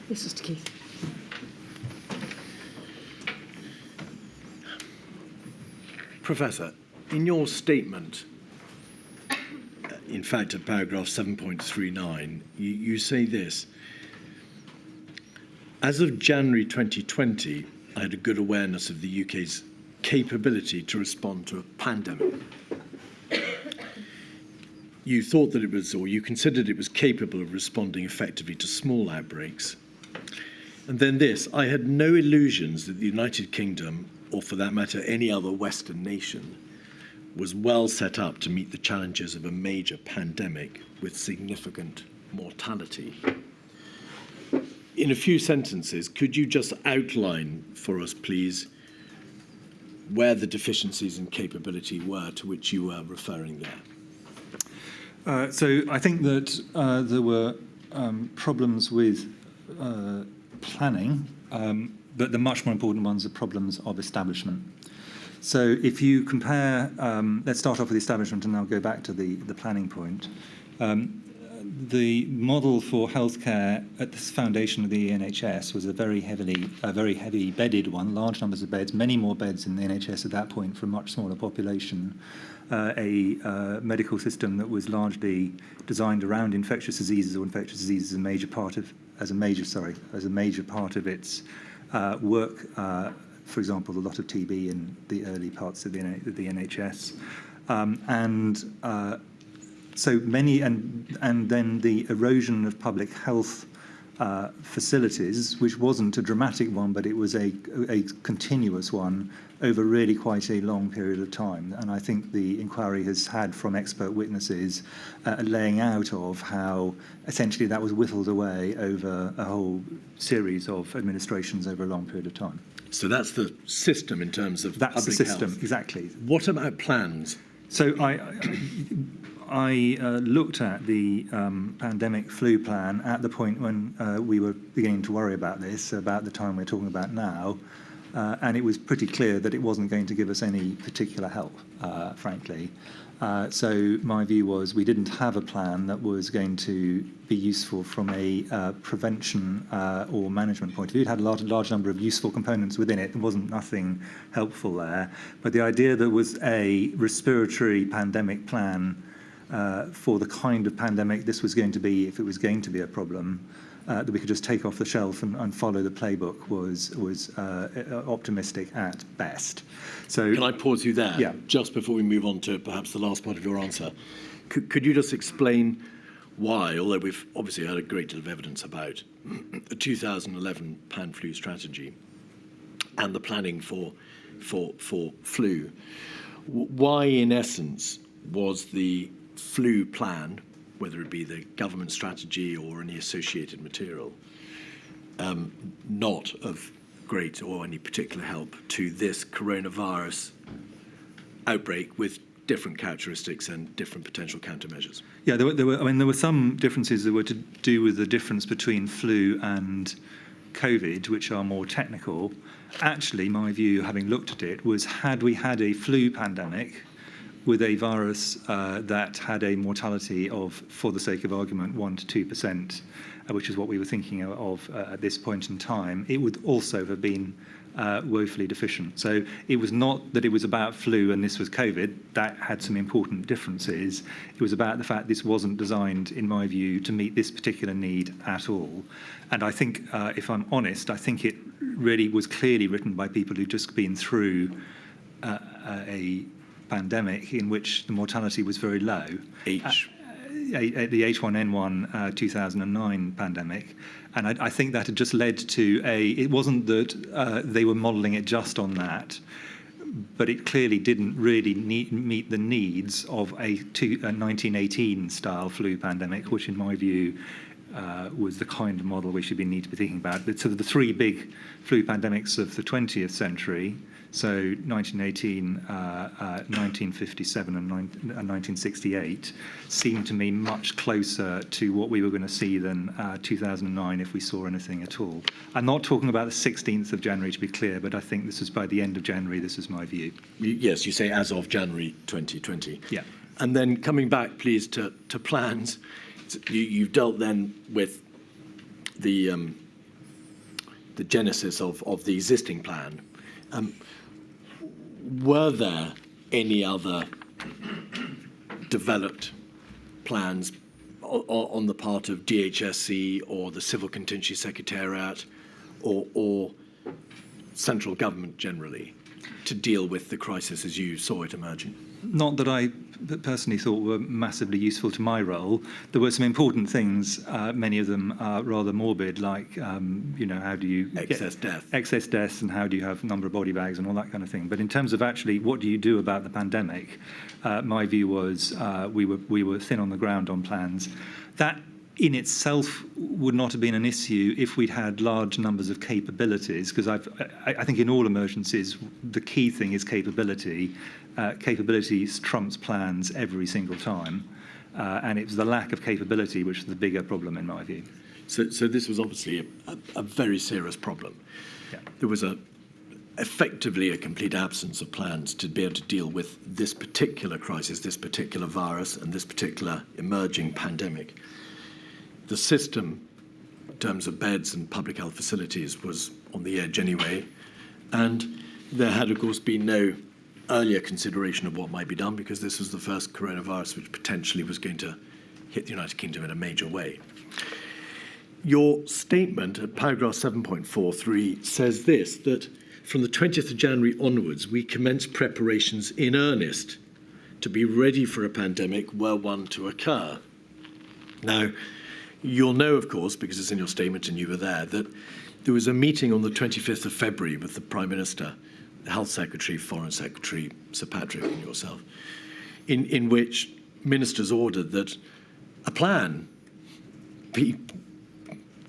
Yes, Mr. Keith. Professor, in your statement, in fact at paragraph 7.39, you say this: as of January 2020, I had a good awareness of the UK's capability to respond to a pandemic. You thought that it was, or you considered it was capable of responding effectively to small outbreaks. And then this: I had no illusions that the United Kingdom, or for that matter any other Western nation, was well set up to meet the challenges of a major pandemic with significant mortality. In a few sentences, could you just outline for us, please, where the deficiencies in capability were to which you were referring there? So I think that there were problems with planning, but the much more important ones are problems of establishment. So if you compare, let's start off with the establishment and I'll go back to the planning point. The model for healthcare at the foundation of the NHS was a very heavy bedded one, large numbers of beds, many more beds in the NHS at that point for a much smaller population. A medical system that was largely designed around infectious diseases, or infectious diseases as a major part of its work. For example, a lot of TB in the early parts of the NHS, so many, and then the erosion of public health facilities, which wasn't a dramatic one, but it was a continuous one over really quite a long period of time. And I think the inquiry has had from expert witnesses a laying out of how essentially that was whittled away over a whole series of administrations over a long period of time. So that's the system in terms of that's public the system, health. Exactly. What about plans? So I looked at the pandemic flu plan at the point when we were beginning to worry about this, about the time we're talking about now, and it was pretty clear that it wasn't going to give us any particular help, frankly. So my view was we didn't have a plan that was going to be useful from a prevention or management point of view. It had a large number of useful components within it. There wasn't nothing helpful there. But the idea that was a respiratory pandemic plan for the kind of pandemic this was going to be, if it was going to be a problem, that we could just take off the shelf and follow the playbook was optimistic at best. So, can I pause you there? Yeah. Just before we move on to perhaps the last part of your answer, could you just explain why, although we've obviously had a great deal of evidence about the 2011 pan-flu strategy and the planning for flu, why in essence was the flu plan, whether it be the government strategy or any associated material, not of great or any particular help to this coronavirus outbreak with different characteristics and different potential countermeasures? Yeah, there were some differences that were to do with the difference between flu and COVID, which are more technical. Actually, my view, having looked at it, was had we had a flu pandemic with a virus that had a mortality of, for the sake of argument, 1% to 2%, which is what we were thinking of at this point in time, it would also have been woefully deficient. So it was not that it was about flu and this was COVID. That had some important differences. It was about the fact this wasn't designed, in my view, to meet this particular need at all. And I think, if I'm honest, I think it really was clearly written by people who'd just been through a pandemic in which the mortality was very low. The H1N1 2009 pandemic. And I think that had just led to it wasn't that they were modelling it just on that, but it clearly didn't really meet the needs of a 1918 style flu pandemic, which in my view was the kind of model we should need to be thinking about. But so the three big flu pandemics of the 20th century, so 1918, 1957 and 1968, seemed to me much closer to what we were going to see than 2009 if we saw anything at all. I'm not talking about the 16th of January, to be clear, but I think this was by the end of January, this is my view. Yes, you say as of January 2020. Yeah. And then coming back, please, to plans, you've dealt then with the the genesis of the existing plan. Were there any other developed plans on the part of DHSC or the Civil Contingency Secretariat or central government generally to deal with the crisis as you saw it emerging? Not that I personally thought were massively useful to my role. There were some important things, many of them are rather morbid, like, how do you Excess deaths, and how do you have a number of body bags and all that kind of thing. But in terms of actually what do you do about the pandemic, my view was we were thin on the ground on plans. That in itself would not have been an issue if we'd had large numbers of capabilities, because I think in all emergencies the key thing is capability. Capabilities trumps plans every single time, and it was the lack of capability which was the bigger problem in my view. So this was obviously a very serious problem. Yeah. There was effectively a complete absence of plans to be able to deal with this particular crisis, this particular virus, and this particular emerging pandemic. The system, in terms of beds and public health facilities, was on the edge anyway, and there had, of course, been no earlier consideration of what might be done, because this was the first coronavirus which potentially was going to hit the United Kingdom in a major way. Your statement at paragraph 7.43 says this, that from the 20th of January onwards, we commenced preparations in earnest to be ready for a pandemic were one to occur. Now, you'll know, of course, because it's in your statement and you were there, that there was a meeting on the 25th of February with the Prime Minister, the Health Secretary, Foreign Secretary, Sir Patrick and yourself, in which ministers ordered that a plan be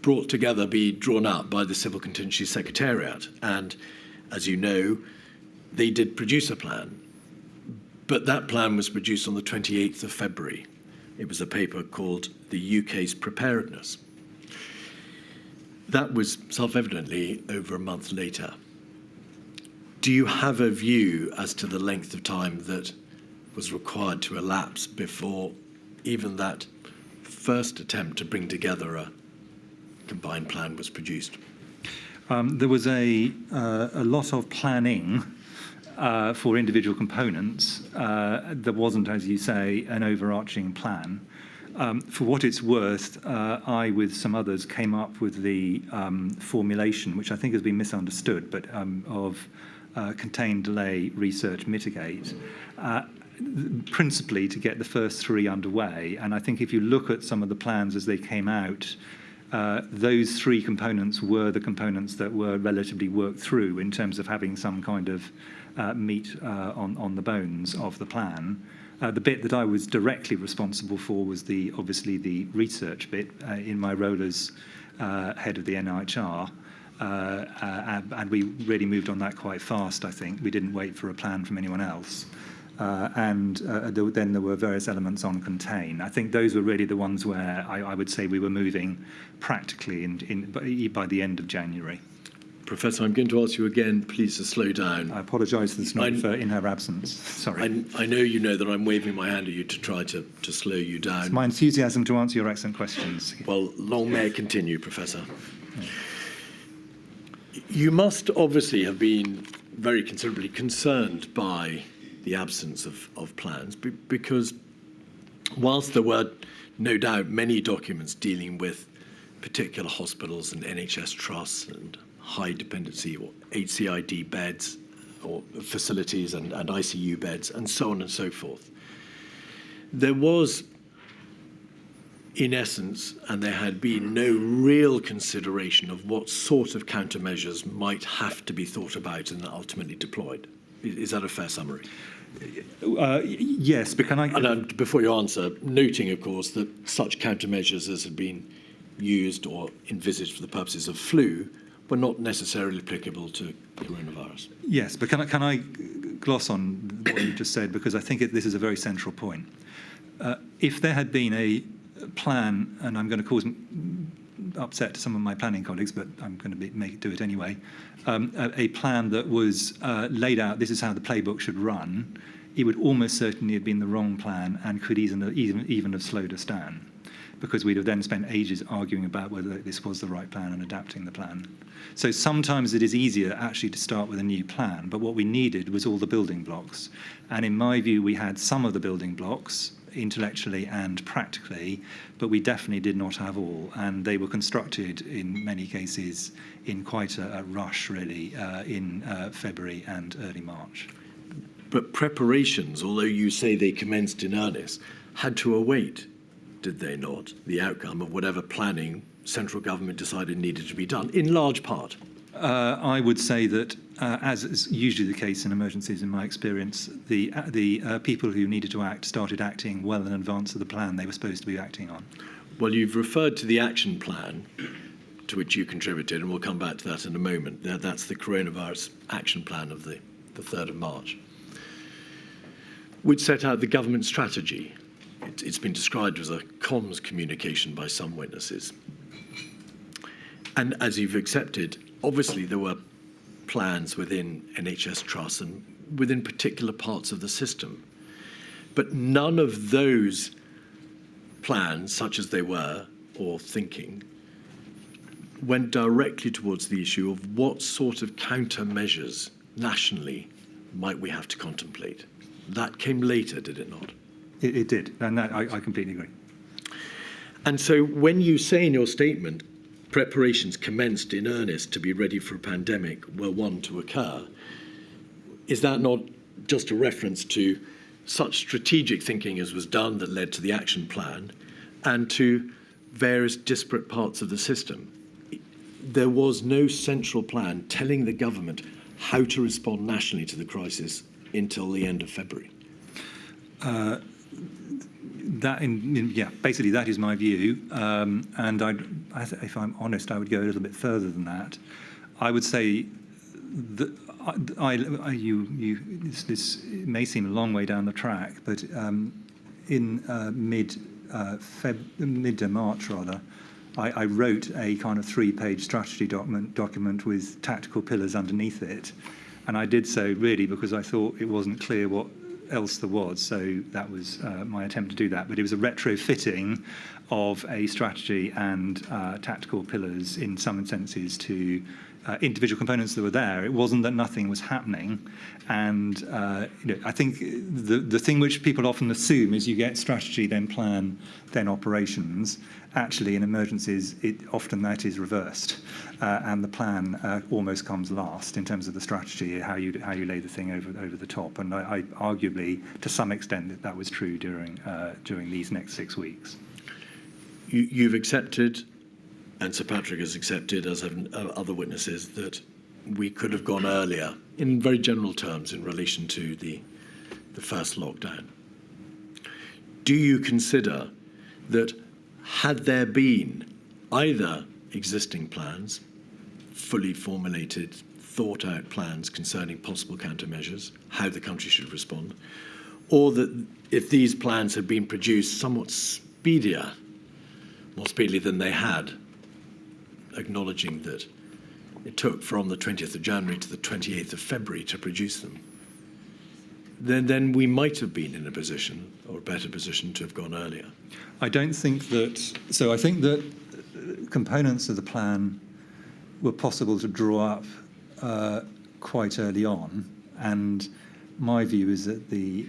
brought together, be drawn up by the Civil Contingency Secretariat. And as you know, they did produce a plan. But that plan was produced on the 28th of February. It was a paper called The UK's Preparedness. That was self-evidently over a month later. Do you have a view as to the length of time that was required to elapse before even that first attempt to bring together a combined plan was produced? There was a lot of planning for individual components. There wasn't, as you say, an overarching plan. For what it's worth, I, with some others, came up with the formulation, which I think has been misunderstood, but of contain, delay, research, mitigate, principally to get the first three underway. And I think if you look at some of the plans as they came out, those three components were the components that were relatively worked through in terms of having some kind of meat on the bones of the plan. The bit that I was directly responsible for was obviously the research bit in my role as head of the NIHR. And we really moved on that quite fast, I think. We didn't wait for a plan from anyone else. Then there were various elements on contain. I think those were really the ones where I would say we were moving practically by the end of January. Professor, I'm going to ask you again, please, to slow down. I apologise for the stenographer in her absence. Sorry. I know you know that I'm waving my hand at you to try to slow you down. It's my enthusiasm to answer your excellent questions. Well, long may it continue, Professor. Yeah. You must obviously have been very considerably concerned by the absence of plans, because whilst there were no doubt many documents dealing with particular hospitals and NHS trusts and high dependency or HCID beds or facilities and ICU beds and so on and so forth, there was, in essence, and there had been no real consideration of what sort of countermeasures might have to be thought about and ultimately deployed. Is that a fair summary? Yes, but can I... And before you answer, noting, of course, that such countermeasures as had been used or envisaged for the purposes of flu were not necessarily applicable to coronavirus. Yes, but can I gloss on what you just said, because I think this is a very central point. If there had been a plan, and I'm going to cause upset to some of my planning colleagues, but I'm going to do it anyway, a plan that was laid out, this is how the playbook should run, it would almost certainly have been the wrong plan and could even have slowed us down. because we'd have then spent ages arguing about whether this was the right plan and adapting the plan. So sometimes it is easier actually to start with a new plan, but what we needed was all the building blocks. And in my view, we had some of the building blocks, intellectually and practically, but we definitely did not have all, and they were constructed in many cases in quite a rush, really, in February and early March. But preparations, although you say they commenced in earnest, had to await, did they not, the outcome of whatever planning central government decided needed to be done, in large part? I would say that, as is usually the case in emergencies, in my experience, the people who needed to act started acting well in advance of the plan they were supposed to be acting on. Well, you've referred to the action plan to which you contributed, and we'll come back to that in a moment. That's the coronavirus action plan of the 3rd of March, which set out the government strategy. It's been described as a comms communication by some witnesses. And as you've accepted, obviously there were plans within NHS trusts and within particular parts of the system. But none of those plans, such as they were, or thinking, went directly towards the issue of what sort of countermeasures nationally might we have to contemplate. That came later, did it not? It did, and that, I completely agree. And so when you say in your statement, preparations commenced in earnest to be ready for a pandemic were one to occur, is that not just a reference to such strategic thinking as was done that led to the action plan and to various disparate parts of the system? There was no central plan telling the government how to respond nationally to the crisis until the end of February. Basically that is my view, and if I'm honest, I would go a little bit further than that. I would say that this may seem a long way down the track, but in mid to March rather, I wrote a kind of 3-page strategy document with tactical pillars underneath it, and I did so really because I thought it wasn't clear what else there was, so that was my attempt to do that. But it was a retrofitting of a strategy and tactical pillars in some senses to individual components that were there. It wasn't that nothing was happening, and I think the thing which people often assume is you get strategy, then plan, then operations. Actually, in emergencies, often that is reversed, and the plan almost comes last in terms of the strategy, how you lay the thing over the top. And I arguably, to some extent, that was true during these next 6 weeks. You've accepted, and Sir Patrick has accepted, as have other witnesses, that we could have gone earlier, in very general terms, in relation to the first lockdown. Do you consider that had there been either existing plans, fully formulated, thought-out plans concerning possible countermeasures, how the country should respond, or that if these plans had been produced somewhat more speedily than they had, acknowledging that it took from the 20th of January to the 28th of February to produce them, then we might have been in a position, or a better position, to have gone earlier. I don't think that. So I think that components of the plan were possible to draw up quite early on, and my view is that the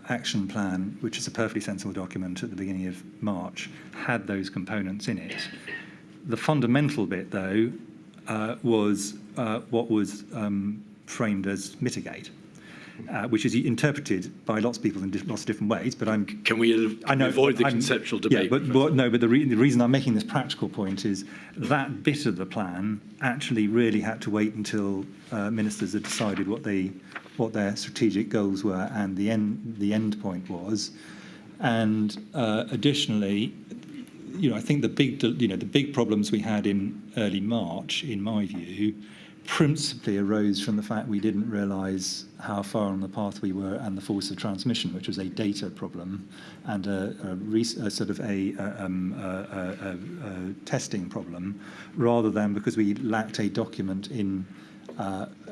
action plan, which is a perfectly sensible document at the beginning of March, had those components in it. The fundamental bit, though, was what was framed as mitigate, which is interpreted by lots of people in lots of different ways. But Can we avoid the conceptual debate? Yeah, but the reason I'm making this practical point is that bit of the plan actually really had to wait until ministers had decided what their strategic goals were and the end point was. And additionally, I think the big problems we had in early March, in my view, principally arose from the fact we didn't realise how far on the path we were and the force of transmission, which was a data problem and a testing problem, rather than because we lacked a document in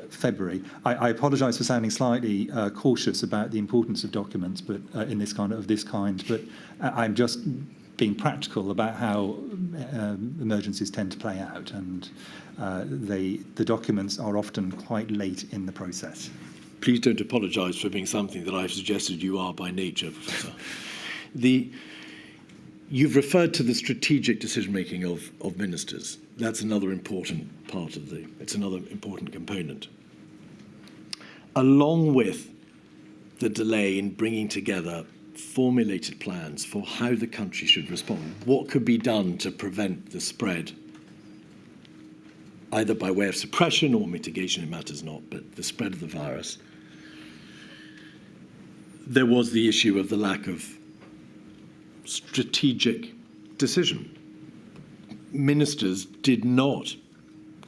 February. I apologise for sounding slightly cautious about the importance of documents, but in this kind, but I'm just being practical about how emergencies tend to play out, and the documents are often quite late in the process. Please don't apologise for being something that I've suggested you are by nature, Professor. You've referred to the strategic decision-making of ministers. That's another important part of it's another important component. Along with the delay in bringing together formulated plans for how the country should respond, what could be done to prevent the spread, either by way of suppression or mitigation, it matters not, but the spread of the virus. There was the issue of the lack of strategic decision. Ministers did not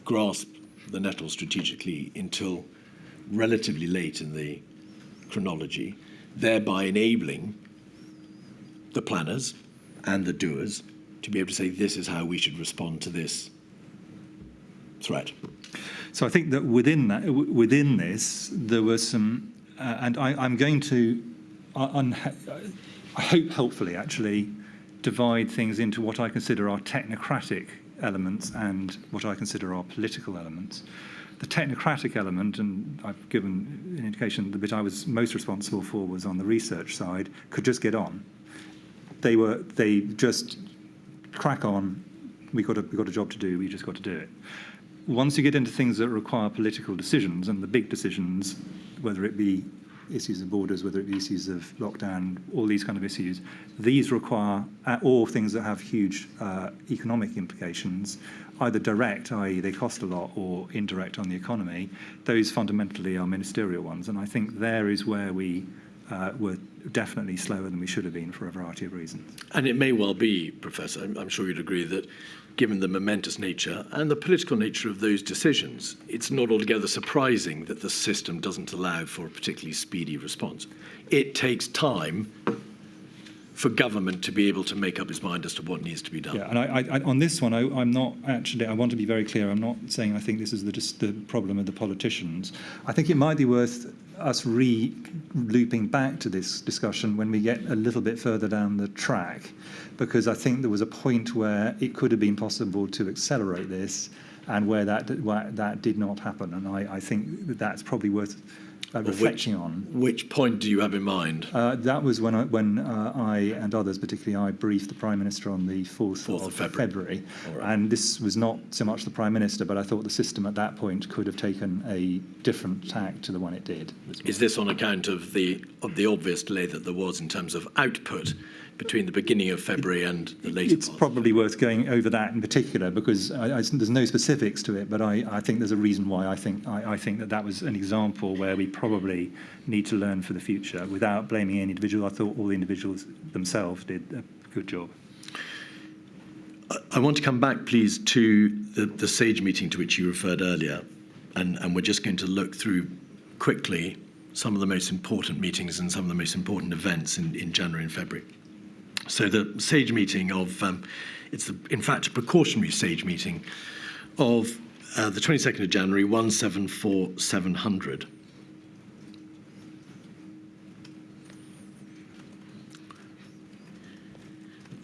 grasp the nettle strategically until relatively late in the chronology, thereby enabling the planners and the doers to be able to say, this is how we should respond to this threat. So I think that within this, there were some, and I'm going to, I hope helpfully actually, divide things into what I consider are technocratic elements and what I consider are political elements. The technocratic element, and I've given an indication, the bit I was most responsible for was on the research side, could just get on. They just crack on. We got a job to do. We just got to do it. Once you get into things that require political decisions, and the big decisions, whether it be issues of borders, whether it be issues of lockdown, all these kind of issues, these require, or things that have huge economic implications, either direct, i.e. they cost a lot, or indirect on the economy. Those fundamentally are ministerial ones, and I think there is where we were definitely slower than we should have been for a variety of reasons. And it may well be, Professor, I'm sure you'd agree that given the momentous nature and the political nature of those decisions, it's not altogether surprising that the system doesn't allow for a particularly speedy response. It takes time for government to be able to make up its mind as to what needs to be done. Yeah, and I on this one, I'm not actually, I want to be very clear, I'm not saying I think this is the problem of the politicians. I think it might be worth us looping back to this discussion when we get a little bit further down the track, because I think there was a point where it could have been possible to accelerate this, and where that did not happen. And I think that's probably worth reflecting on. Which point do you have in mind? That was when I and others, particularly I, briefed the Prime Minister on the 4th of February. Right. And this was not so much the Prime Minister, but I thought the system at that point could have taken a different tack to the one it did. Is this on account of the obvious delay that there was in terms of output between the beginning of February and the later It's probably worth going over that in particular, because there's no specifics to it, but I think there's a reason why I think that was an example where we probably need to learn for the future without blaming any individual. I thought all the individuals themselves did a good job. I want to come back, please, to the SAGE meeting to which you referred earlier, and we're just going to look through quickly some of the most important meetings and some of the most important events in January and February. So the SAGE meeting in fact, a precautionary SAGE meeting of the 22nd of January, 174700.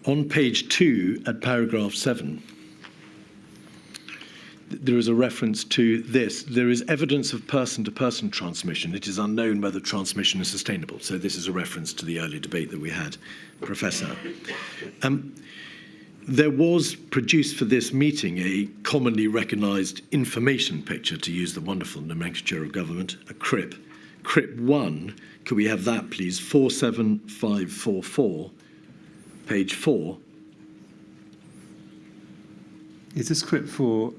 On page 2 at paragraph 7, there is a reference to this. There is evidence of person-to-person transmission. It is unknown whether transmission is sustainable. So this is a reference to the earlier debate that we had, Professor. There was produced for this meeting a commonly recognised information picture, to use the wonderful nomenclature of government, a CRIP. CRIP 1, could we have that, please? 47544, page 4. Is this script for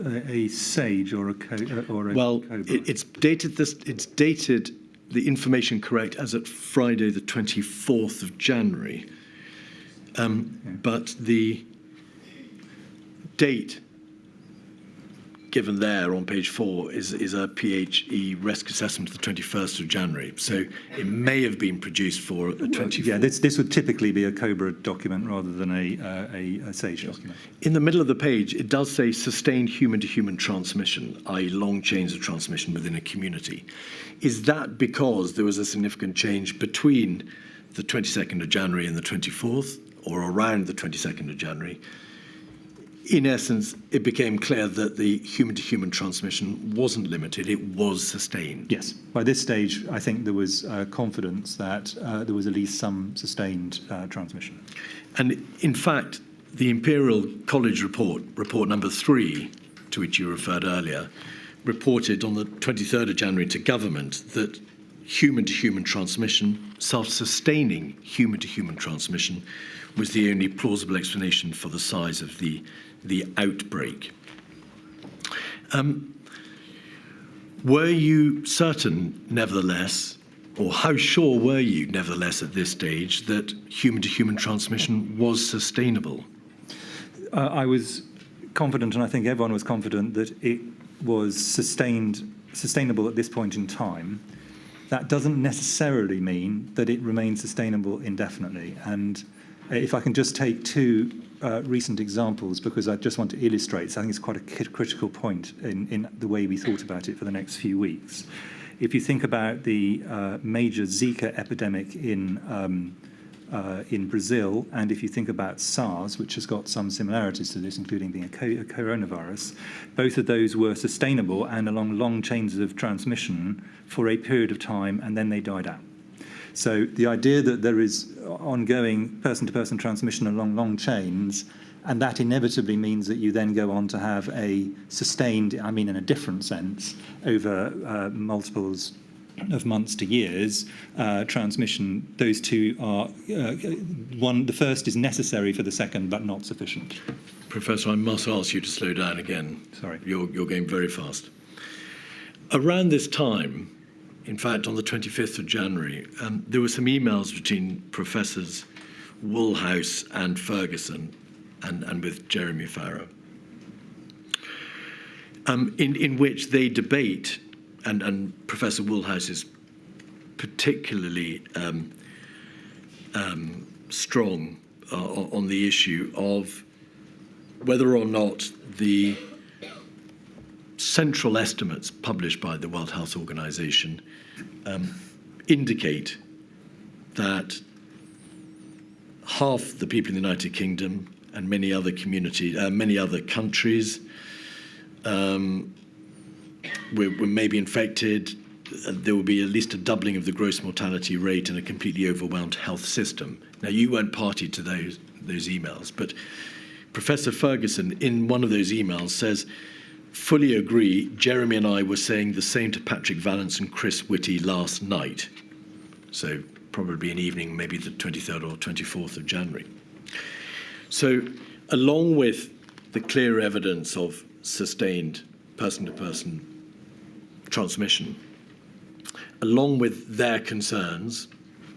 a SAGE or a Cobra? Well, it's dated. It's dated. The information correct as at Friday, the 24th of January. But the date given there on page 4 is a PHE risk assessment of the 21st of January. So it may have been produced for a 24th. Yeah, this would typically be a Cobra document rather than a SAGE document. In the middle of the page, it does say sustained human-to-human transmission, i.e. long chains of transmission within a community. Is that because there was a significant change between the 22nd of January and the 24th, or around the 22nd of January, in essence, it became clear that the human-to-human transmission wasn't limited, it was sustained. Yes. By this stage, I think there was confidence that there was at least some sustained transmission. And in fact, the Imperial College report number 3, to which you referred earlier, reported on the 23rd of January to government that human-to-human transmission, self-sustaining human-to-human transmission, was the only plausible explanation for the size of the outbreak. Were you certain, nevertheless, or how sure were you, nevertheless, at this stage, that human-to-human transmission was sustainable? I was confident, and I think everyone was confident, that it was sustainable at this point in time. That doesn't necessarily mean that it remains sustainable indefinitely. And if I can just take two recent examples, because I just want to illustrate, so I think it's quite a critical point in the way we thought about it for the next few weeks. If you think about the major Zika epidemic in Brazil, and if you think about SARS, which has got some similarities to this, including being a coronavirus, both of those were sustainable and along long chains of transmission for a period of time, and then they died out. So the idea that there is ongoing person-to-person transmission along long chains, and that inevitably means that you then go on to have a sustained, I mean in a different sense, over multiples of months to years, transmission, those two are, the first is necessary for the second, but not sufficient. Professor, I must ask you to slow down again. Sorry. You're going very fast. Around this time, in fact, on the 25th of January, there were some emails between Professors Woolhouse and Ferguson and with Jeremy Farrow, in which they debate, and Professor Woolhouse is particularly strong on the issue of whether or not the central estimates published by the World Health Organization indicate that half the people in the United Kingdom and many other countries were maybe infected. There will be at least a doubling of the gross mortality rate and a completely overwhelmed health system. Now, you weren't party to those emails, but Professor Ferguson, in one of those emails, says, "Fully agree, Jeremy and I were saying the same to Patrick Vallance and Chris Whitty last night." So probably an evening, maybe the 23rd or 24th of January. So along with the clear evidence of sustained person-to-person transmission, along with their concerns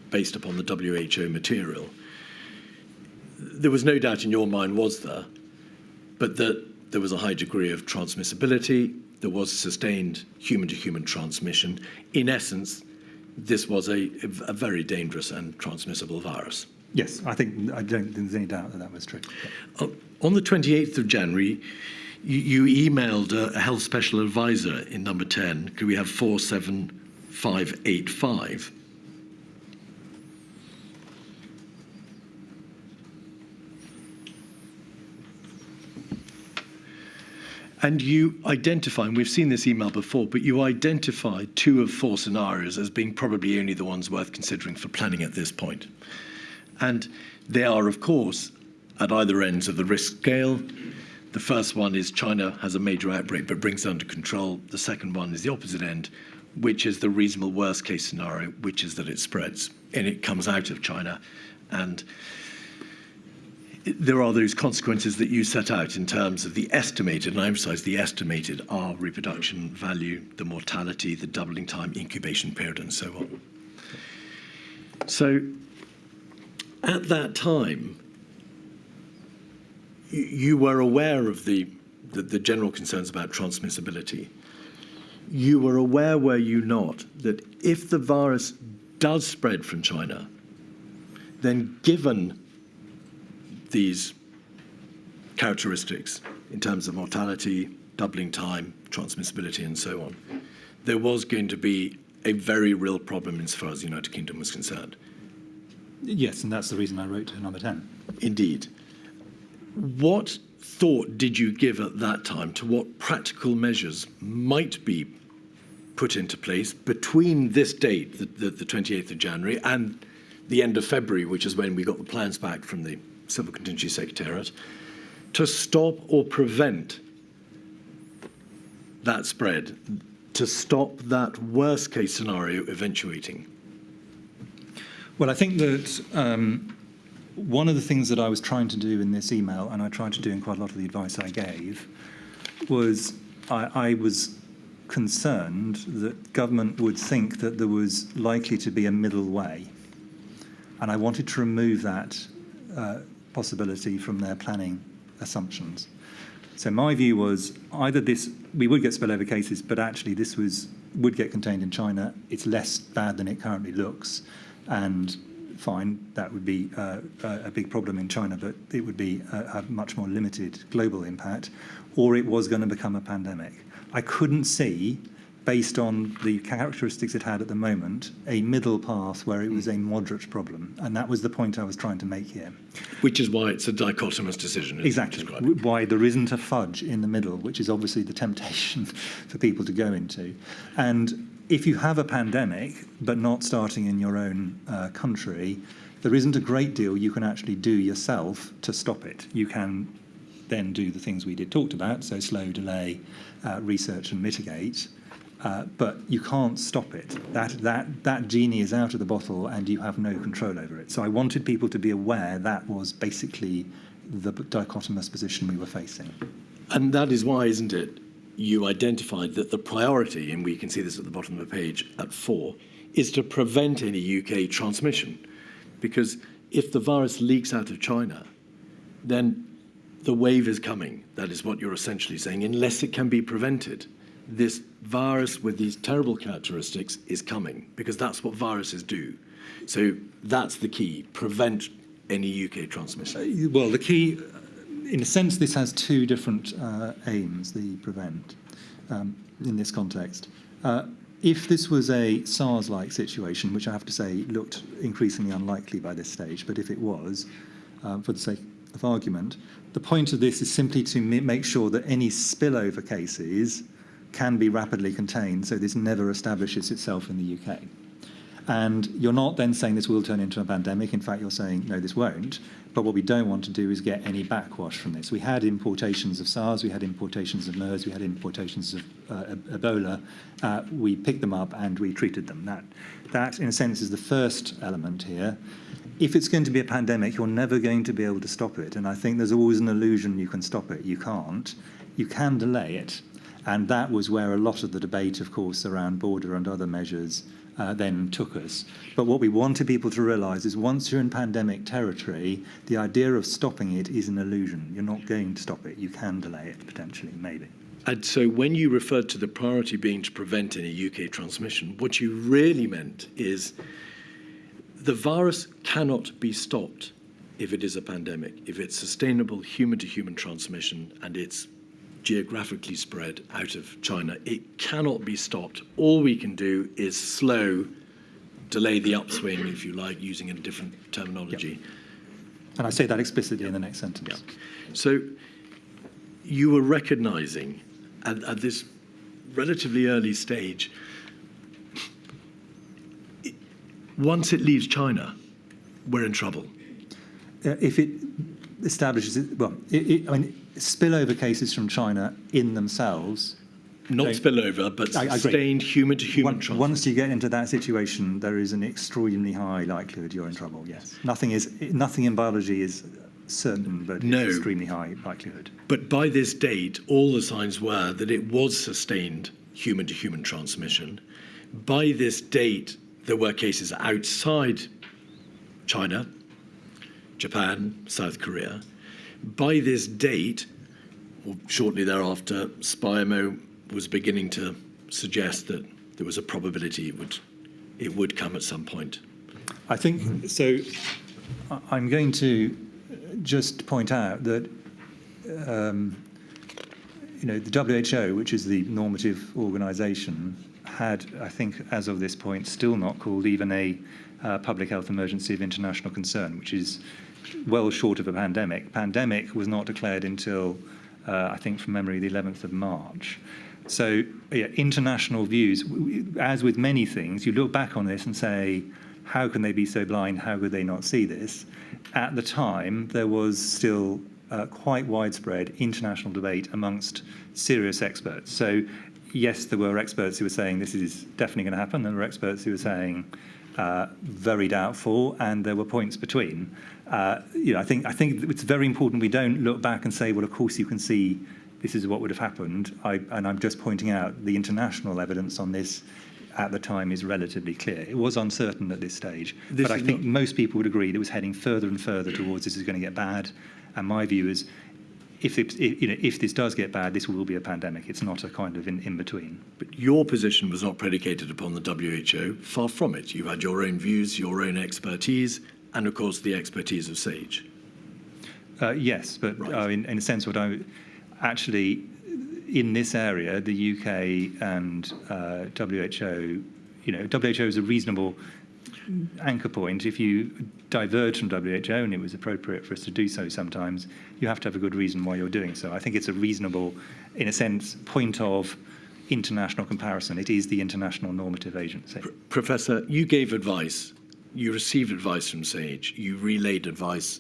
based upon the WHO material, there was no doubt in your mind, was there, but that there was a high degree of transmissibility, there was sustained human-to-human transmission. In essence, this was a very dangerous and transmissible virus. Yes, I don't think there's any doubt that that was true. On the 28th of January, you emailed a health special advisor in number 10. Could we have 47585? And you identify, and we've seen this email before, but you identified 2 of 4 scenarios as being probably only the ones worth considering for planning at this point. And they are, of course, at either ends of the risk scale. The first one is China has a major outbreak but brings it under control. The second one is the opposite end, which is the reasonable worst case scenario, which is that it spreads and it comes out of China. And there are those consequences that you set out in terms of the estimated, and I emphasize the estimated, R reproduction value, the mortality, the doubling time, incubation period, and so on. So at that time, you were aware of the general concerns about transmissibility. You were aware, were you not, that if the virus does spread from China, then given these characteristics in terms of mortality, doubling time, transmissibility, and so on, there was going to be a very real problem insofar as the United Kingdom was concerned. Yes, and that's the reason I wrote to number 10. Indeed. What thought did you give at that time to what practical measures might be put into place between this date, the 28th of January, and the end of February, which is when we got the plans back from the Civil Contingency Secretariat, to stop or prevent that spread, to stop that worst case scenario eventuating? Well, I think that one of the things that I was trying to do in this email, and I tried to do in quite a lot of the advice I gave, was I was concerned that government would think that there was likely to be a middle way. And I wanted to remove that possibility from their planning assumptions. So my view was either we would get spillover cases, but actually this would get contained in China. It's less bad than it currently looks. And fine, that would be a big problem in China, but it would be a much more limited global impact, or it was going to become a pandemic. I couldn't see, based on the characteristics it had at the moment, a middle path where it was a moderate problem. And that was the point I was trying to make here. Which is why it's a dichotomous decision. Exactly. Why there isn't a fudge in the middle, which is obviously the temptation for people to go into. And if you have a pandemic, but not starting in your own country, there isn't a great deal you can actually do yourself to stop it. You can then do the things we talked about, so slow, delay, research and mitigate, but you can't stop it. That genie is out of the bottle and you have no control over it. So I wanted people to be aware that was basically the dichotomous position we were facing. And that is why, isn't it, you identified that the priority, and we can see this at the bottom of the page at 4, is to prevent any UK transmission. Because if the virus leaks out of China, then the wave is coming. That is what you're essentially saying. Unless it can be prevented, this virus with these terrible characteristics is coming, because that's what viruses do. So that's the key, prevent any UK transmission. Well, the key, in a sense, this has two different aims, the prevent, in this context. If this was a SARS-like situation, which I have to say looked increasingly unlikely by this stage, but if it was, for the sake of argument, the point of this is simply to make sure that any spillover cases can be rapidly contained so this never establishes itself in the UK. And you're not then saying this will turn into a pandemic. In fact, you're saying, no, this won't. But what we don't want to do is get any backwash from this. We had importations of SARS, we had importations of MERS, we had importations of Ebola. We picked them up and we treated them. That, in a sense, is the first element here. If it's going to be a pandemic, you're never going to be able to stop it. And I think there's always an illusion you can stop it. You can't. You can delay it. And that was where a lot of the debate, of course, around border and other measures then took us. But what we wanted people to realise is once you're in pandemic territory, the idea of stopping it is an illusion. You're not going to stop it. You can delay it, potentially, maybe. And so when you referred to the priority being to prevent any UK transmission, what you really meant is the virus cannot be stopped if it is a pandemic, if it's sustainable human-to-human transmission and it's geographically spread out of China. It cannot be stopped. All we can do is slow, delay the upswing, if you like, using a different terminology. Yep. And I say that explicitly in the next sentence. Yep. So you were recognising at this relatively early stage, once it leaves China, we're in trouble. If it establishes it, well, I mean, spillover cases from China in themselves. Not spillover, but sustained human-to-human transmission. Once you get into that situation, there is an extremely high likelihood you're in trouble, yes. Nothing in biology is certain, but it's extremely high likelihood. But by this date, all the signs were that it was sustained human-to-human transmission. By this date, there were cases outside China, Japan, South Korea. By this date, or shortly thereafter, SPIAMO was beginning to suggest that there was a probability it would come at some point. I think so. I'm going to just point out that the WHO, which is the normative organisation, had, I think, as of this point, still not called even a public health emergency of international concern, which is well short of a pandemic. Pandemic was not declared until, I think, from memory, the 11th of March. So, yeah, international views, as with many things, you look back on this and say, how can they be so blind? How could they not see this? At the time, there was still quite widespread international debate amongst serious experts. So, yes, there were experts who were saying this is definitely going to happen. There were experts who were saying very doubtful, and there were points between. I think it's very important we don't look back and say, well, of course you can see this is what would have happened. And I'm just pointing out the international evidence on this at the time is relatively clear. It was uncertain at this stage, but I think most people would agree that it was heading further and further towards this is going to get bad. And my view is, if this does get bad, this will be a pandemic. It's not a kind of in between. But your position was not predicated upon the WHO. Far from it. You had your own views, your own expertise, and of course the expertise of SAGE. Yes, but right. In a sense, what I actually in this area, the UK and WHO, WHO is a reasonable anchor point. If you diverge from WHO, and it was appropriate for us to do so sometimes, you have to have a good reason why you're doing so. I think it's a reasonable, in a sense, point of international comparison. It is the international normative agency. Professor, you gave advice. You received advice from SAGE. You relayed advice,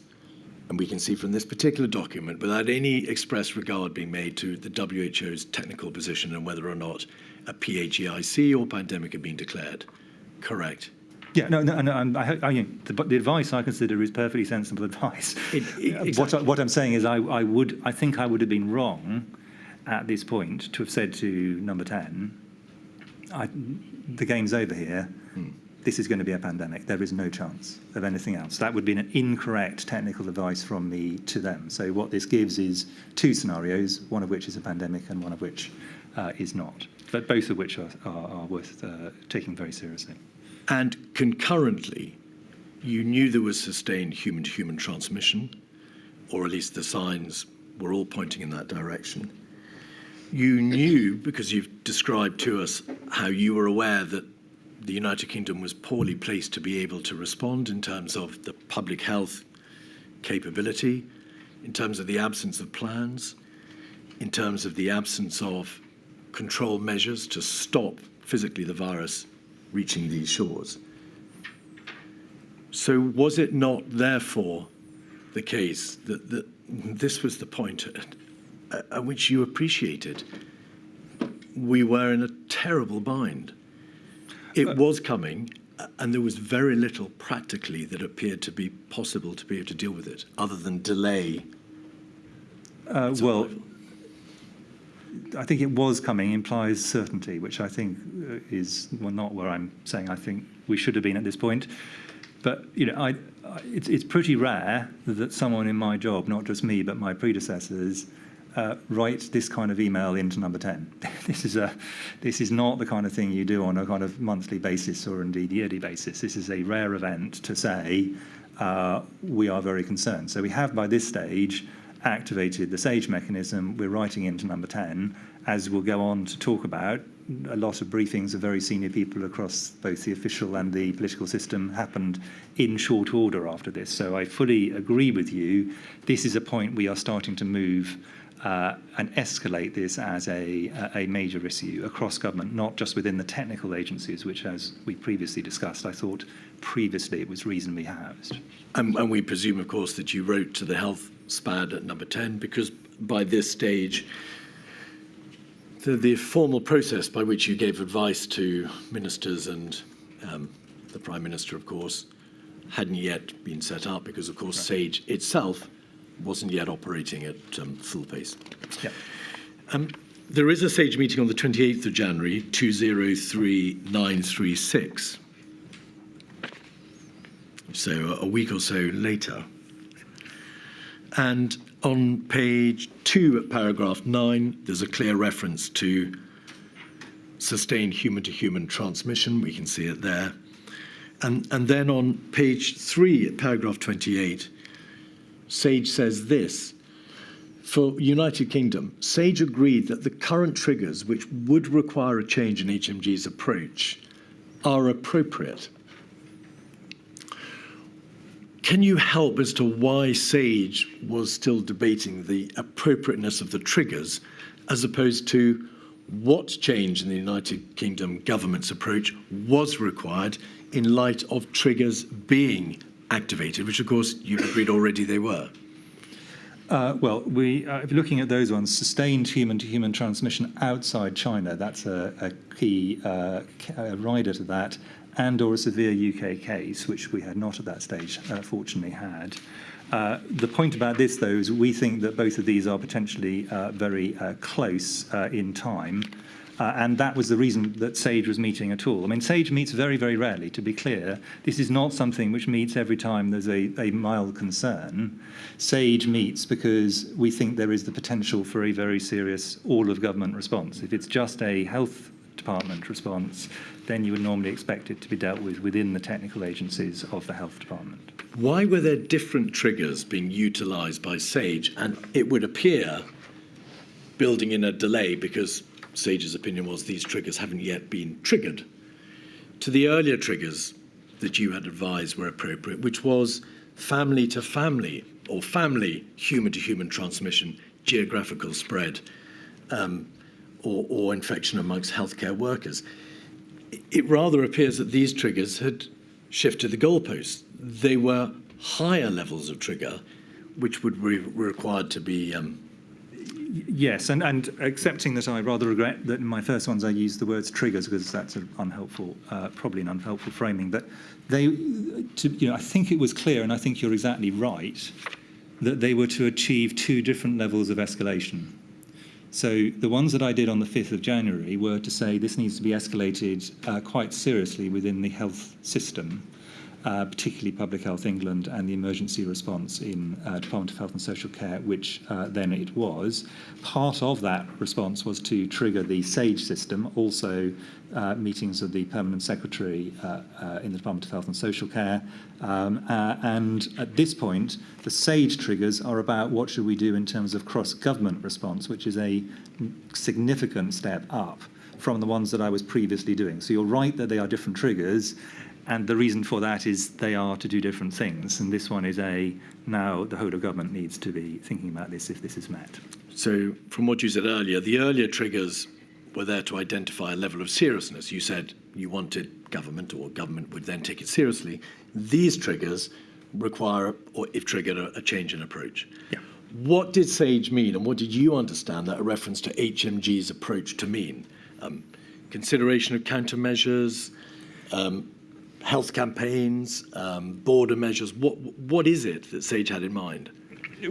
and we can see from this particular document, without any express regard being made to the WHO's technical position and whether or not a PHEIC or pandemic had been declared. Correct? Yeah, no. The advice I consider is perfectly sensible advice. Exactly. What I'm saying is, I think I would have been wrong at this point to have said to number 10, the game's over here. This is going to be a pandemic. There is no chance of anything else. That would be an incorrect technical advice from me to them. So what this gives is two scenarios, one of which is a pandemic and one of which is not, but both of which are worth taking very seriously. And concurrently, you knew there was sustained human-to-human transmission, or at least the signs were all pointing in that direction. You knew, because you've described to us how you were aware that the United Kingdom was poorly placed to be able to respond in terms of the public health capability, in terms of the absence of plans, in terms of the absence of control measures to stop physically the virus reaching these shores. So was it not, therefore, the case that this was the point at which you appreciated we were in a terrible bind? It was coming, and there was very little practically that appeared to be possible to be able to deal with it, other than delay. Well, I think it was coming implies certainty, which I think is not where I'm saying I think we should have been at this point. But it's pretty rare that someone in my job, not just me, but my predecessors, write this kind of email into number 10. This is not the kind of thing you do on a kind of monthly basis or indeed yearly basis. This is a rare event to say we are very concerned. So we have by this stage activated the SAGE mechanism. We're writing into number 10, as we'll go on to talk about. A lot of briefings of very senior people across both the official and the political system happened in short order after this. So I fully agree with you. This is a point we are starting to move and escalate this as a major issue across government, not just within the technical agencies, which, as we previously discussed, I thought previously it was reasonably housed. And we presume, of course, that you wrote to the health SPAD at number 10, because by this stage, the formal process by which you gave advice to ministers and the Prime Minister, of course, hadn't yet been set up, because, of course, right. SAGE itself wasn't yet operating at full pace. Yeah. There is a SAGE meeting on the 28th of January, 203936. So a week or so later. And on page 2 at paragraph 9, there's a clear reference to sustained human-to-human transmission. We can see it there. And then on page 3 at paragraph 28, SAGE says this: For United Kingdom, SAGE agreed that the current triggers which would require a change in HMG's approach are appropriate. Can you help as to why SAGE was still debating the appropriateness of the triggers as opposed to what change in the United Kingdom government's approach was required in light of triggers being activated, which of course you've agreed already they were? If you're looking at those ones, sustained human-to-human transmission outside China, that's a key rider to that, and or a severe UK case, which we had not at that stage, fortunately had. The point about this, though, is we think that both of these are potentially very close in time. And that was the reason that SAGE was meeting at all. I mean, SAGE meets very, very rarely, to be clear. This is not something which meets every time there's a mild concern. SAGE meets because we think there is the potential for a very serious all-of-government response. If it's just a health department response, then you would normally expect it to be dealt with within the technical agencies of the health department. Why were there different triggers being utilised by SAGE? And it would appear, building in a delay, because SAGE's opinion was these triggers haven't yet been triggered, to the earlier triggers that you had advised were appropriate, which was family to family or family human-to-human transmission, geographical spread, or infection amongst healthcare workers. It rather appears that these triggers had shifted the goalposts. They were higher levels of trigger, which would be required to be... Yes, and accepting that I rather regret that in my first ones I used the words triggers because that's an unhelpful, probably an unhelpful framing. But I think it was clear, and I think you're exactly right, that they were to achieve two different levels of escalation. So the ones that I did on the 5th of January were to say this needs to be escalated quite seriously within the health system, particularly Public Health England and the emergency response in Department of Health and Social Care, which then it was. Part of that response was to trigger the SAGE system, also meetings of the Permanent Secretary in the Department of Health and Social Care. And at this point, the SAGE triggers are about what should we do in terms of cross-government response, which is a significant step up from the ones that I was previously doing. So you're right that they are different triggers, and the reason for that is they are to do different things. And this one is now the whole of government needs to be thinking about this if this is met. So from what you said earlier, the earlier triggers were there to identify a level of seriousness. You said you wanted government, or government would then take it seriously. These triggers require, or if triggered, a change in approach. Yeah. What did SAGE mean, and what did you understand that reference to HMG's approach to mean? Consideration of countermeasures, health campaigns, border measures. What is it that SAGE had in mind?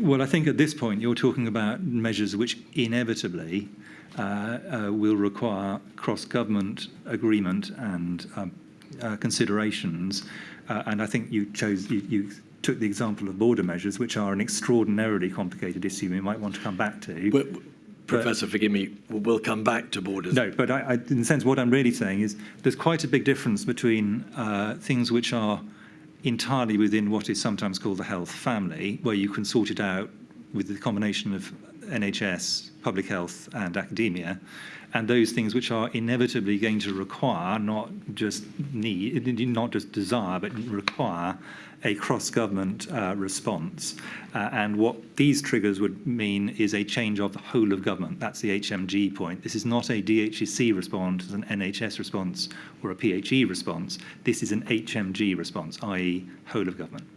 Well, I think at this point you're talking about measures which inevitably will require cross-government agreement and considerations. And I think you took the example of border measures, which are an extraordinarily complicated issue we might want to come back to. Professor, forgive me, we'll come back to borders. No, but in a sense, what I'm really saying is there's quite a big difference between things which are entirely within what is sometimes called the health family, where you can sort it out with the combination of NHS, public health and academia, and those things which are inevitably going to require not just desire, but require a cross-government response. And what these triggers would mean is a change of the whole of government. That's the HMG point. This is not a DHEC response, an NHS response, or a PHE response. This is an HMG response, i.e. whole of government.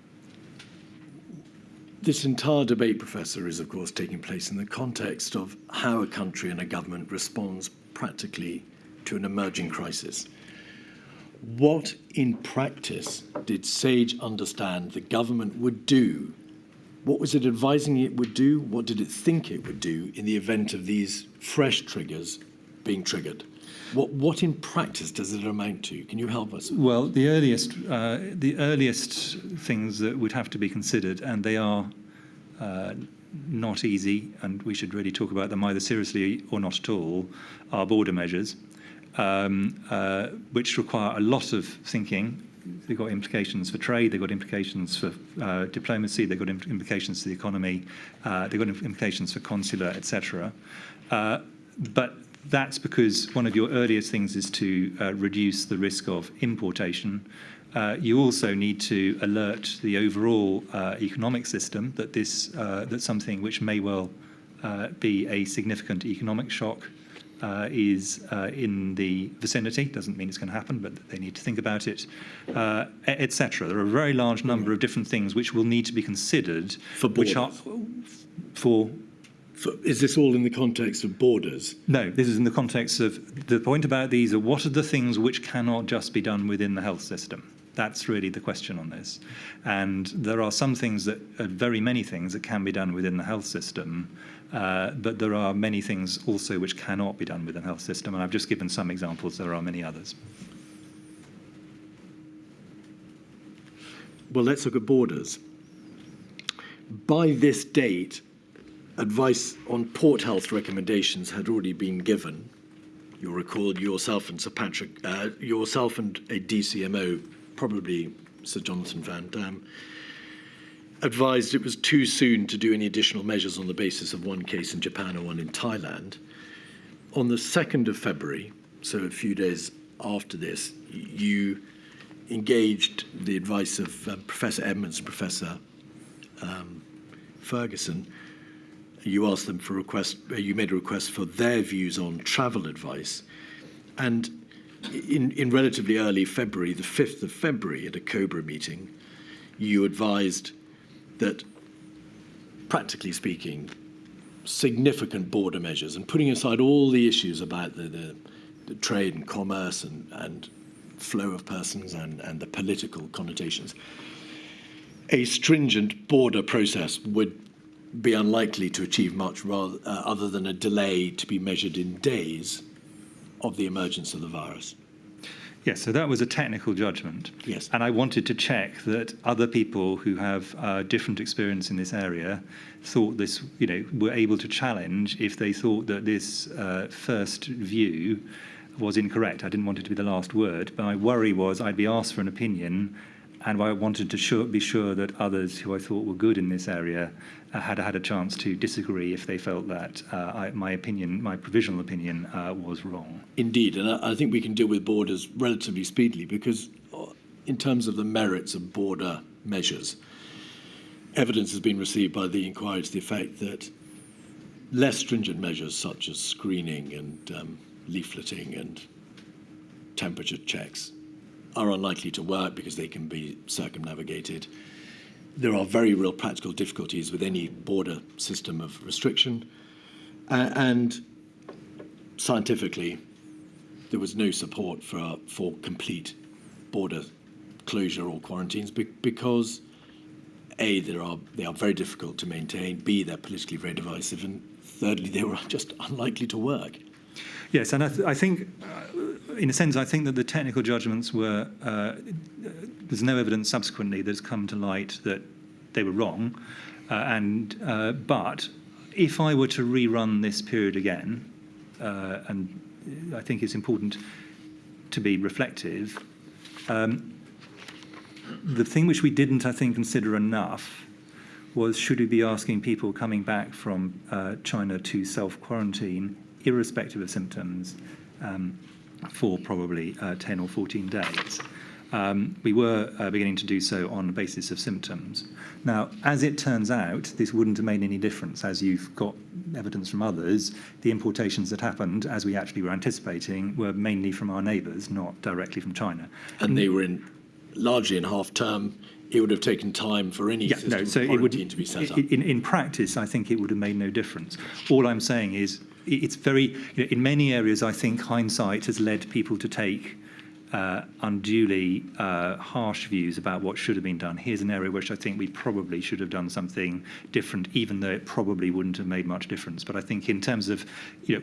This entire debate, Professor, is of course taking place in the context of how a country and a government responds practically to an emerging crisis. What, in practice, did SAGE understand the government would do? What was it advising it would do? What did it think it would do in the event of these fresh triggers being triggered? What in practice does it amount to? Can you help us? Well, the earliest things that would have to be considered, and they are not easy, and we should really talk about them either seriously or not at all, are border measures, which require a lot of thinking, they've got implications for trade, they've got implications for diplomacy, they've got implications for the economy, they've got implications for consular, etc. But that's because one of your earliest things is to reduce the risk of importation. You also need to alert the overall economic system that that something which may well be a significant economic shock is in the vicinity. Doesn't mean it's going to happen, but they need to think about it, etc. There are a very large number of different things which will need to be considered. For borders. Is this all in the context of borders? No, this is in the context of the point about these are what are the things which cannot just be done within the health system. That's really the question on this. And there are some things very many things that can be done within the health system, but there are many things also which cannot be done within the health system. And I've just given some examples. There are many others. Well, let's look at borders. By this date, advice on port health recommendations had already been given. You'll recall yourself and Sir Patrick, yourself and a DCMO, probably Sir Jonathan Van Dam, advised it was too soon to do any additional measures on the basis of one case in Japan and one in Thailand. On the 2nd of February, so a few days after this, you engaged the advice of Professor Edmonds and Professor Ferguson. You asked them for you made a request for their views on travel advice. And in relatively early February, the 5th of February, at a COBRA meeting, you advised that, practically speaking, significant border measures, and putting aside all the issues about the trade and commerce and flow of persons and the political connotations, a stringent border process would be unlikely to achieve much other than a delay to be measured in days of the emergence of the virus. Yes, so that was a technical judgment. Yes. And I wanted to check that other people who have different experience in this area thought this, were able to challenge if they thought that this first view was incorrect. I didn't want it to be the last word, but my worry was I'd be asked for an opinion, and I wanted to be sure that others who I thought were good in this area had had a chance to disagree if they felt that my provisional opinion, was wrong. Indeed, and I think we can deal with borders relatively speedily because in terms of the merits of border measures, evidence has been received by the inquiry to the effect that less stringent measures such as screening and leafleting and temperature checks are unlikely to work because they can be circumnavigated. There are very real practical difficulties with any border system of restriction. And scientifically, there was no support for complete border closure or quarantines because, A, they are very difficult to maintain, B, they're politically very divisive, and thirdly, they were just unlikely to work. Yes, and I think, in a sense, I think that the technical judgments were, there's no evidence subsequently that's come to light that they were wrong. But if I were to rerun this period again, and I think it's important to be reflective, the thing which we didn't, I think, consider enough was should we be asking people coming back from China to self-quarantine, irrespective of symptoms, for probably 10 or 14 days. We were beginning to do so on the basis of symptoms. Now, as it turns out, this wouldn't have made any difference. As you've got evidence from others, the importations that happened, as we actually were anticipating, were mainly from our neighbours, not directly from China. And they were largely in half-term. It would have taken time for any system of quarantine to be set up. In practice, I think it would have made no difference. All I'm saying is it's very, in many areas, I think hindsight has led people to take unduly harsh views about what should have been done. Here's an area which I think we probably should have done something different, even though it probably wouldn't have made much difference. But I think in terms of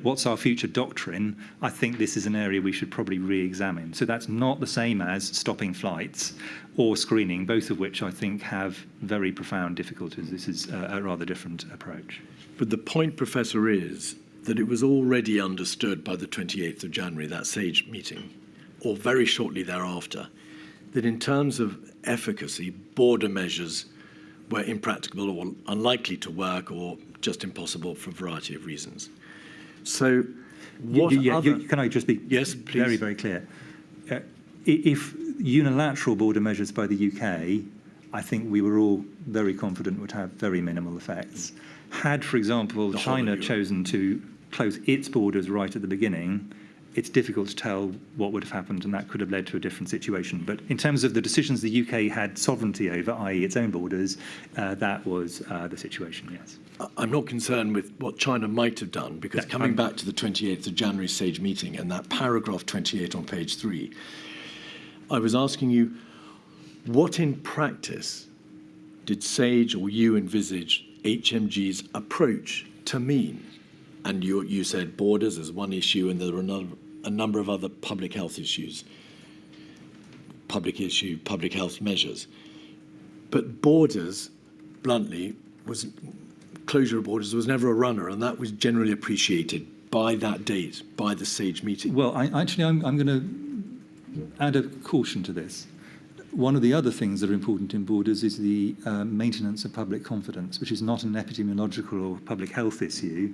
what's our future doctrine, I think this is an area we should probably re-examine. So that's not the same as stopping flights or screening, both of which I think have very profound difficulties. This is a rather different approach. But the point, Professor, is that it was already understood by the 28th of January, that SAGE meeting, or very shortly thereafter, that in terms of efficacy, border measures were impracticable or unlikely to work or just impossible for a variety of reasons. So what other... Can I just be Yes, please. very, very clear? If unilateral border measures by the UK, I think we were all very confident would have very minimal effects. Had, for example, China chosen to close its borders right at the beginning, it's difficult to tell what would have happened, and that could have led to a different situation. But in terms of the decisions the UK had sovereignty over, i.e. its own borders, that was the situation, yes. I'm not concerned with what China might have done, because coming back to the 28th of January SAGE meeting and that paragraph 28 on page 3, I was asking you, what in practice did SAGE or you envisage HMG's approach to mean? And you said borders as one issue, and there were a number of other public health issues, public health measures. But borders, bluntly, closure of borders was never a runner, and that was generally appreciated by that date, by the SAGE meeting. Well, I'm going to add a caution to this. One of the other things that are important in borders is the maintenance of public confidence, which is not an epidemiological or public health issue,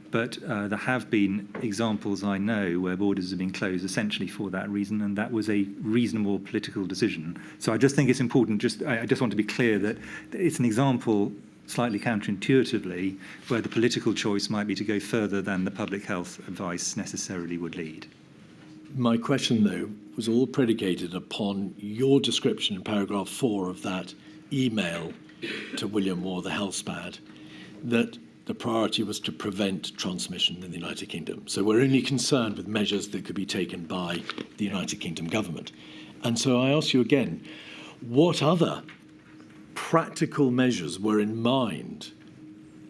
but there have been examples I know where borders have been closed essentially for that reason, and that was a reasonable political decision. So I just think it's important, I just want to be clear that it's an example, slightly counterintuitively, where the political choice might be to go further than the public health advice necessarily would lead. My question, though, was all predicated upon your description in paragraph 4 of that email to William Moore, the health SPAD, that the priority was to prevent transmission in the United Kingdom. So we're only concerned with measures that could be taken by the United Kingdom government. And so I ask you again, what other practical measures were in mind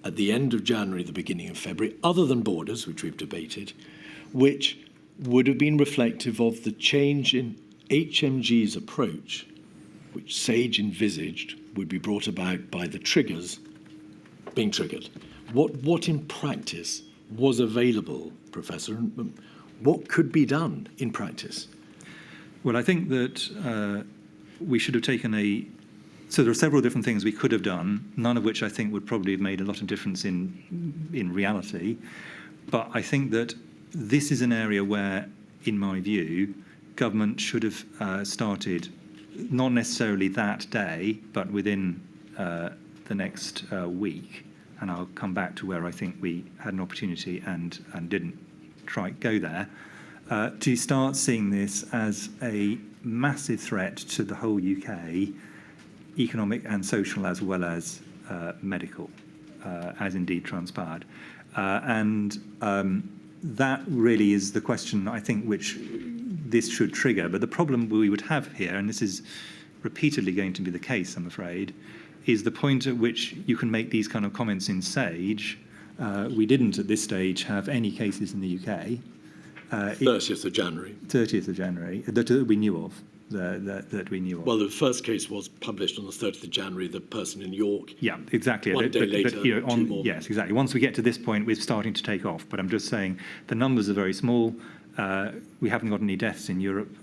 at the end of January, the beginning of February, other than borders, which we've debated, which would have been reflective of the change in HMG's approach, which SAGE envisaged would be brought about by the triggers being triggered? What in practice was available, Professor? What could be done in practice? Well, I think that we should have taken so there are several different things we could have done, none of which I think would probably have made a lot of difference in reality. But I think that this is an area where, in my view, government should have started, not necessarily that day, but within the next week. And I'll come back to where I think we had an opportunity and didn't go there, to start seeing this as a massive threat to the whole UK, economic and social as well as medical, as indeed transpired. That really is the question, I think, which this should trigger. But the problem we would have here, and this is repeatedly going to be the case, I'm afraid, is the point at which you can make these kind of comments in SAGE. We didn't at this stage have any cases in the UK. 30th of January. 30th of January, that we knew of. That we knew of. Well, the first case was published on the 30th of January, the person in York. Yeah, exactly. One day later, two more. Yes, exactly. Once we get to this point, we're starting to take off. But I'm just saying the numbers are very small. We haven't got any deaths in Europe,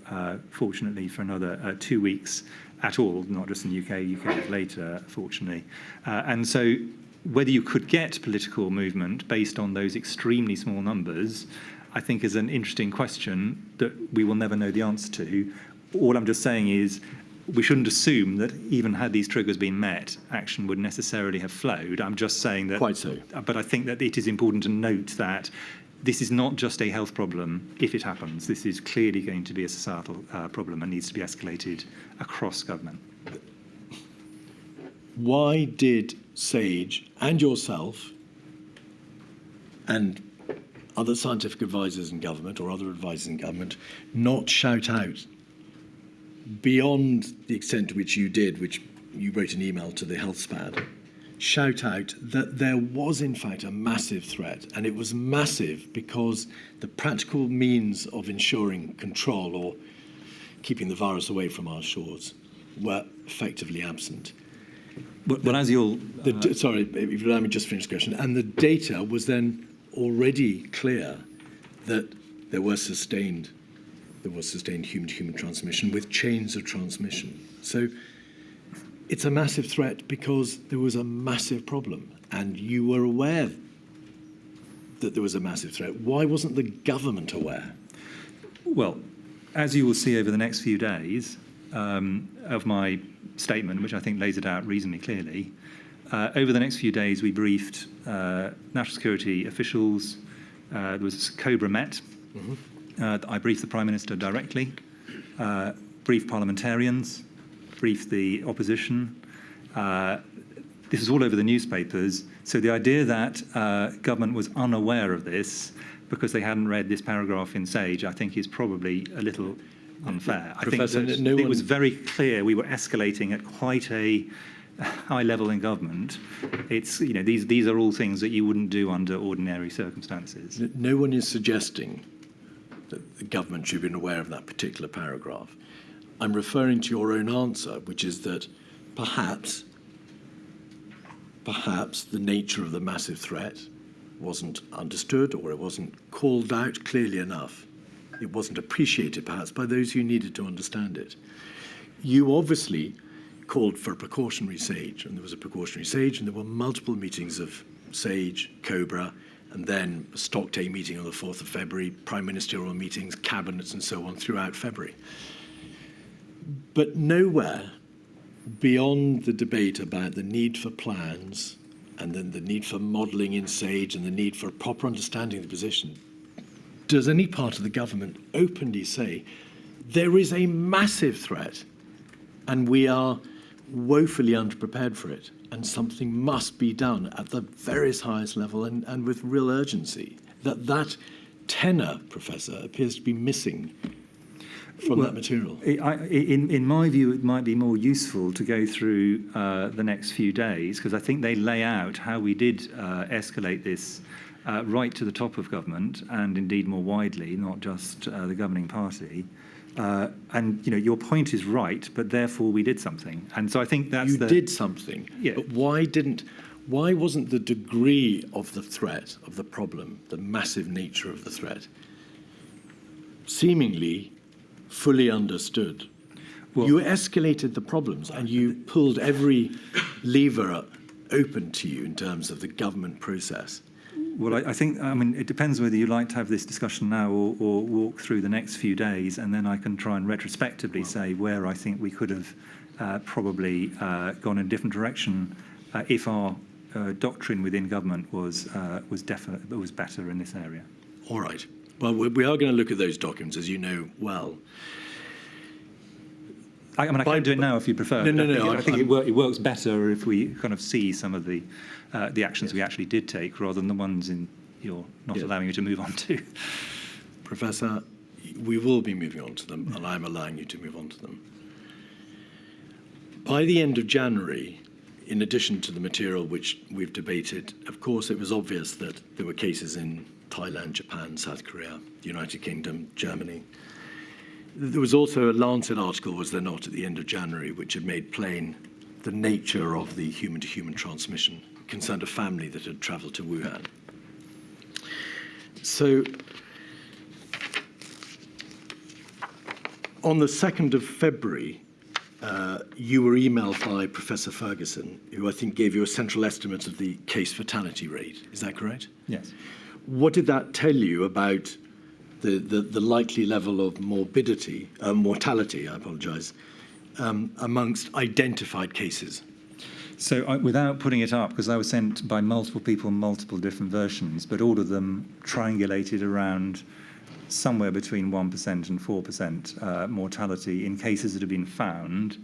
fortunately, for another 2 weeks at all, not just in the UK later, fortunately. And so whether you could get political movement based on those extremely small numbers, I think is an interesting question that we will never know the answer to. All I'm just saying is we shouldn't assume that even had these triggers been met, action would necessarily have flowed. I'm just saying that... Quite so. But I think that it is important to note that this is not just a health problem if it happens. This is clearly going to be a societal problem and needs to be escalated across government. Why did SAGE and yourself and other scientific advisors in government or other advisors in government not shout out beyond the extent to which you did, which you wrote an email to the health SPAD, shout out that there was in fact a massive threat, and it was massive because the practical means of ensuring control or keeping the virus away from our shores were effectively absent. Well, as you'll... Sorry, if you allow me just to finish the question. And the data was then already clear that there were sustained there was sustained human-to-human transmission with chains of transmission. So it's a massive threat because there was a massive problem, and you were aware that there was a massive threat. Why wasn't the government aware? Well, as you will see over the next few days of my statement, which I think lays it out reasonably clearly, over the next few days we briefed national security officials. There was COBRA met. I briefed the Prime Minister directly, briefed parliamentarians, briefed the opposition. This is all over the newspapers. So the idea that government was unaware of this because they hadn't read this paragraph in Sage, I think is probably a little unfair. Professor, I think that it was very clear we were escalating at quite a high level in government. It's, you know, these are all things that you wouldn't do under ordinary circumstances. No one is suggesting that the government should have been aware of that particular paragraph. I'm referring to your own answer, which is that perhaps the nature of the massive threat wasn't understood, or it wasn't called out clearly enough. It wasn't appreciated, perhaps, by those who needed to understand it. You obviously called for a precautionary SAGE, and there was a precautionary SAGE, and there were multiple meetings of SAGE, COBRA, and then a stock take meeting on the 4th of February, prime ministerial meetings, cabinets, and so on throughout February. But nowhere beyond the debate about the need for plans and then the need for modelling in SAGE and the need for a proper understanding of the position, does any part of the government openly say there is a massive threat and we are woefully underprepared for it and something must be done at the various highest level and with real urgency? That tenor, Professor, appears to be missing from that material. In my view, it might be more useful to go through the next few days, because I think they lay out how we did escalate this right to the top of government, and indeed more widely, not just the governing party. And you know, your point is right, but therefore we did something. And so I think that's did something. Yeah. But why wasn't the degree of the threat, of the problem, the massive nature of the threat, seemingly fully understood? Well, you escalated the problems and you pulled every lever open to you in terms of the government process. Well, I think, I mean, it depends whether you like to have this discussion now or walk through the next few days, and then I can try and retrospectively say where I think we could have probably gone in a different direction if our doctrine within government was better in this area. All right. Well, we are going to look at those documents, as you know well. I can do it now if you prefer. No. I think it works better if we kind of see some of the actions we actually did take, rather than the ones you're not allowing you to move on to. Professor, we will be moving on to them, and I'm allowing you to move on to them. By the end of January, in addition to the material which we've debated, of course, it was obvious that there were cases in Thailand, Japan, South Korea, United Kingdom, Germany. There was also a Lancet article, was there not, at the end of January, which had made plain the nature of the human-to-human transmission. It concerned a family that had travelled to Wuhan. So, on the 2nd of February, you were emailed by Professor Ferguson, who I think gave you a central estimate of the case fatality rate. Is that correct? Yes. What did that tell you about the likely level of mortality, amongst identified cases? So without putting it up, because I was sent by multiple people, multiple different versions, but all of them triangulated around somewhere between 1% and 4% mortality in cases that have been found,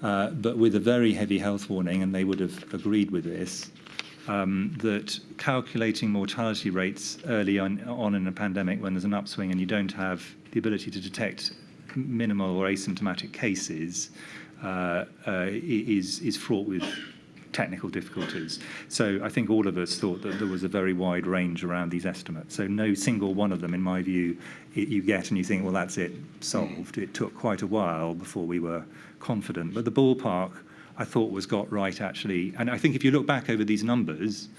but with a very heavy health warning, and they would have agreed with this, that calculating mortality rates early on in a pandemic when there's an upswing and you don't have the ability to detect minimal or asymptomatic cases is fraught with technical difficulties. So I think all of us thought that there was a very wide range around these estimates. So no single one of them, in my view, you get and you think, well, that's it, solved. It took quite a while before we were confident. But the ballpark, I thought, was got right, actually. And I think if you look back over these numbers,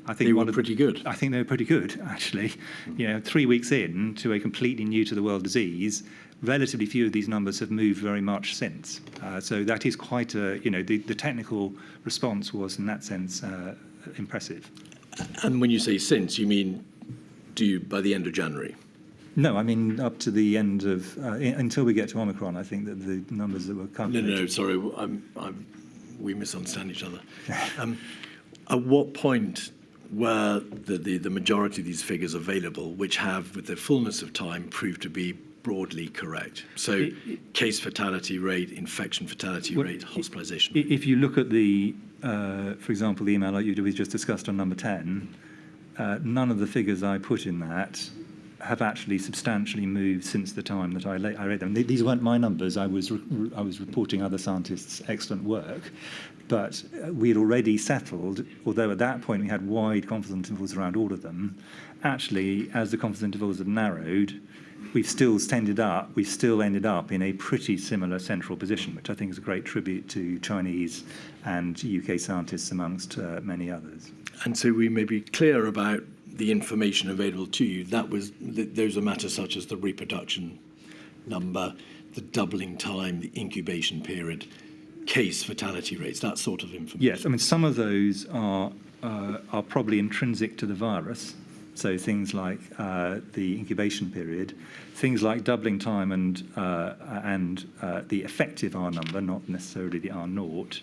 I think they were pretty good. I think they were pretty good, actually. You know, 3 weeks in to a completely new to the world disease, relatively few of these numbers have moved very much since. So that is quite a, the technical response was in that sense impressive. And when you say since, you mean by the end of January? No, I mean up to the end of, until we get to Omicron, I think that the numbers that were calculated... No, sorry, we misunderstand each other. At what point were the majority of these figures available, which have, with the fullness of time, proved to be broadly correct? So case fatality rate, infection fatality rate, hospitalisation rate. If you look at the, for example, the email like we just discussed on number 10, none of the figures I put in that have actually substantially moved since the time that I read them. These weren't my numbers. I was reporting other scientists' excellent work, but we had already settled, although at that point we had wide confidence intervals around all of them. Actually, as the confidence intervals have narrowed, we've still ended up in a pretty similar central position, which I think is a great tribute to Chinese and UK scientists amongst many others. And so we may be clear about the information available to you. Those are matters such as the reproduction number, the doubling time, the incubation period, case fatality rates, that sort of information. Yes, I mean some of those are probably intrinsic to the virus. So things like the incubation period, things like doubling time and the effective R number, not necessarily the R naught,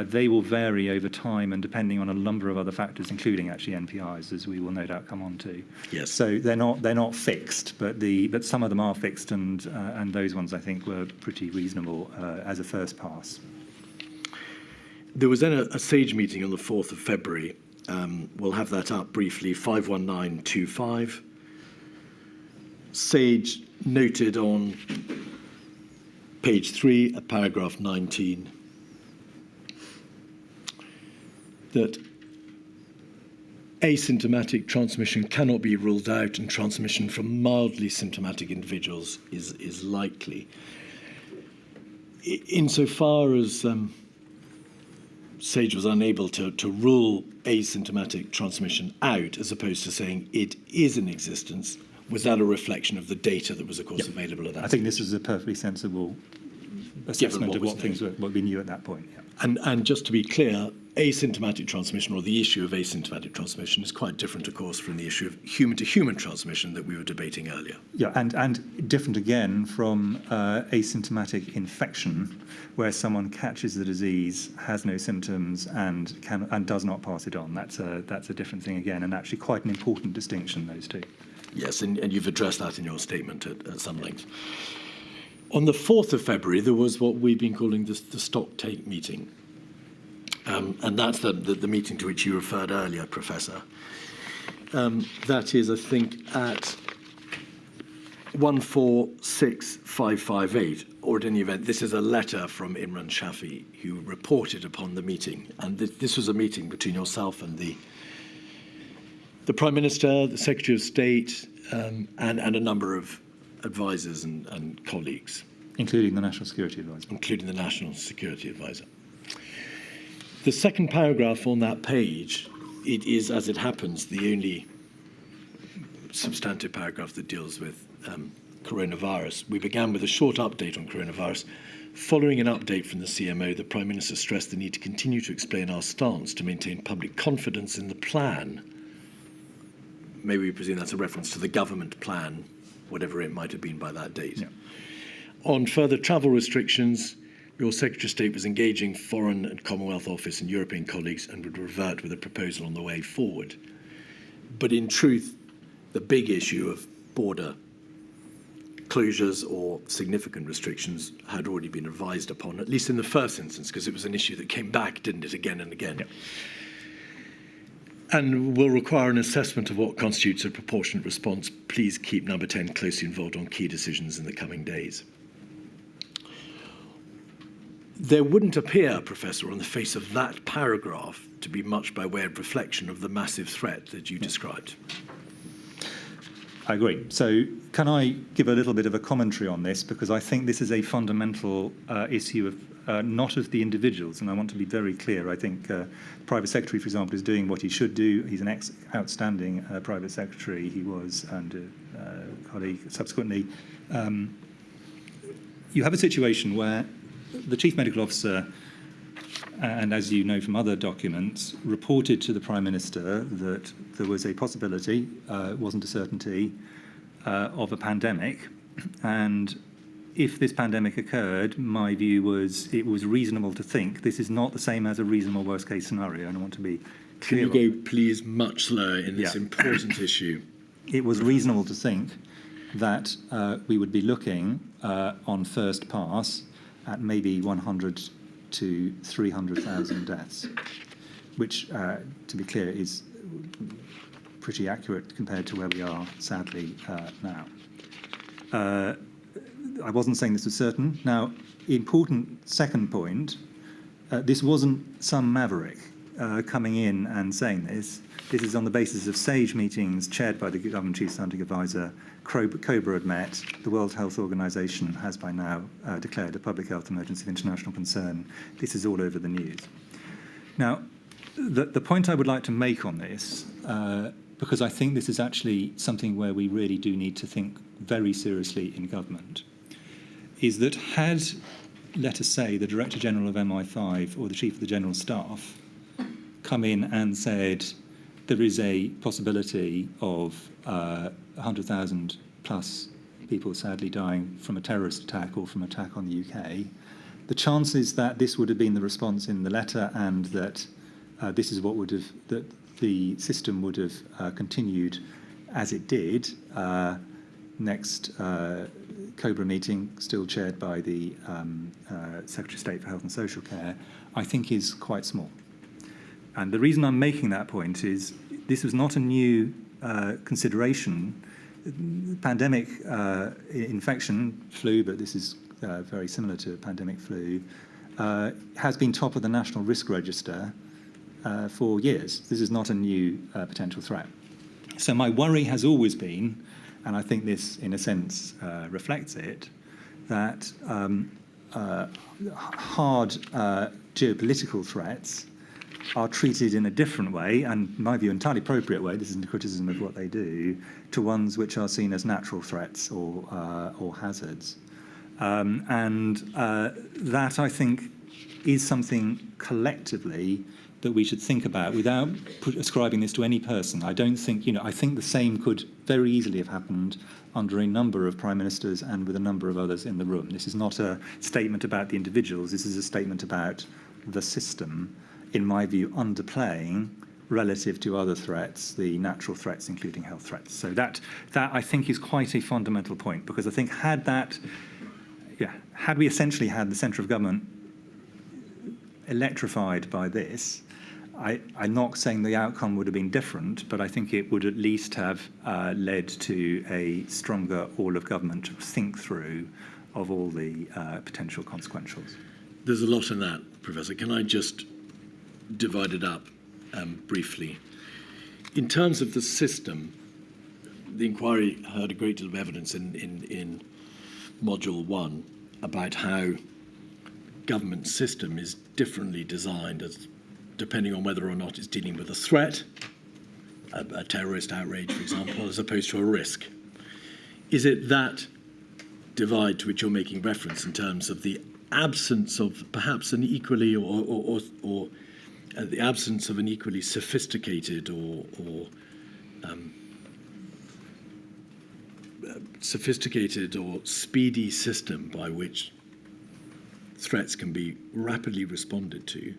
they will vary over time and depending on a number of other factors, including actually NPIs, as we will no doubt come on to. Yes. So they're not fixed, but some of them are fixed, and those ones I think were pretty reasonable as a first pass. There was then a SAGE meeting on the 4th of February. We'll have that up briefly, 51925. SAGE noted on page 3 at paragraph 19 that asymptomatic transmission cannot be ruled out and transmission from mildly symptomatic individuals is likely. Insofar as SAGE was unable to rule asymptomatic transmission out, as opposed to saying it is in existence, was that a reflection of the data that was, of course, available at that time? I think this is a perfectly sensible assessment of what we knew at that point. Yeah. And just to be clear, asymptomatic transmission, or the issue of asymptomatic transmission, is quite different, of course, from the issue of human-to-human transmission that we were debating earlier. Yeah, and different again from asymptomatic infection, where someone catches the disease, has no symptoms, and does not pass it on. That's a different thing again, and actually quite an important distinction, those two. Yes, and you've addressed that in your statement at some length. On the 4th of February, there was what we've been calling the stock take meeting. And that's the meeting to which you referred earlier, Professor. That is, I think, at 146558, or at any event, this is a letter from Imran Shafi, who reported upon the meeting. And this was a meeting between yourself and the Prime Minister, the Secretary of State, and a number of advisors and colleagues. Including the National Security Advisor. Including the National Security Advisor. The second paragraph on that page, it is, as it happens, the only substantive paragraph that deals with coronavirus. We began with a short update on coronavirus. Following an update from the CMO, the Prime Minister stressed the need to continue to explain our stance to maintain public confidence in the plan. Maybe we presume that's a reference to the government plan, whatever it might have been by that date. Yeah. On further travel restrictions, your Secretary of State was engaging Foreign and Commonwealth Office and European colleagues and would revert with a proposal on the way forward. But in truth, the big issue of border closures or significant restrictions had already been advised upon, at least in the first instance, because it was an issue that came back, didn't it, again and again. Yeah. And will require an assessment of what constitutes a proportionate response. Please keep number 10 closely involved on key decisions in the coming days. There wouldn't appear, Professor, on the face of that paragraph to be much by way of reflection of the massive threat that you described. I agree. So can I give a little bit of a commentary on this, because I think this is a fundamental issue of not of the individuals, and I want to be very clear. I think Private Secretary, for example, is doing what he should do. He's an outstanding Private Secretary. He was, and colleague subsequently. you have a situation where the chief medical officer, and as you know from other documents, reported to the Prime Minister that there was a possibility, it wasn't a certainty, of a pandemic. And if this pandemic occurred, my view was it was reasonable to think this is not the same as a reasonable worst case scenario, and I want to be clear. Can you go, please, much slower in this important issue? It was reasonable to think that we would be looking on first pass at maybe 100 to 300,000 deaths, which, to be clear, is pretty accurate compared to where we are, sadly, now. I wasn't saying this was certain. Now, important second point, this wasn't some maverick coming in and saying this. This is on the basis of SAGE meetings chaired by the Government Chief Scientific Advisor. COBRA had met. The World Health Organization has by now declared a public health emergency of international concern. This is all over the news. Now, the point I would like to make on this, because I think this is actually something where we really do need to think very seriously in government, is that had, let us say, the Director General of MI5 or the Chief of the General Staff come in and said there is a possibility of 100,000 plus people sadly dying from a terrorist attack or from attack on the UK, the chances that this would have been the response in the letter and that this is what would have, that the system would have continued as it did, next COBRA meeting, still chaired by the Secretary of State for Health and Social Care, I think is quite small. And the reason I'm making that point is this was not a new consideration. Pandemic infection, flu, but this is very similar to pandemic flu, has been top of the National Risk Register for years. This is not a new potential threat. So my worry has always been, and I think this in a sense reflects it, that hard geopolitical threats are treated in a different way, and in my view, entirely appropriate way, this isn't a criticism of what they do, to ones which are seen as natural threats or hazards. And that, I think, is something collectively that we should think about without ascribing this to any person. I don't think, I think the same could very easily have happened under a number of prime ministers and with a number of others in the room. This is not a statement about the individuals, this is a statement about the system, in my view, underplaying relative to other threats, the natural threats, including health threats. So that I think is quite a fundamental point, because I think had we essentially had the centre of government electrified by this, I'm not saying the outcome would have been different, but I think it would at least have led to a stronger all-of-government think through of all the potential consequentials. There's a lot in that, Professor. Can I just divide it up briefly? In terms of the system, the inquiry heard a great deal of evidence in Module 1 about how government system is differently designed as depending on whether or not it's dealing with a threat, a terrorist outrage, for example, as opposed to a risk. Is it that divide to which you're making reference in terms of the absence of perhaps an equally or the absence of an equally sophisticated or speedy system by which threats can be rapidly responded to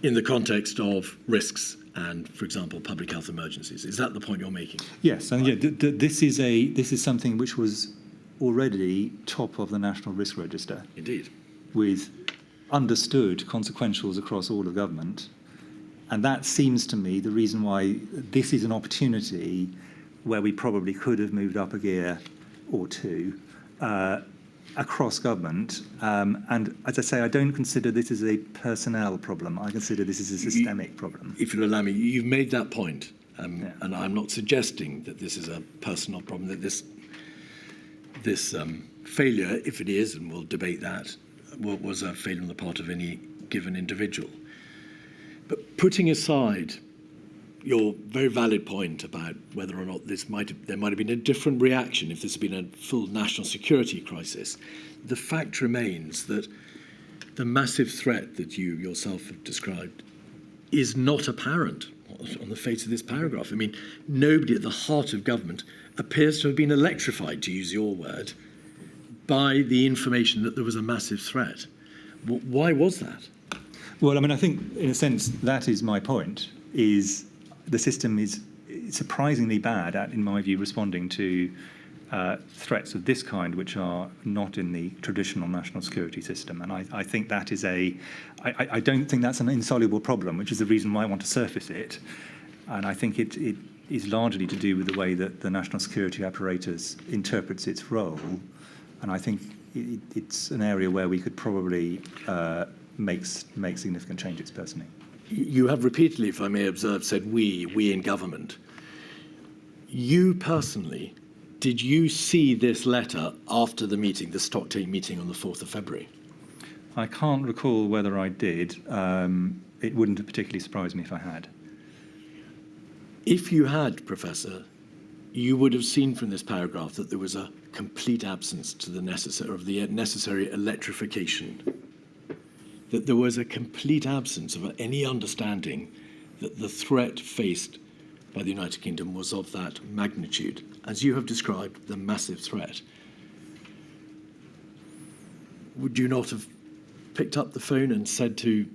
in the context of risks and, for example, public health emergencies? Is that the point you're making? Yes, and this is something which was already top of the National Risk Register. Indeed. With understood consequentials across all of government. And that seems to me the reason why this is an opportunity where we probably could have moved up a gear or two across government. And as I say, I don't consider this as a personnel problem. I consider this as a systemic problem. If you'll allow me, you've made that point. And I'm not suggesting that this is a personal problem, that this failure, if it is, and we'll debate that, was a failure on the part of any given individual. But putting aside your very valid point about whether or not there might have been a different reaction if this had been a full national security crisis. The fact remains that the massive threat that you yourself have described is not apparent on the face of this paragraph. I mean, nobody at the heart of government appears to have been electrified, to use your word, by the information that there was a massive threat. Why was that? Well, I mean, I think, in a sense, that is my point, is the system is surprisingly bad at, in my view, responding to threats of this kind, which are not in the traditional national security system. And I think that is I don't think that's an insoluble problem, which is the reason why I want to surface it. And I think it is largely to do with the way that the national security apparatus interprets its role. And I think it's an area where we could probably make significant changes, personally. You have repeatedly, if I may observe, said we in government. You personally, did you see this letter after the meeting, the Stocktake meeting on the 4th of February? I can't recall whether I did. It wouldn't have particularly surprised me if I had. If you had, Professor, you would have seen from this paragraph that there was a complete absence to the necessary electrification, that there was a complete absence of any understanding that the threat faced by the United Kingdom was of that magnitude, as you have described, the massive threat. Would you not have picked up the phone and said to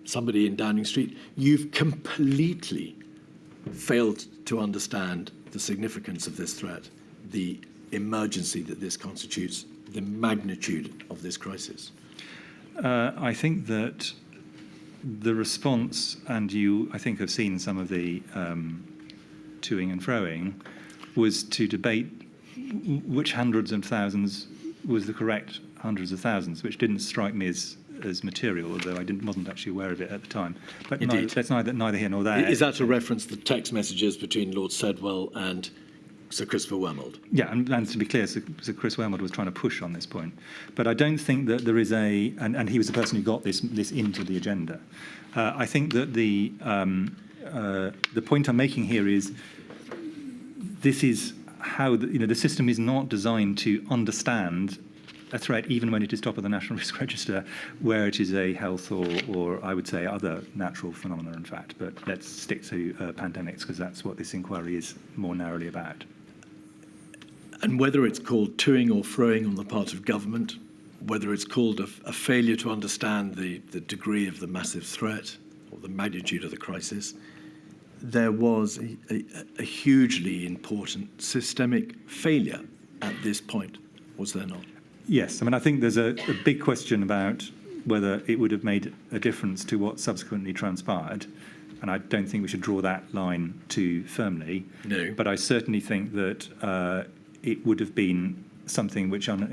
somebody in Downing Street, you've completely failed to understand the significance of this threat, the emergency that this constitutes, the magnitude of this crisis? I think that the response, and you, I think, have seen some of the toing and froing, was to debate which hundreds of thousands was the correct hundreds of thousands, which didn't strike me as material, although I wasn't actually aware of it at the time. But that's neither here nor there. Is that a reference to the text messages between Lord Sedwell and Sir Christopher Wormald? Yeah, and to be clear, Sir Chris Wormald was trying to push on this point. But I don't think that there is and he was the person who got this into the agenda. I think that the point I'm making here is this is how the system is not designed to understand a threat, even when it is top of the National Risk Register, where it is a health or I would say other natural phenomena, in fact. But let's stick to pandemics, because that's what this inquiry is more narrowly about. And whether it's called toing or froing on the part of government, whether it's called a failure to understand the degree of the massive threat or the magnitude of the crisis, there was a hugely important systemic failure at this point, was there not? Yes, I mean, I think there's a big question about whether it would have made a difference to what subsequently transpired, and I don't think we should draw that line too firmly. No. But I certainly think that it would have been something which, let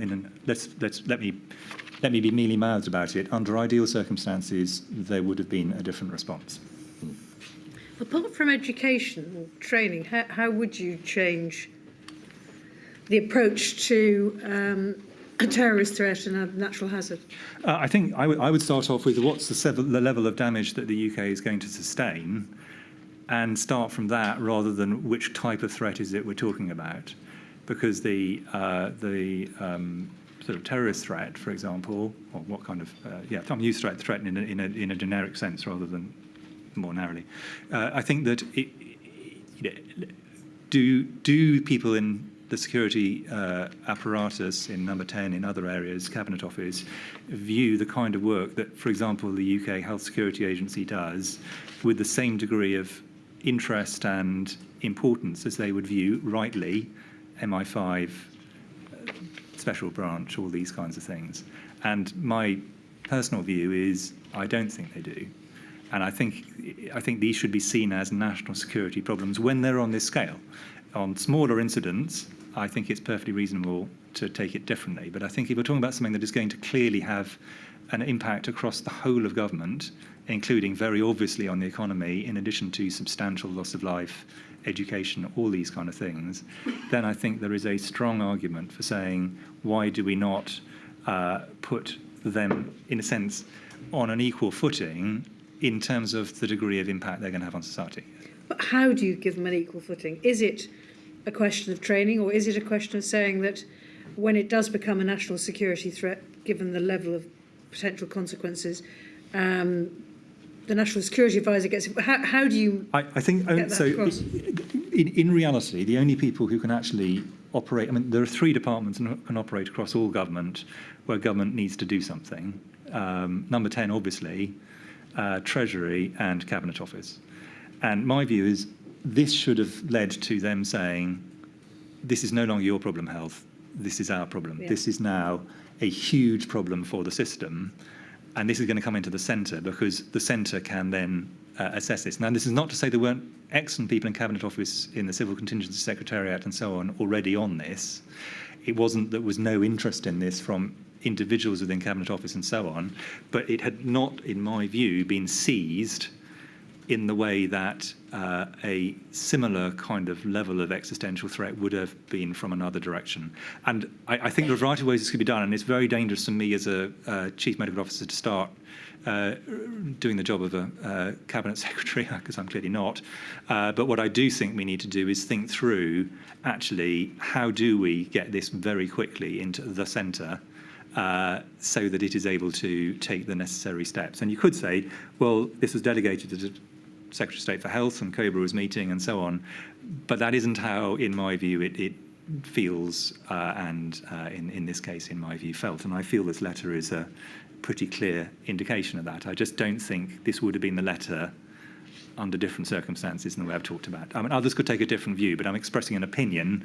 me be mealy-mouthed about it. Under ideal circumstances, there would have been a different response. Apart from education and training, how would you change the approach to a terrorist threat and a natural hazard? I think I would start off with what's the level of damage that the UK is going to sustain, and start from that rather than which type of threat is it we're talking about. Because the sort of terrorist threat, for example, or what kind of I'm used to threat in a generic sense rather than more narrowly. I think that do people in the security apparatus in Number 10, in other areas, Cabinet Office, view the kind of work that, for example, the UK Health Security Agency does with the same degree of interest and importance as they would view, rightly, MI5, Special Branch, all these kinds of things? And my personal view is I don't think they do. And I think these should be seen as national security problems when they're on this scale. On smaller incidents, I think it's perfectly reasonable to take it differently. But I think if we're talking about something that is going to clearly have an impact across the whole of government, including very obviously on the economy, in addition to substantial loss of life, education, all these kind of things, then I think there is a strong argument for saying, why do we not put them, in a sense, on an equal footing in terms of the degree of impact they're going to have on society? But how do you give them an equal footing? Is it a question of training, or is it a question of saying that when it does become a national security threat, given the level of potential consequences, the National Security Advisor gets it? How do you I think get that so. across? In reality, the only people who can actually operate, I mean, there are 3 departments that can operate across all government where government needs to do something. Number 10, obviously, Treasury and Cabinet Office. And my view is this should have led to them saying, this is no longer your problem, health. This is our problem. Yeah. This is now a huge problem for the system. And this is going to come into the centre because the centre can then assess this. Now, this is not to say there weren't excellent people in Cabinet Office, in the Civil Contingency Secretariat and so on already on this. It wasn't that there was no interest in this from individuals within Cabinet Office and so on, but it had not, in my view, been seized in the way that a similar kind of level of existential threat would have been from another direction. And I think there are a variety of ways this could be done, and it's very dangerous for me as a Chief Medical Officer to start doing the job of a Cabinet Secretary, because I'm clearly not. But what I do think we need to do is think through, actually, how do we get this very quickly into the centre so that it is able to take the necessary steps. And you could say, well, this was delegated to the Secretary of State for Health and COBRA was meeting and so on, but that isn't how, in my view, it feels and in this case, in my view, felt. And I feel this letter is a pretty clear indication of that. I just don't think this would have been the letter under different circumstances in the way I've talked about. I mean, others could take a different view, but I'm expressing an opinion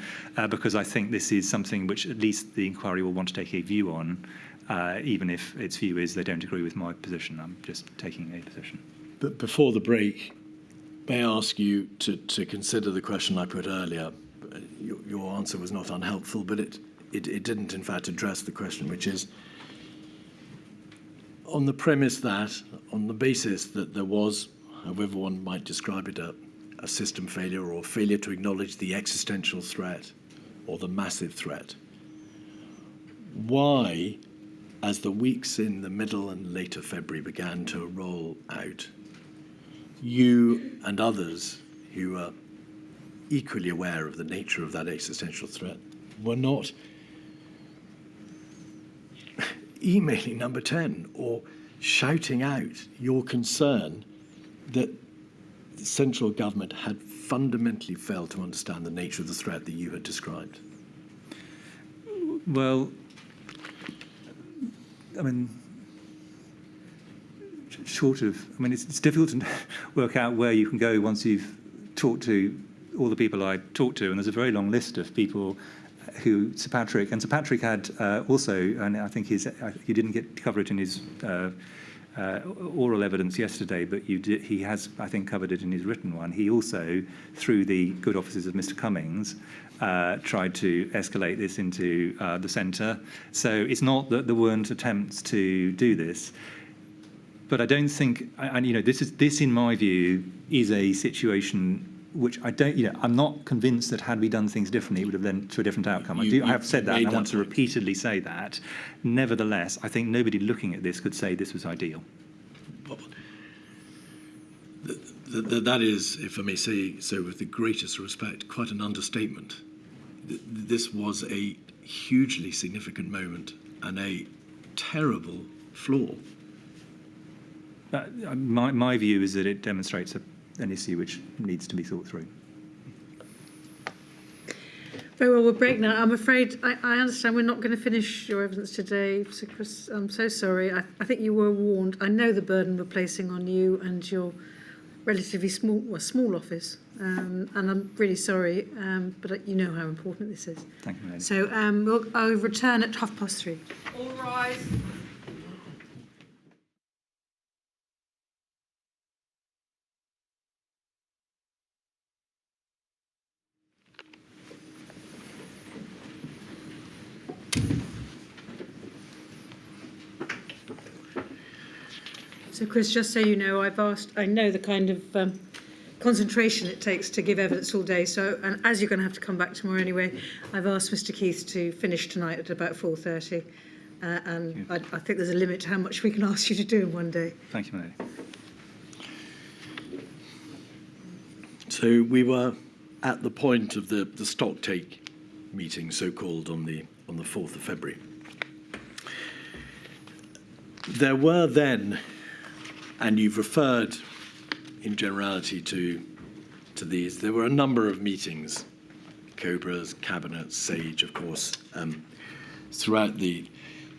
because I think this is something which at least the inquiry will want to take a view on, even if its view is they don't agree with my position. I'm just taking a position. But before the break, may I ask you to consider the question I put earlier? Your answer was not unhelpful, but it didn't, in fact, address the question, which is, on the premise that, on the basis that there was, however one might describe it, a system failure or failure to acknowledge the existential threat or the massive threat, why, as the weeks in the middle and later February began to roll out, you and others who are equally aware of the nature of that existential threat were not emailing Number 10 or shouting out your concern that the central government had fundamentally failed to understand the nature of the threat that you had described? Well, I mean, it's difficult to work out where you can go once you've talked to all the people I talked to, and there's a very long list of people who Sir Patrick had also, and I think he didn't get to cover it in his oral evidence yesterday, but he has, I think, covered it in his written one. He also, through the good offices of Mr. Cummings, tried to escalate this into the centre. So it's not that there weren't attempts to do this. But I don't think, this in my view is a situation which I'm not convinced that had we done things differently, it would have led to a different outcome. I have said that, and I want to repeatedly say that. Nevertheless, I think nobody looking at this could say this was ideal. That is, if I may say so with the greatest respect, quite an understatement. This was a hugely significant moment and a terrible flaw. My view is that it demonstrates an issue which needs to be thought through. Very well, we'll break now. I'm afraid I understand we're not going to finish your evidence today, Sir Chris. I'm so sorry. I think you were warned. I know the burden we're placing on you and your relatively small office, and I'm really sorry, but you know how important this is. Thank you, Lady. So I'll return at 3:30. All rise. So, Chris, just so you know, I know the kind of concentration it takes to give evidence all day. So, and as you're going to have to come back tomorrow anyway, I've asked Mr. Keith to finish tonight at about 4:30. And I think there's a limit to how much we can ask you to do in one day. Thank you, Lady. So we were at the point of the stock take meeting, so-called, on the 4th of February. There were then, and you've referred in generality to these, there were a number of meetings, Cobra's, Cabinet, SAGE, of course, throughout the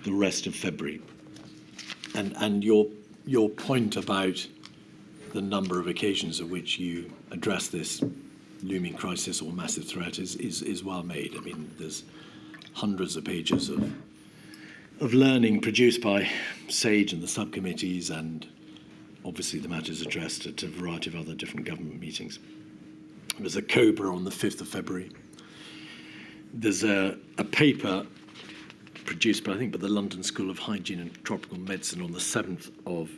rest of February. And your point about the number of occasions at which you address this looming crisis or massive threat is well made. I mean, there's hundreds of pages of learning produced by SAGE and the subcommittees, and obviously the matters addressed at a variety of other different government meetings. There's a COBRA on the 5th of February. There's a paper produced by, I think, by the London School of Hygiene and Tropical Medicine on the 7th of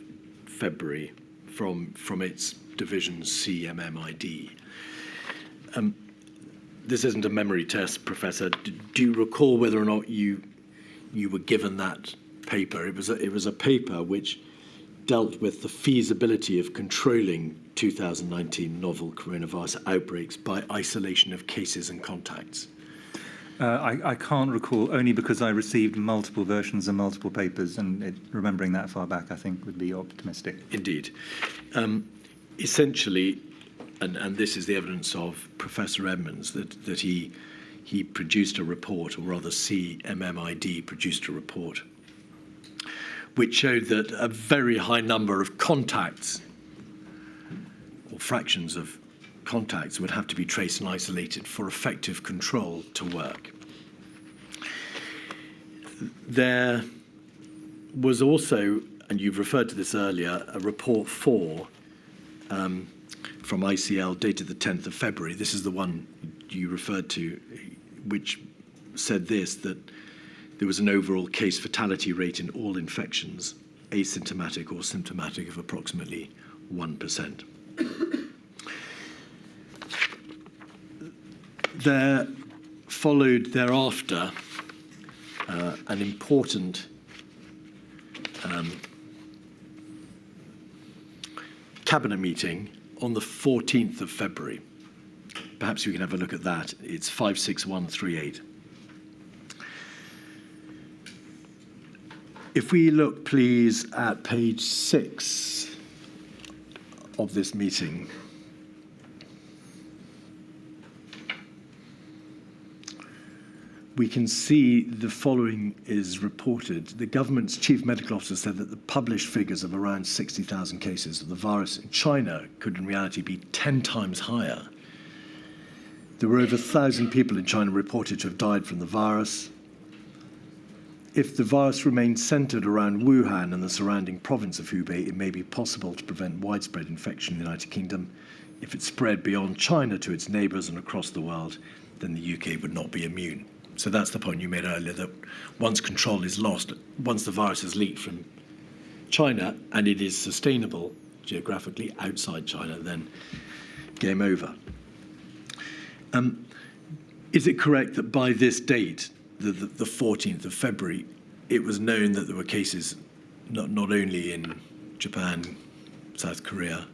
February from its division CMMID. This isn't a memory test, Professor. Do you recall whether or not you were given that paper? It was a paper which dealt with the feasibility of controlling 2019 novel coronavirus outbreaks by isolation of cases and contacts. I can't recall, only because I received multiple versions and multiple papers, and remembering that far back, I think, would be optimistic. Indeed. Essentially, and this is the evidence of Professor Edmonds, that he produced a report, or rather CMMID produced a report, which showed that a very high number of contacts, or fractions of contacts, would have to be traced and isolated for effective control to work. There was also, and you've referred to this earlier, a report 4 from ICL dated the 10th of February. This is the one you referred to, which said this, that there was an overall case fatality rate in all infections, asymptomatic or symptomatic, of approximately 1%. There followed thereafter an important cabinet meeting on the 14th of February. Perhaps we can have a look at that. It's 56138. If we look, please, at page 6 of this meeting, we can see the following is reported. The government's chief medical officer said that the published figures of around 60,000 cases of the virus in China could in reality be 10 times higher. There were over 1,000 people in China reported to have died from the virus. If the virus remains centered around Wuhan and the surrounding province of Hubei, it may be possible to prevent widespread infection in the United Kingdom. If it spread beyond China to its neighbours and across the world, then the UK would not be immune. So that's the point you made earlier, that once control is lost, once the virus has leaked from China and it is sustainable geographically outside China, then game over. Is it correct that by this date, the 14th of February, it was known that there were cases not only in Japan, South Korea,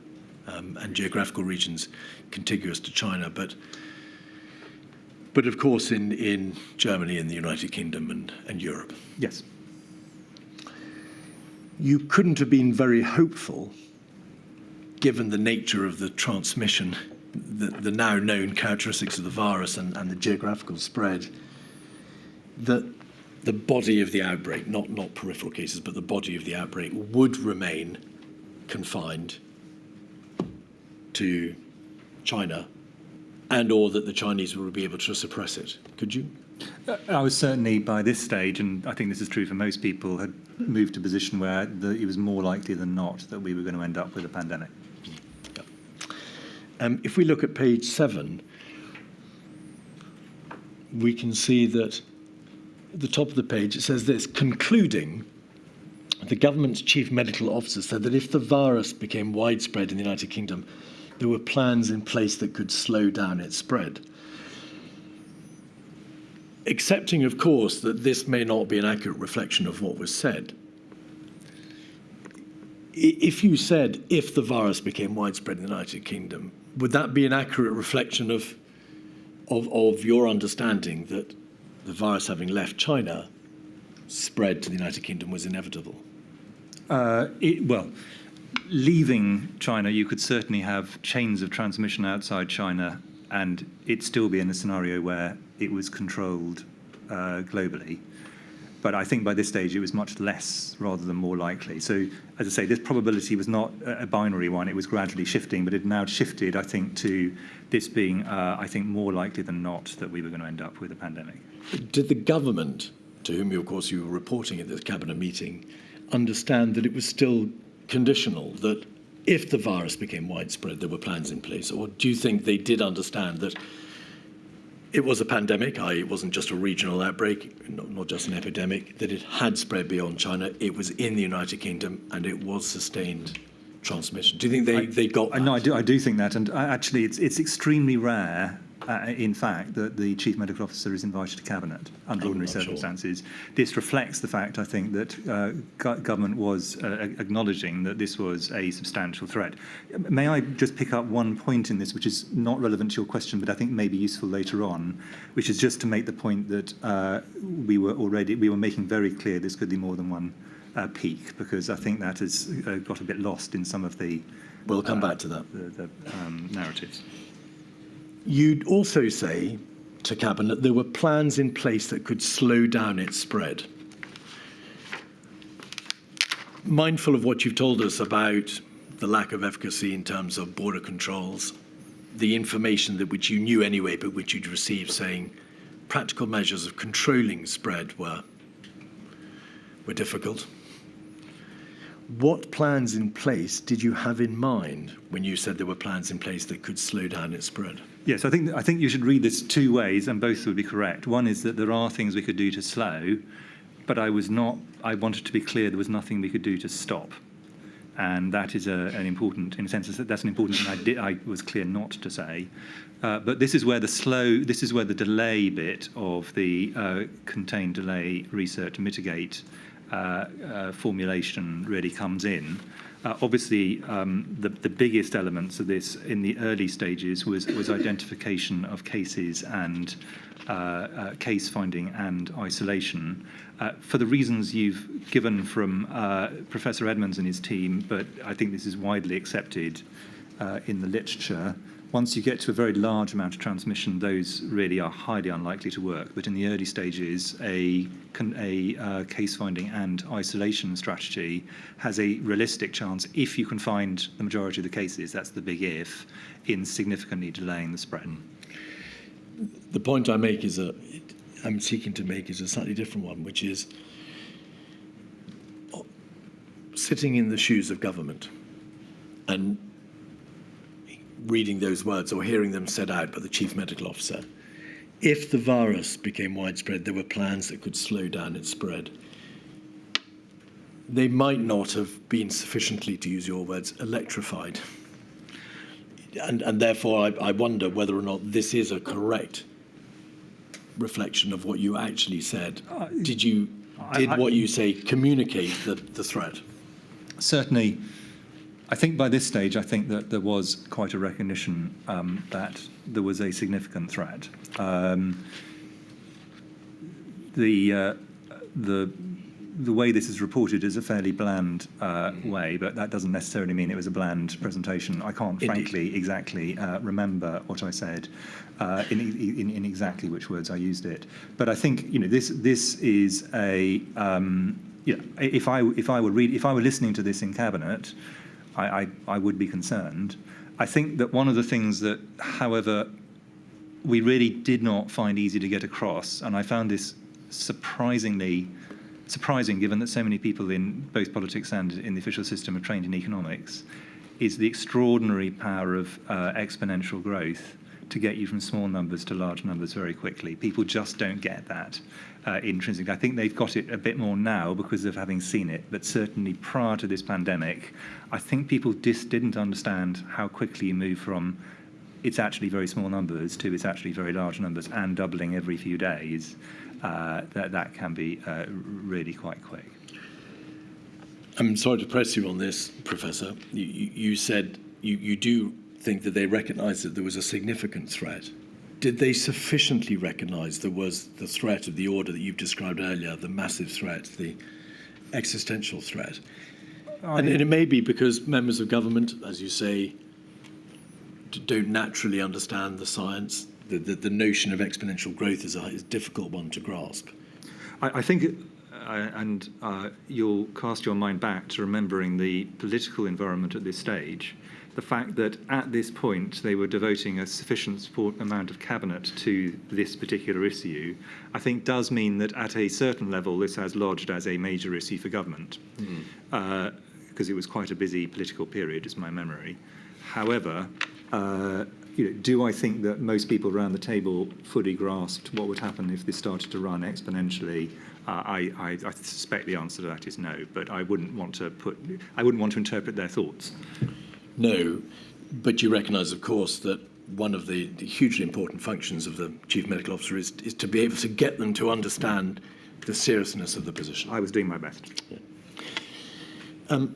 and geographical regions contiguous to China, but of course in Germany and the United Kingdom and Europe? Yes. You couldn't have been very hopeful, given the nature of the transmission, the now known characteristics of the virus and the geographical spread, that the body of the outbreak, not peripheral cases, but the body of the outbreak would remain confined to China, and or that the Chinese would be able to suppress it. Could you? I was certainly, by this stage, and I think this is true for most people, had moved to a position where it was more likely than not that we were going to end up with a pandemic. Yeah. If we look at page 7, we can see that at the top of the page it says this: concluding, the government's chief medical officer said that if the virus became widespread in the United Kingdom, there were plans in place that could slow down its spread. Accepting, of course, that this may not be an accurate reflection of what was said, if you said if the virus became widespread in the United Kingdom, would that be an accurate reflection of your understanding that the virus having left China, spread to the United Kingdom was inevitable? Well, leaving China, you could certainly have chains of transmission outside China, and it'd still be in a scenario where it was controlled globally. But I think by this stage it was much less rather than more likely. So, as I say, this probability was not a binary one. It was gradually shifting, but it now shifted, I think, to this being, I think, more likely than not that we were going to end up with a pandemic. Did the government, to whom, of course, you were reporting at this cabinet meeting, understand that it was still conditional, that if the virus became widespread, there were plans in place? Or do you think they did understand that it was a pandemic, i.e. it wasn't just a regional outbreak, not just an epidemic, that it had spread beyond China, it was in the United Kingdom, and it was sustained transmission? Do you think they got that? No, I do think that, and actually it's extremely rare, in fact, that the Chief Medical Officer is invited to Cabinet under ordinary circumstances. Sure. This reflects the fact, I think, that government was acknowledging that this was a substantial threat. May I just pick up one point in this, which is not relevant to your question, but I think may be useful later on, which is just to make the point that we were making very clear this could be more than one peak, because I think that has got a bit lost in some of the... We'll come back to that. The narratives. You'd also say to Cabinet there were plans in place that could slow down its spread. Mindful of what you've told us about the lack of efficacy in terms of border controls, the information that which you knew anyway, but which you'd received saying practical measures of controlling spread were difficult. What plans in place did you have in mind when you said there were plans in place that could slow down its spread? Yes, I think you should read this two ways, and both would be correct. One is that there are things we could do to slow, but I wanted to be clear there was nothing we could do to stop. And that is an important, in a sense, that's an important thing I was clear not to say. But this is where the delay bit of the contain, delay, research, and mitigate formulation really comes in. Obviously, the biggest elements of this in the early stages was identification of cases and case finding and isolation. For the reasons you've given from Professor Edmonds and his team, but I think this is widely accepted in the literature, once you get to a very large amount of transmission, those really are highly unlikely to work. But in the early stages, a case finding and isolation strategy has a realistic chance, if you can find the majority of the cases, that's the big if, in significantly delaying the spread. The point I'm seeking to make is a slightly different one, which is sitting in the shoes of government and reading those words or hearing them said out by the Chief Medical Officer. If the virus became widespread, there were plans that could slow down its spread. They might not have been sufficiently, to use your words, electrified. And therefore, I wonder whether or not this is a correct reflection of what you actually said. Did what you say communicate the threat? Certainly. I think by this stage, I think that there was quite a recognition that there was a significant threat. The way this is reported is a fairly bland way, but that doesn't necessarily mean it was a bland presentation. I can't, frankly, exactly remember what I said in exactly which words I used it. But I think this is a if I were listening to this in Cabinet, I would be concerned. I think that one of the things that, however, we really did not find easy to get across, and I found this surprising given that so many people in both politics and in the official system are trained in economics, is the extraordinary power of exponential growth to get you from small numbers to large numbers very quickly. People just don't get that intrinsically. I think they've got it a bit more now because of having seen it, but certainly prior to this pandemic, I think people just didn't understand how quickly you move from it's actually very small numbers to it's actually very large numbers and doubling every few days. That can be really quite quick. I'm sorry to press you on this, Professor. You said you do think that they recognised that there was a significant threat. Did they sufficiently recognise there was the threat of the order that you've described earlier, the massive threat, the existential threat? And it may be because members of government, as you say, don't naturally understand the science. The notion of exponential growth is a difficult one to grasp. I think, you'll cast your mind back to remembering the political environment at this stage. The fact that at this point they were devoting a sufficient amount of cabinet to this particular issue, I think does mean that at a certain level this has lodged as a major issue for government, because it was quite a busy political period, is my memory. However, do I think that most people around the table fully grasped what would happen if this started to run exponentially? I suspect the answer to that is no, but I wouldn't want to interpret their thoughts. No, but you recognise, of course, that one of the hugely important functions of the Chief Medical Officer is to be able to get them to understand the seriousness of the position. I was doing my best. Yeah.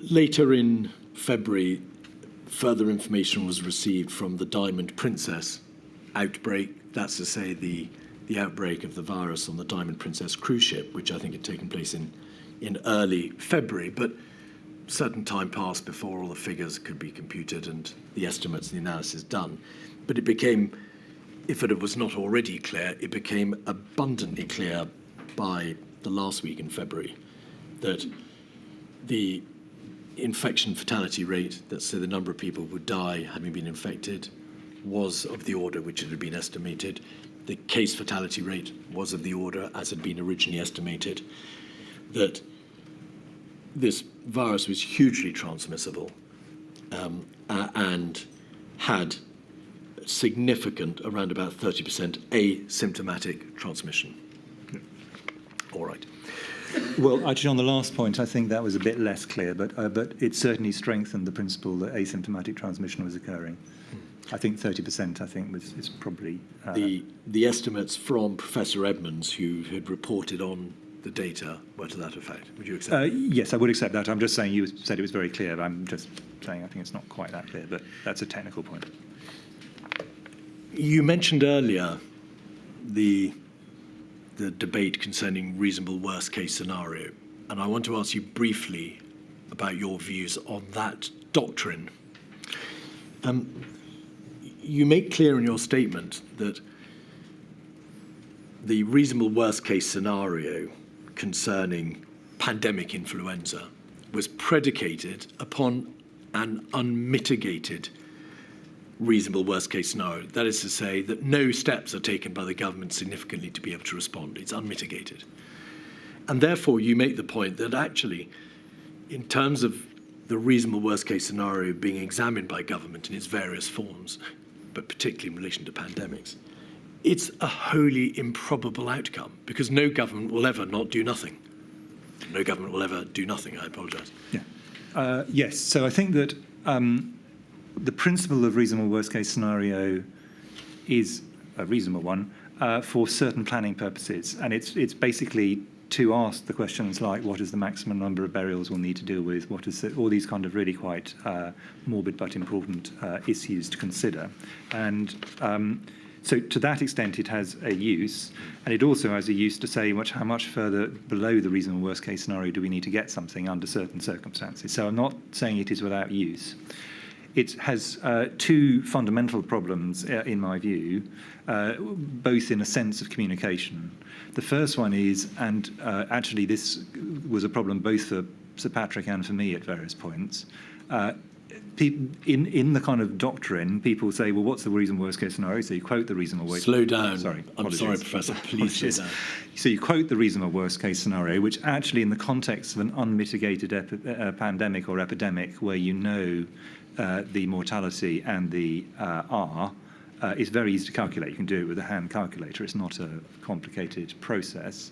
Later in February, further information was received from the Diamond Princess outbreak. That's to say, the outbreak of the virus on the Diamond Princess cruise ship, which I think had taken place in early February. But certain time passed before all the figures could be computed and the estimates and the analysis done. But it became, if it was not already clear, it became abundantly clear by the last week in February that the infection fatality rate, that's so the number of people who would die having been infected, was of the order which it had been estimated. The case fatality rate was of the order as had been originally estimated. That this virus was hugely transmissible and had significant, around about 30% asymptomatic transmission. All right. Well, actually, on the last point, I think that was a bit less clear, but it certainly strengthened the principle that asymptomatic transmission was occurring. I think 30%, is probably... The estimates from Professor Edmonds, who had reported on the data, were to that effect. Would you accept that? Yes, I would accept that. I'm just saying you said it was very clear. I'm just saying I think it's not quite that clear, but that's a technical point. You mentioned earlier the debate concerning reasonable worst-case scenario, and I want to ask you briefly about your views on that doctrine. You make clear in your statement that the reasonable worst-case scenario concerning pandemic influenza was predicated upon an unmitigated reasonable worst-case scenario. That is to say that no steps are taken by the government significantly to be able to respond. It's unmitigated. And therefore, you make the point that actually, in terms of the reasonable worst-case scenario being examined by government in its various forms, but particularly in relation to pandemics, it's a wholly improbable outcome because no government will ever not do nothing. No government will ever do nothing. I apologise. Yeah. Yes. So I think that the principle of reasonable worst-case scenario is a reasonable one for certain planning purposes, and it's basically to ask the questions like what is the maximum number of burials we'll need to deal with, what is all these kind of really quite morbid but important issues to consider. And so to that extent it has a use, and it also has a use to say how much further below the reasonable worst case scenario do we need to get something under certain circumstances. So I'm not saying it is without use. It has two fundamental problems, in my view, both in a sense of communication. The first one is, and actually this was a problem both for Sir Patrick and for me at various points, in the kind of doctrine, people say, well, what's the reasonable worst-case scenario? So you quote the reasonable worst... Slow down. Sorry. I'm sorry, Professor. Please slow down. So you quote the reasonable worst-case scenario, which actually in the context of an unmitigated pandemic or epidemic where you know the mortality and the R, is very easy to calculate. You can do it with a hand calculator. It's not a complicated process.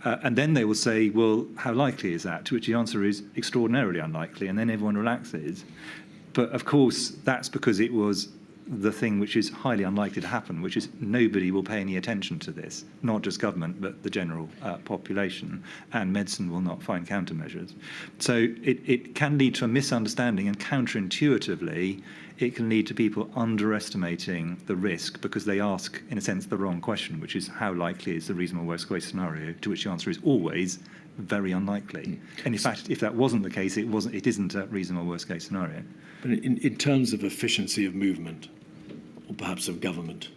And then they will say, well, how likely is that? To which the answer is extraordinarily unlikely. And then everyone relaxes. But of course, that's because it was the thing which is highly unlikely to happen, which is nobody will pay any attention to this, not just government, but the general population, and medicine will not find countermeasures. So it can lead to a misunderstanding, and counterintuitively, it can lead to people underestimating the risk because they ask, in a sense, the wrong question, which is how likely is the reasonable worst-case scenario, to which the answer is always very unlikely. And in fact, if that wasn't the case, it isn't a reasonable worst-case scenario. But in terms of efficiency of movement, or perhaps of government,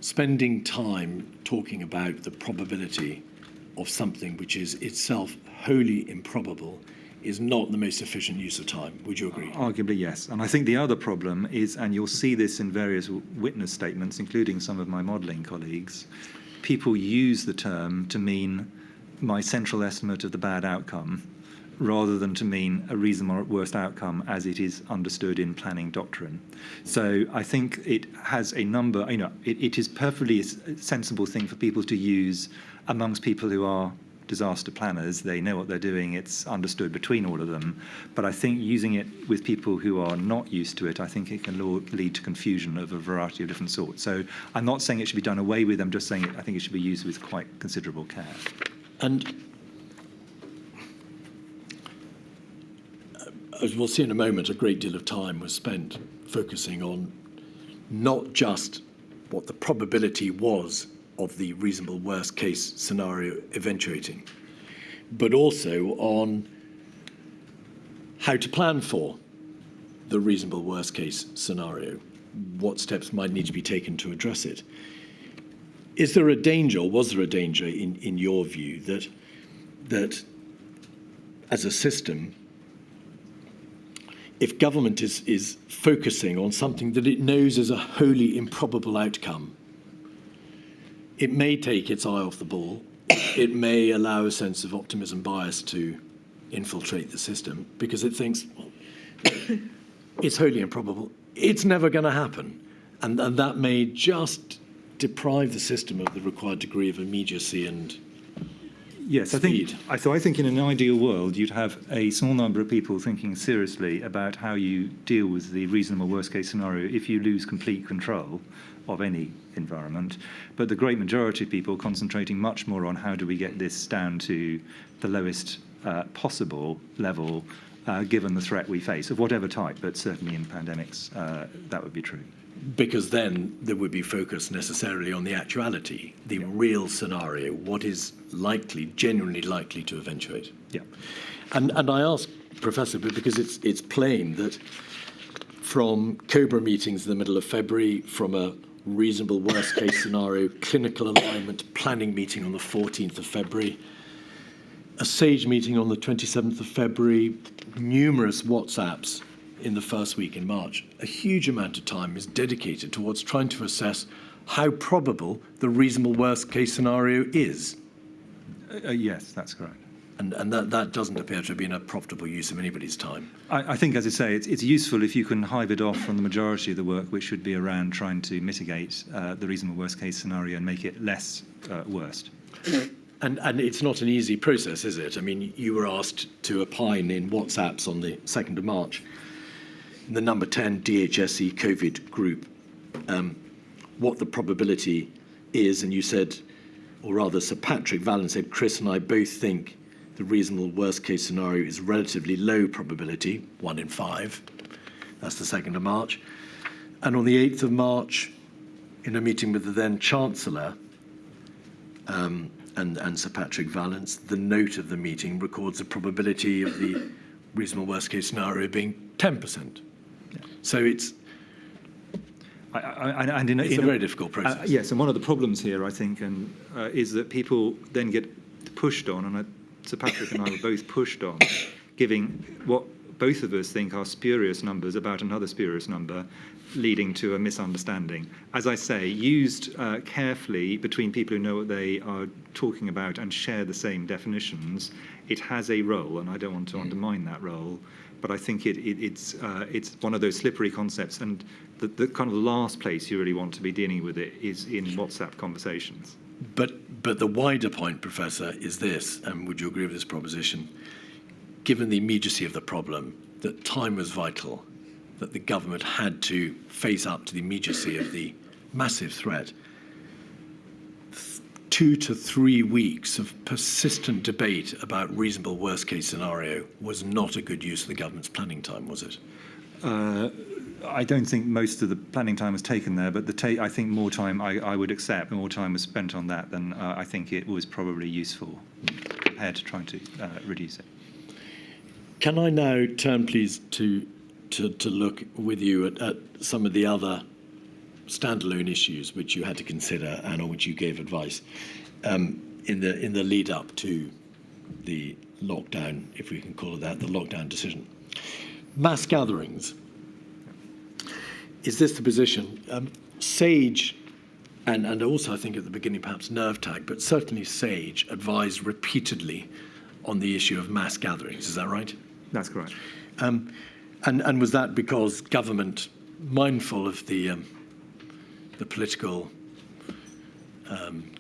spending time talking about the probability of something which is itself wholly improbable is not the most efficient use of time. Would you agree? Arguably, yes. And I think the other problem is, and you'll see this in various witness statements, including some of my modelling colleagues, people use the term to mean my central estimate of the bad outcome, rather than to mean a reasonable worst outcome as it is understood in planning doctrine. So I think it has a number, it is perfectly a sensible thing for people to use amongst people who are disaster planners. They know what they're doing, it's understood between all of them. But I think using it with people who are not used to it, I think it can lead to confusion of a variety of different sorts. So I'm not saying it should be done away with, I'm just saying I think it should be used with quite considerable care. And as we'll see in a moment, a great deal of time was spent focusing on not just what the probability was of the reasonable worst case scenario eventuating, but also on how to plan for the reasonable worst case scenario, what steps might need to be taken to address it. Is there a danger, or was there a danger in your view, that as a system, if government is focusing on something that it knows is a wholly improbable outcome, it may take its eye off the ball, it may allow a sense of optimism bias to infiltrate the system because it thinks, well, it's wholly improbable, it's never going to happen. And that may just deprive the system of the required degree of immediacy and yes, speed. I think in an ideal world, you'd have a small number of people thinking seriously about how you deal with the reasonable worst-case scenario if you lose complete control of any environment. But the great majority of people concentrating much more on how do we get this down to the lowest possible level, given the threat we face, of whatever type, but certainly in pandemics, that would be true. Because then there would be focus necessarily on the actuality, the real scenario, what is likely, genuinely likely to eventuate. Yeah. And I ask, Professor, because it's plain that from COBRA meetings in the middle of February, from a reasonable worst-case scenario clinical alignment planning meeting on the 14th of February, a SAGE meeting on the 27th of February, numerous WhatsApps in the first week in March. A huge amount of time is dedicated towards trying to assess how probable the reasonable worst-case scenario is. Yes, that's correct. And that doesn't appear to have been a profitable use of anybody's time. I think, as I say, it's useful if you can hive it off from the majority of the work, which should be around trying to mitigate the reasonable worst-case scenario and make it less worst. And it's not an easy process, is it? I mean, you were asked to opine in WhatsApps on the 2nd of March, in the number 10 DHSE COVID group, what the probability is, and you said, or rather Sir Patrick Vallon said, Chris and I both think the reasonable worst-case scenario is relatively low probability, 1 in 5. That's the 2nd of March. And on the 8th of March, in a meeting with the then Chancellor and Sir Patrick Vallance, the note of the meeting records the probability of the reasonable worst-case scenario being 10%. Yeah. So it's a very difficult process. Yes, and one of the problems here, I think, is that people then get pushed on, and Sir Patrick and I were both pushed on, giving what both of us think are spurious numbers about another spurious number, leading to a misunderstanding. As I say, used carefully between people who know what they are talking about and share the same definitions, it has a role, and I don't want to undermine that role. But I think it's one of those slippery concepts, and the kind of last place you really want to be dealing with it is in WhatsApp conversations. But the wider point, Professor, is this, and would you agree with this proposition? Given the immediacy of the problem, that time was vital, that the government had to face up to the immediacy of the massive threat, 2 to 3 weeks of persistent debate about reasonable worst-case scenario was not a good use of the government's planning time, was it? I don't think most of the planning time was taken there, but I think more time, I would accept, more time was spent on that than I think it was probably useful compared to trying to reduce it. Can I now turn, please, to look with you at some of the other standalone issues which you had to consider and on which you gave advice in the lead up to the lockdown, if we can call it that, the lockdown decision. Mass gatherings. Is this the position? SAGE, and also I think at the beginning perhaps NervTag, but certainly SAGE advised repeatedly on the issue of mass gatherings. Is that right? That's correct. And was that because government, mindful of the political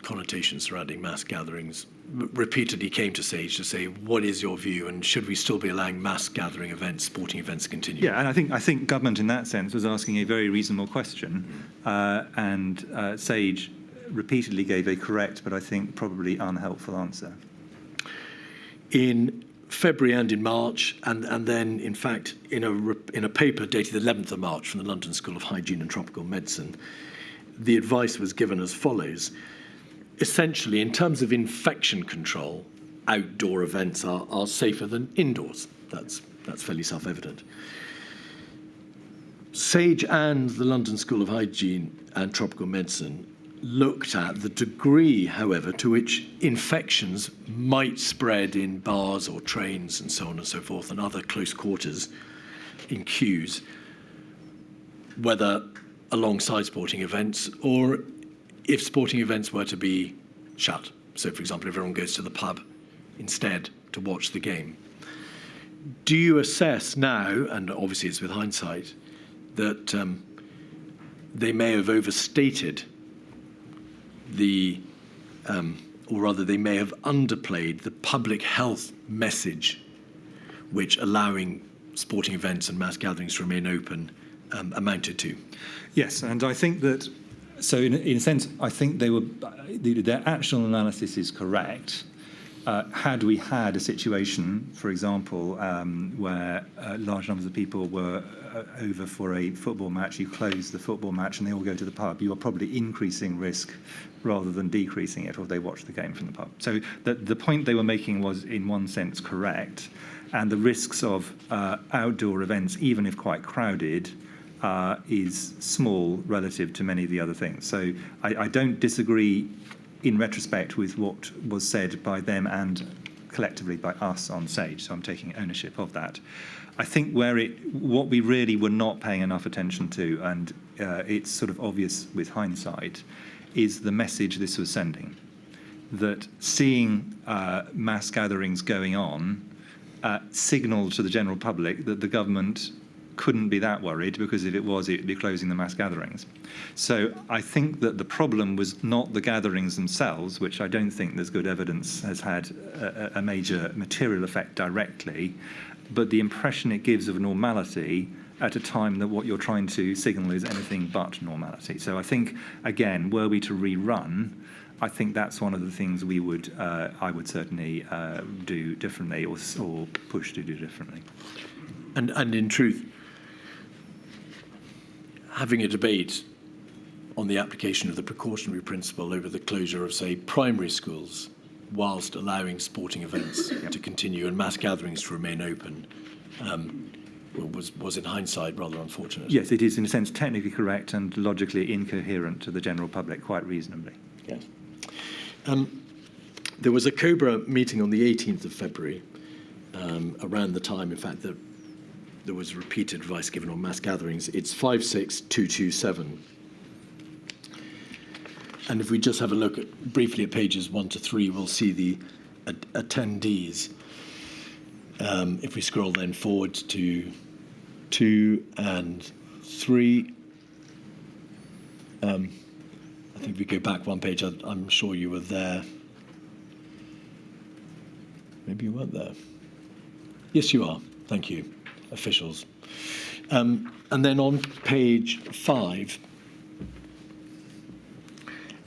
connotations surrounding mass gatherings, repeatedly came to SAGE to say, what is your view, and should we still be allowing mass gathering events, sporting events to continue? Yeah, and I think government in that sense was asking a very reasonable question, and SAGE repeatedly gave a correct, but I think probably unhelpful answer. In February and in March, and then, in fact, in a paper dated the 11th of March from the London School of Hygiene and Tropical Medicine, the advice was given as follows. Essentially, in terms of infection control, outdoor events are safer than indoors. That's fairly self-evident. SAGE and the London School of Hygiene and Tropical Medicine looked at the degree, however, to which infections might spread in bars or trains and so on and so forth, and other close quarters in queues, whether alongside sporting events or if sporting events were to be shut. So, for example, if everyone goes to the pub instead to watch the game. Do you assess now, and obviously it's with hindsight, that they may have overstated or rather they may have underplayed the public health message which allowing sporting events and mass gatherings to remain open amounted to? Yes, and I think that, so in a sense, I think their actual analysis is correct. Had we had a situation, for example, where large numbers of people were over for a football match, you close the football match and they all go to the pub, you are probably increasing risk rather than decreasing it, or they watch the game from the pub. So the point they were making was, in one sense, correct, and the risks of outdoor events, even if quite crowded, is small relative to many of the other things. So I don't disagree in retrospect with what was said by them and collectively by us on SAGE, so I'm taking ownership of that. I think what we really were not paying enough attention to, and it's sort of obvious with hindsight, is the message this was sending. That seeing mass gatherings going on signalled to the general public that the government couldn't be that worried, because if it was, it would be closing the mass gatherings. So I think that the problem was not the gatherings themselves, which I don't think there's good evidence has had a major material effect directly, but the impression it gives of normality at a time that what you're trying to signal is anything but normality. So I think, again, were we to rerun, I think that's one of the things I would certainly do differently, or push to do differently. And in truth, having a debate on the application of the precautionary principle over the closure of, say, primary schools, whilst allowing sporting events to continue and mass gatherings to remain open, was in hindsight rather unfortunate. Yes, it is in a sense technically correct and logically incoherent to the general public, quite reasonably. Yes. There was a COBRA meeting on the 18th of February, around the time, in fact, that there was repeated advice given on mass gatherings. It's 56227. And if we just have a look briefly at pages 1 to 3, we'll see the attendees. If we scroll then forward to 2 and 3, I think if we go back one page, I'm sure you were there. Maybe you weren't there. Yes, you are. Thank you, officials. And then on page 5,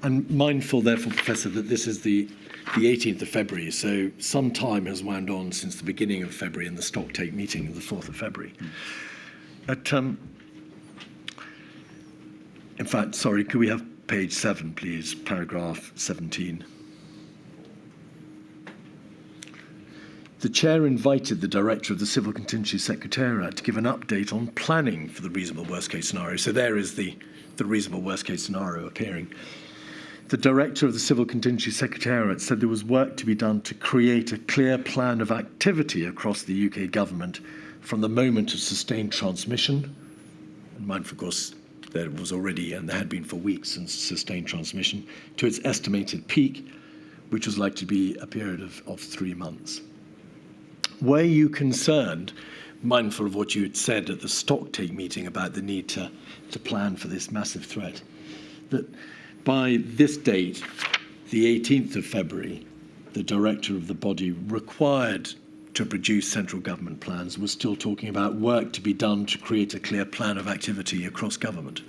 and mindful, therefore, Professor, that this is the 18th of February, so some time has wound on since the beginning of February and the stocktake meeting of the 4th of February. In fact, sorry, could we have page 7, please, paragraph 17? The Chair invited the Director of the Civil Contingency Secretariat to give an update on planning for the reasonable worst-case scenario. So there is the reasonable worst-case scenario appearing. The Director of the Civil Contingency Secretariat said there was work to be done to create a clear plan of activity across the UK government from the moment of sustained transmission. And mindful, of course, there was already, and there had been for weeks since sustained transmission, to its estimated peak, which was likely to be a period of 3 months. Were you concerned, mindful of what you had said at the stocktake meeting about the need to plan for this massive threat, that by this date, the 18th of February, the director of the body required to produce central government plans was still talking about work to be done to create a clear plan of activity across government?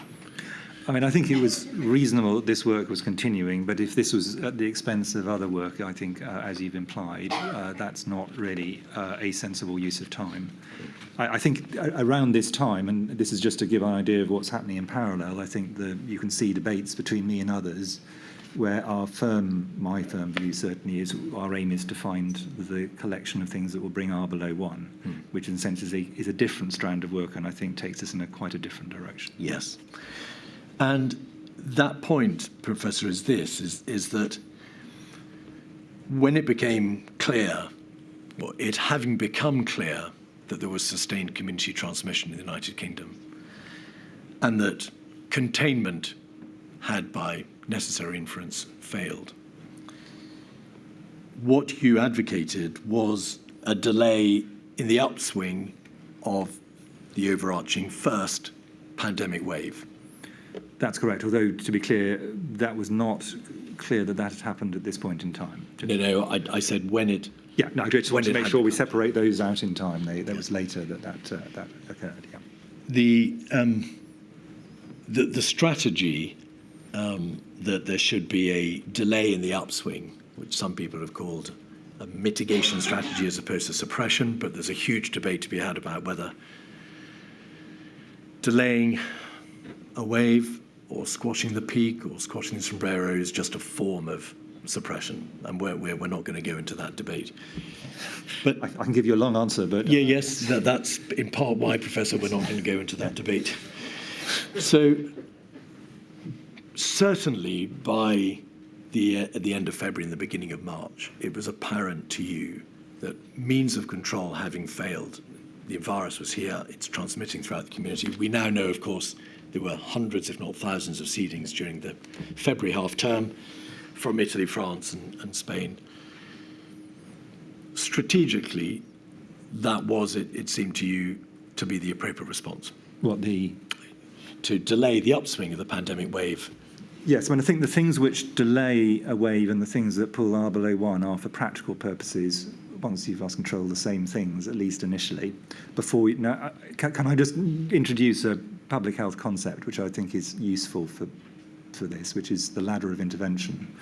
I mean, I think it was reasonable that this work was continuing, but if this was at the expense of other work, I think, as you've implied, that's not really a sensible use of time. I think around this time, and this is just to give an idea of what's happening in parallel, I think you can see debates between me and others where my firm view certainly is our aim is to find the collection of things that will bring R below 1, which in a sense is a different strand of work and I think takes us in quite a different direction. Yes. And that point, Professor, is that when it became clear, or it having become clear, that there was sustained community transmission in the United Kingdom, and that containment had, by necessary inference, failed, what you advocated was a delay in the upswing of the overarching first pandemic wave. That's correct, although, to be clear, that was not clear that had happened at this point in time. No, I said when it... Yeah, no, I just want to make sure we separate those out in time. That was later that occurred, yeah. The strategy that there should be a delay in the upswing, which some people have called a mitigation strategy as opposed to suppression, but there's a huge debate to be had about whether delaying a wave or squashing the peak or squashing the sombrero is just a form of suppression, and we're not going to go into that debate. But I can give you a long answer, but... Yes, that's in part why, Professor, we're not going to go into that debate. So certainly by at the end of February and the beginning of March, it was apparent to you that means of control having failed, the virus was here, it's transmitting throughout the community. We now know, of course, there were hundreds, if not thousands, of seedings during the February half-term from Italy, France, and Spain. Strategically, that was, it seemed to you, to be the appropriate response. To delay the upswing of the pandemic wave. Yes, I mean, I think the things which delay a wave and the things that pull R below 1 are, for practical purposes, once you've lost control, the same things, at least initially. Can I just introduce a public health concept, which I think is useful for this, which is the ladder of intervention,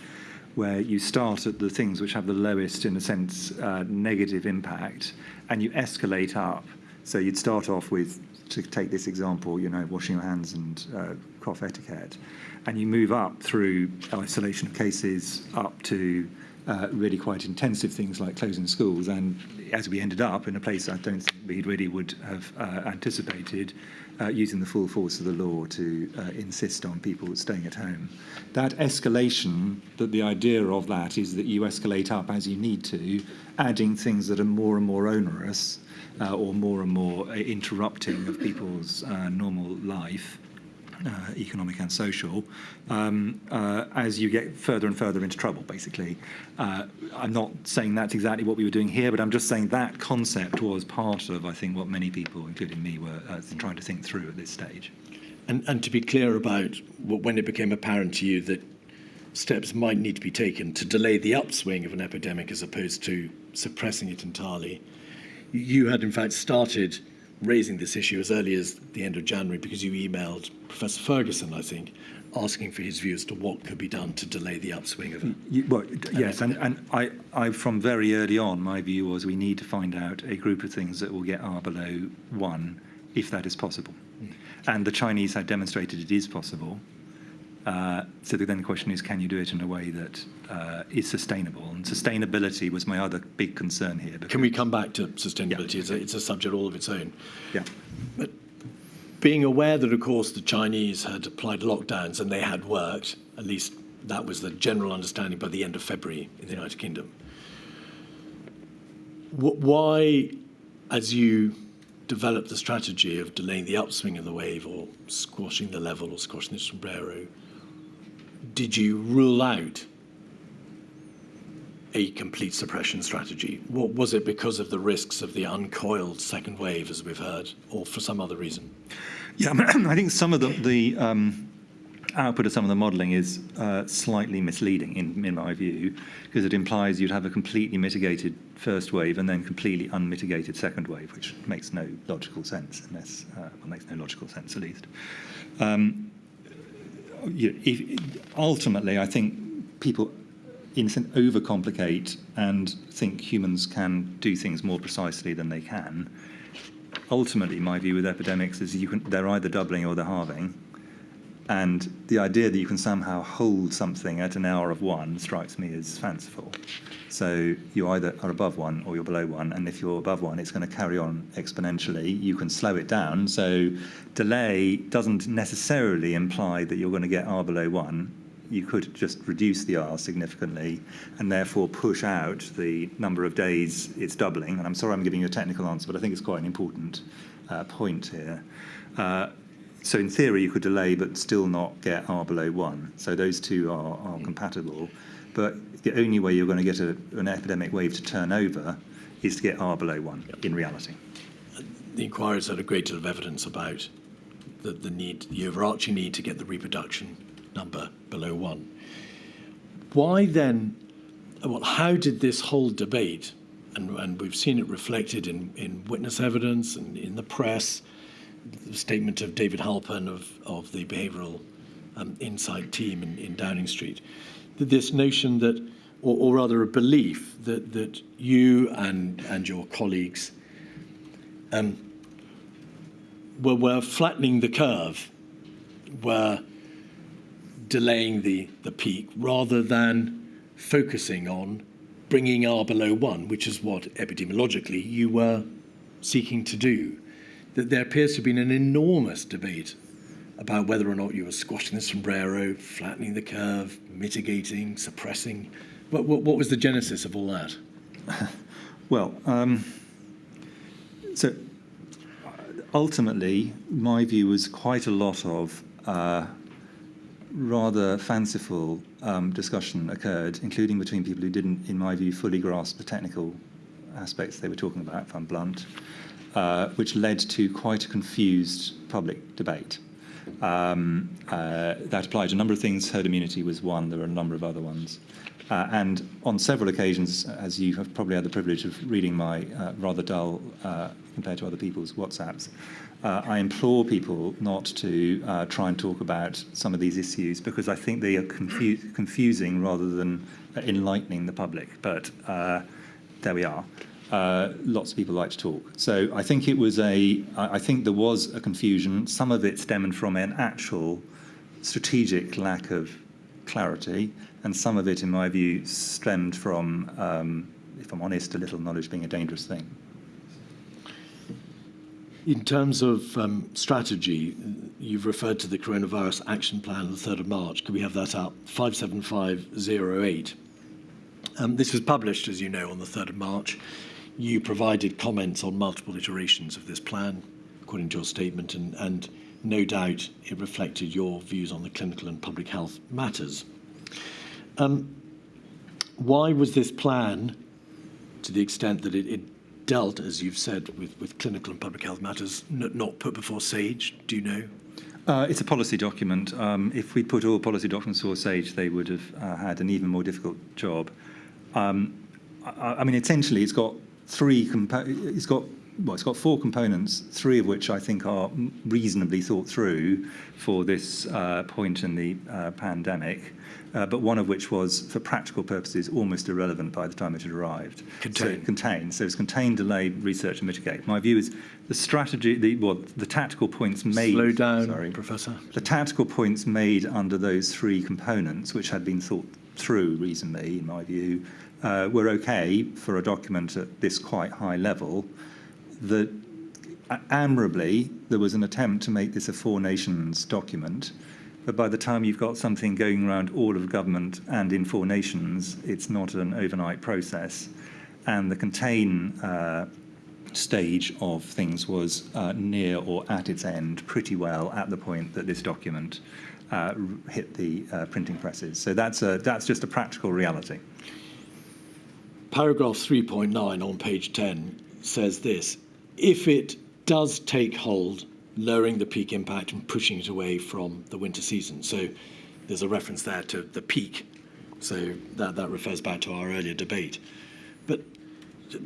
where you start at the things which have the lowest, in a sense, negative impact, and you escalate up. So you'd start off with, to take this example, washing your hands and cough etiquette, and you move up through isolation of cases up to really quite intensive things like closing schools, and as we ended up in a place I don't think we really would have anticipated, using the full force of the law to insist on people staying at home. That escalation, the idea of that is that you escalate up as you need to, adding things that are more and more onerous or more and more interrupting of people's normal life, economic and social, as you get further and further into trouble, basically. I'm not saying that's exactly what we were doing here, but I'm just saying that concept was part of, I think, what many people, including me, were trying to think through at this stage. And to be clear about when it became apparent to you that steps might need to be taken to delay the upswing of an epidemic as opposed to suppressing it entirely, you had in fact started raising this issue as early as the end of January because you emailed Professor Ferguson, I think, asking for his view as to what could be done to delay the upswing of it. Well, yes, and I, from very early on, my view was we need to find out a group of things that will get R below 1, if that is possible. And the Chinese have demonstrated it is possible. So then the question is, can you do it in a way that is sustainable? And sustainability was my other big concern here. Can we come back to sustainability? Yeah. It's a subject all of its own. Yeah. But being aware that, of course, the Chinese had applied lockdowns and they had worked, at least that was the general understanding by the end of February in the United Kingdom. Why, as you developed the strategy of delaying the upswing of the wave or squashing the level or squashing the sombrero, did you rule out a complete suppression strategy? What was it because of the risks of the uncoiled second wave, as we've heard, or for some other reason? Yeah, I think some of the output of some of the modelling is slightly misleading in my view, because it implies you'd have a completely mitigated first wave and then completely unmitigated second wave, which makes no logical sense, unless makes no logical sense at least. Ultimately, I think people in a sense overcomplicate and think humans can do things more precisely than they can. Ultimately, my view with epidemics is they're either doubling or they're halving. And the idea that you can somehow hold something at an hour of 1 strikes me as fanciful. So you either are above 1 or you're below 1, and if you're above 1, it's going to carry on exponentially. You can slow it down. So delay doesn't necessarily imply that you're going to get R below 1. You could just reduce the R significantly and therefore push out the number of days it's doubling. And I'm sorry I'm giving you a technical answer, but I think it's quite an important point here. So in theory, you could delay but still not get R below 1. So those two are compatible. But the only way you're going to get an epidemic wave to turn over is to get R below 1 in reality. The inquiries had a great deal of evidence about the overarching need to get the reproduction number below 1. Why then, well, how did this whole debate, and we've seen it reflected in witness evidence and in the press, the statement of David Halpern of the Behavioural Insight team in Downing Street, this notion that, or rather a belief that you and your colleagues were flattening the curve, were delaying the peak rather than focusing on bringing R below 1, which is what epidemiologically you were seeking to do. That there appears to have been an enormous debate about whether or not you were squashing the sombrero, flattening the curve, mitigating, suppressing. What was the genesis of all that? Well, so ultimately, my view was quite a lot of rather fanciful discussion occurred, including between people who didn't, in my view, fully grasp the technical aspects they were talking about, if I'm blunt, which led to quite a confused public debate. That applied to a number of things. Herd immunity was one. There were a number of other ones. And on several occasions, as you have probably had the privilege of reading my rather dull, compared to other people's WhatsApps, I implore people not to try and talk about some of these issues because I think they are confusing rather than enlightening the public. But there we are. Lots of people like to talk. So I think I think there was a confusion. Some of it stemmed from an actual strategic lack of clarity, and some of it, in my view, stemmed from, if I'm honest, a little knowledge being a dangerous thing. In terms of strategy, you've referred to the Coronavirus Action Plan on the 3rd of March. Could we have that up? 57508. This was published, as you know, on the 3rd of March. You provided comments on multiple iterations of this plan, according to your statement, and no doubt it reflected your views on the clinical and public health matters. Why was this plan, to the extent that it dealt, as you've said, with clinical and public health matters, not put before SAGE? Do you know? It's a policy document. If we'd put all policy documents before SAGE, they would have had an even more difficult job. I mean, essentially, it's got well, it's got 4 components, 3 of which I think are reasonably thought through for this point in the pandemic, but one of which was, for practical purposes, almost irrelevant by the time it had arrived. Contain. So it's contain, delay, research, and mitigate. My view is the strategy, the tactical points made. Slow down, Professor. The tactical points made under those 3 components, which had been thought through reasonably, in my view, were okay for a document at this quite high level. That admirably, there was an attempt to make this a 4 nations document, but by the time you've got something going around all of government and in 4 nations, it's not an overnight process. And the contain stage of things was near or at its end pretty well at the point that this document hit the printing presses. So that's just a practical reality. Paragraph 3.9 on page 10 says this: if it does take hold, lowering the peak impact and pushing it away from the winter season. So there's a reference there to the peak. So that refers back to our earlier debate. But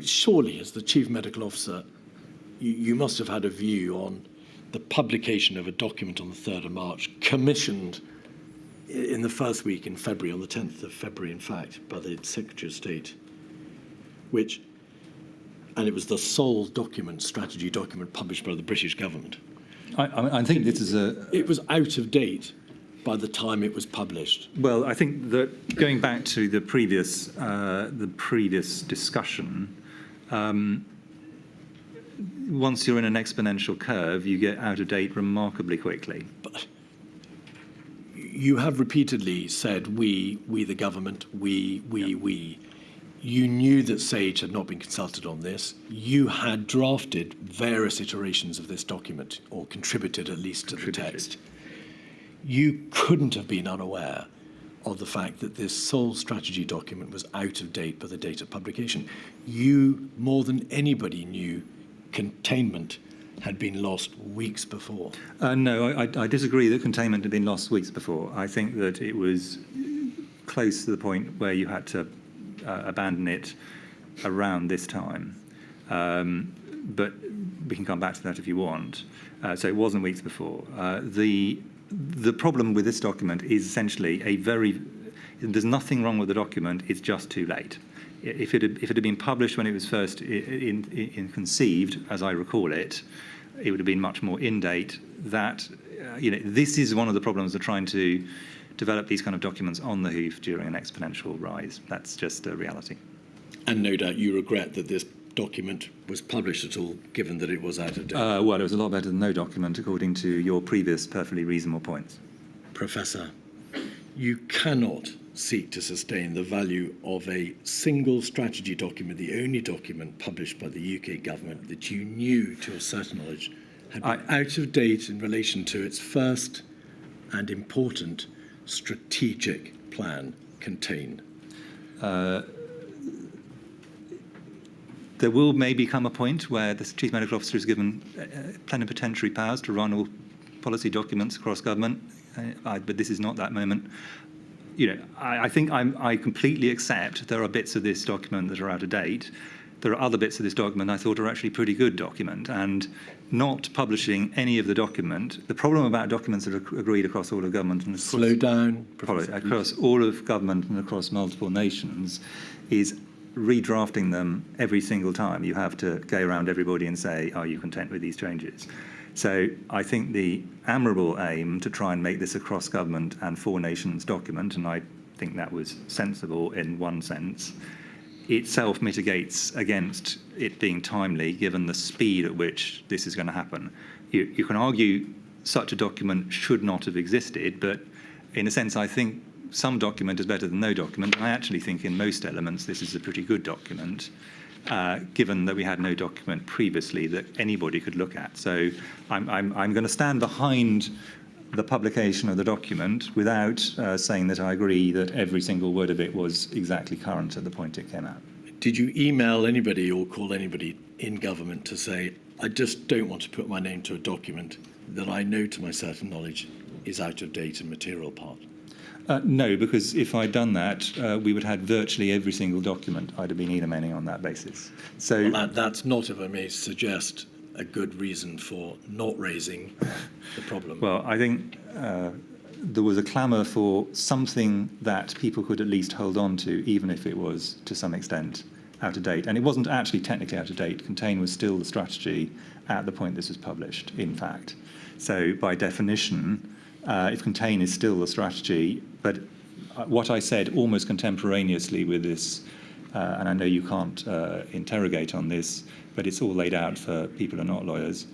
surely, as the Chief Medical Officer, you must have had a view on the publication of a document on the 3rd of March, commissioned in the first week in February, on the 10th of February, in fact, by the Secretary of State, and it was the sole document, strategy document, published by the British government. I think this is It was out of date by the time it was published. Well, I think that going back to the previous discussion, once you're in an exponential curve, you get out of date remarkably quickly. But you have repeatedly said we the government, we. You knew that SAGE had not been consulted on this. You had drafted various iterations of this document, or contributed at least to the text. You couldn't have been unaware of the fact that this sole strategy document was out of date by the date of publication. You, more than anybody, knew containment had been lost weeks before. No, I disagree that containment had been lost weeks before. I think that it was close to the point where you had to abandon it around this time. But we can come back to that if you want. So it wasn't weeks before. The problem with this document is essentially there's nothing wrong with the document, it's just too late. If it had been published when it was first conceived, as I recall it, it would have been much more in date. This is one of the problems of trying to develop these kind of documents on the hoof during an exponential rise. That's just a reality. And no doubt you regret that this document was published at all, given that it was out of date. Well, it was a lot better than no document, according to your previous perfectly reasonable points. Professor, you cannot seek to sustain the value of a single strategy document, the only document published by the UK government that you knew, to a certain knowledge, had been out of date in relation to its first and important strategic plan, contain. There will maybe come a point where the Chief Medical Officer is given plenipotentiary powers to run all policy documents across government, but this is not that moment. I think I completely accept there are bits of this document that are out of date. There are other bits of this document I thought are actually pretty good document, and not publishing any of the document. The problem about documents that are agreed across all of government and Slow down, across all of government and across multiple nations is redrafting them every single time. You have to go around everybody and say, are you content with these changes? So I think the admirable aim to try and make this a cross-government and 4 nations document, and I think that was sensible in one sense, itself mitigates against it being timely, given the speed at which this is going to happen. You can argue such a document should not have existed, but in a sense, I think some document is better than no document. I actually think in most elements this is a pretty good document, given that we had no document previously that anybody could look at. So I'm going to stand behind the publication of the document without saying that I agree that every single word of it was exactly current at the point it came out. Did you email anybody or call anybody in government to say, I just don't want to put my name to a document that I know to my certain knowledge is out of date and material part? No, because if I'd done that, we would have had virtually every single document I'd have been emailing on that basis. So Well, that's not, if I may suggest, a good reason for not raising the problem. well, I think there was a clamour for something that people could at least hold on to, even if it was to some extent out of date. And it wasn't actually technically out of date. Contain was still the strategy at the point this was published, in fact. So by definition, if Contain is still the strategy, but what I said almost contemporaneously with this, and I know you can't interrogate on this, but it's all laid out for people who are not lawyers,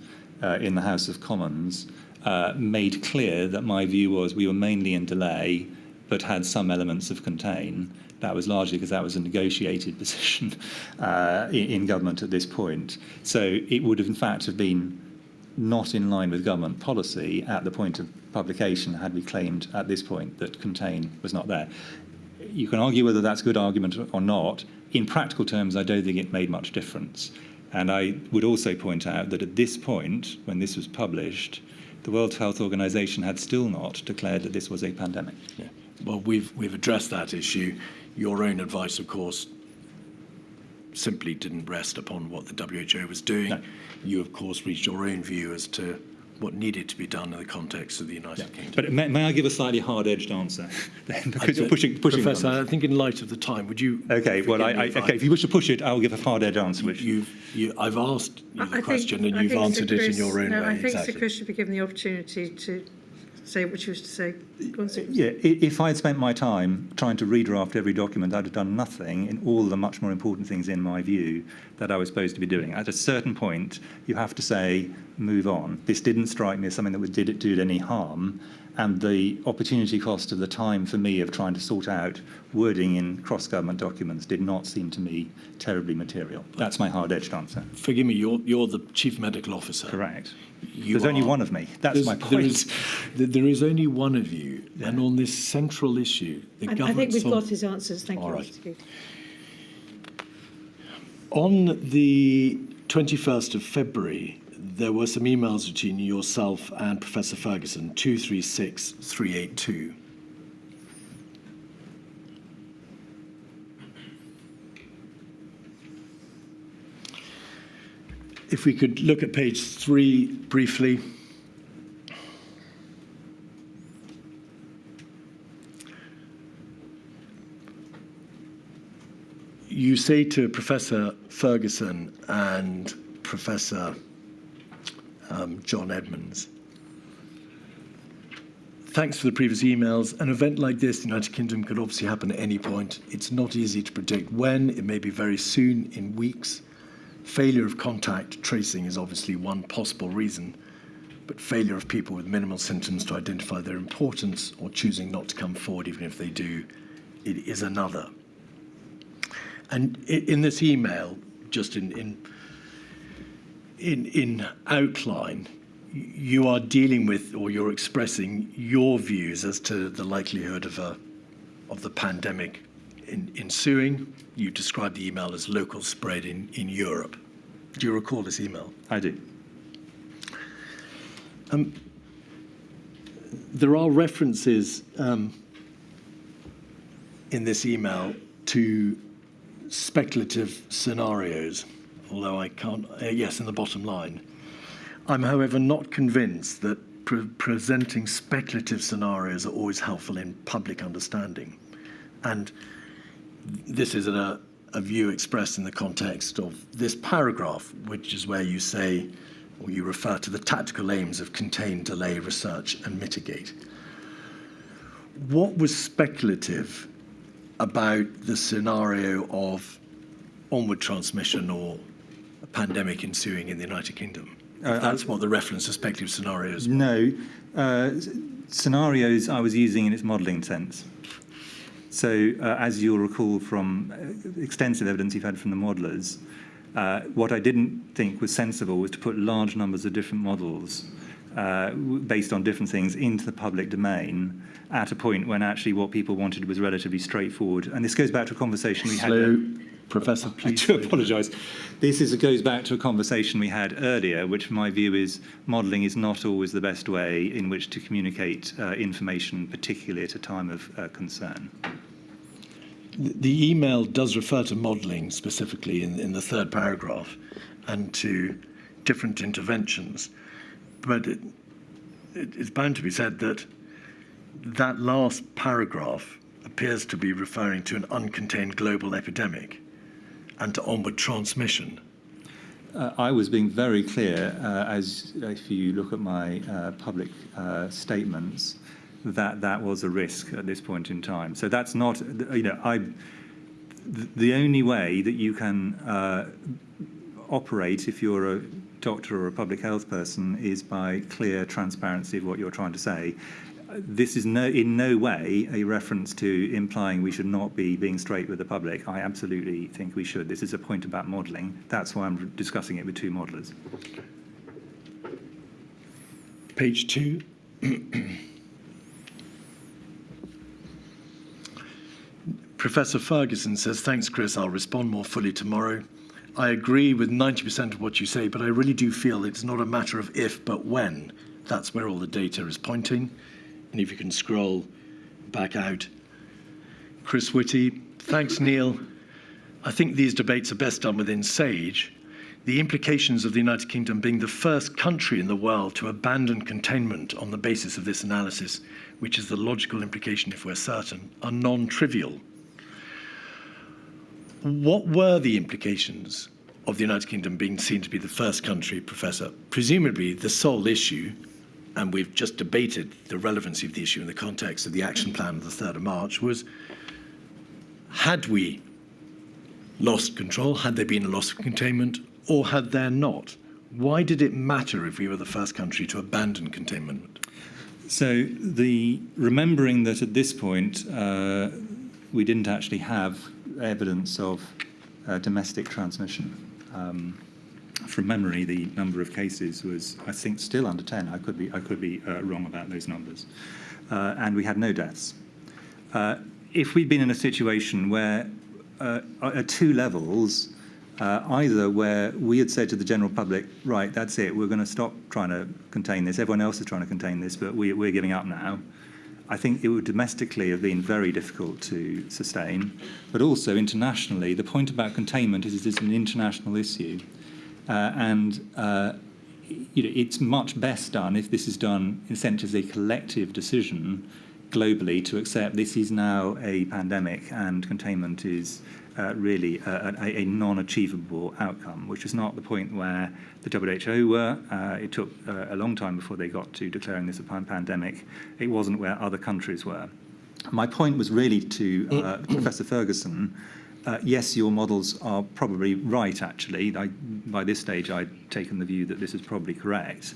in the House of Commons, made clear that my view was we were mainly in delay, but had some elements of Contain. That was largely because that was a negotiated position in government at this point. So it would have, in fact, have been not in line with government policy at the point of publication had we claimed at this point that Contain was not there. You can argue whether that's a good argument or not. In practical terms, I don't think it made much difference. And I would also point out that at this point, when this was published, the World Health Organization had still not declared that this was a pandemic. Yeah. Well, we've addressed that issue. Your own advice, of course, simply didn't rest upon what the WHO was doing. No. You, of course, reached your own view as to what needed to be done in the context of the United Kingdom. But may I give a slightly hard-edged answer? Because you're pushing Professor, on. I think in light of the time, would you... Okay, well, okay, if you wish to push it, I'll give a hard-edged answer. Which I've asked you the I question think- and I you've think Sir answered it in Chris- your own no, way. I think Exactly. Sir Chris should be given the opportunity to say what you wish to say. Go on, Sir Chris. Yeah, if I had spent my time trying to redraft every document, I'd have done nothing in all the much more important things, in my view, that I was supposed to be doing. At a certain point, you have to say, move on. This didn't strike me as something that did it any harm, and the opportunity cost of the time for me of trying to sort out wording in cross-government documents did not seem to me terribly material. That's my hard-edged answer. Forgive me, you're the Chief Medical Officer. Correct. You There's only are- one of me. That's my point. There is only one of you, and on this central issue, the I think government... we've got his answers. Thank All you. right. Mr. Keith. On the 21st of February, there were some emails between yourself and Professor Ferguson, 236382. If we could look at page 3 briefly. You say to Professor Ferguson and Professor John Edmonds, thanks for the previous emails. An event like this in the United Kingdom could obviously happen at any point. It's not easy to predict when. It may be very soon, in weeks. Failure of contact tracing is obviously one possible reason, but failure of people with minimal symptoms to identify their importance or choosing not to come forward even if they do, it is another. And in this email, just in outline, you are dealing with, or you're expressing your views as to the likelihood of the pandemic ensuing. You described the email as local spread in Europe. Do you recall this email? I do. There are references in this email to speculative scenarios, although I can't, yes, in the bottom line. I'm, however, not convinced that presenting speculative scenarios are always helpful in public understanding. And this is a view expressed in the context of this paragraph, which is where you say, or you refer to the tactical aims of contain, delay, research, and mitigate. What was speculative about the scenario of onward transmission or a pandemic ensuing in the United Kingdom? That's what the reference to speculative scenarios. No, scenarios I was using in its modelling sense. So, as you'll recall from extensive evidence you've had from the modellers, what I didn't think was sensible was to put large numbers of different models based on different things into the public domain at a point when actually what people wanted was relatively straightforward. And this goes back to a conversation we had. Professor, I please. do apologise. Goes back to a conversation we had earlier, which my view is modelling is not always the best way in which to communicate information, particularly at a time of concern. The email does refer to modelling specifically in the third paragraph and to different interventions, but it's bound to be said that that last paragraph appears to be referring to an uncontained global epidemic and to onward transmission. I was being very clear, as if you look at my public statements, that was a risk at this point in time. So that's not, the only way that you can operate if you're a doctor or a public health person is by clear transparency of what you're trying to say. This is in no way a reference to implying we should not be being straight with the public. I absolutely think we should. This is a point about modelling. That's why I'm discussing it with two modellers. Page 2. Professor Ferguson says, thanks, Chris. I'll respond more fully tomorrow. I agree with 90% of what you say, but I really do feel it's not a matter of if, but when. That's where all the data is pointing. And if you can scroll back out. Chris Whitty, thanks, Neil. I think these debates are best done within SAGE. The implications of the United Kingdom being the first country in the world to abandon containment on the basis of this analysis, which is the logical implication if we're certain, are non-trivial. What were the implications of the United Kingdom being seen to be the first country, Professor? Presumably the sole issue, and we've just debated the relevancy of the issue in the context of the action plan of the 3rd of March, was had we lost control, had there been a loss of containment, or had there not? Why did it matter if we were the first country to abandon containment? So remembering that at this point we didn't actually have evidence of domestic transmission. From memory, the number of cases was, I think, still under 10. I could be wrong about those numbers. And we had no deaths. If we'd been in a situation where, at two levels, either where we had said to the general public, right, that's it, we're going to stop trying to contain this, everyone else is trying to contain this, but we're giving up now, I think it would domestically have been very difficult to sustain. But also internationally, the point about containment is it's an international issue. It's much best done if this is done in a sense as a collective decision globally to accept this is now a pandemic and containment is really a non-achievable outcome, which is not the point where the WHO were. It took a long time before they got to declaring this a pandemic. It wasn't where other countries were. My point was really to Professor Ferguson. Yes, your models are probably right, actually. By this stage, I'd taken the view that this is probably correct.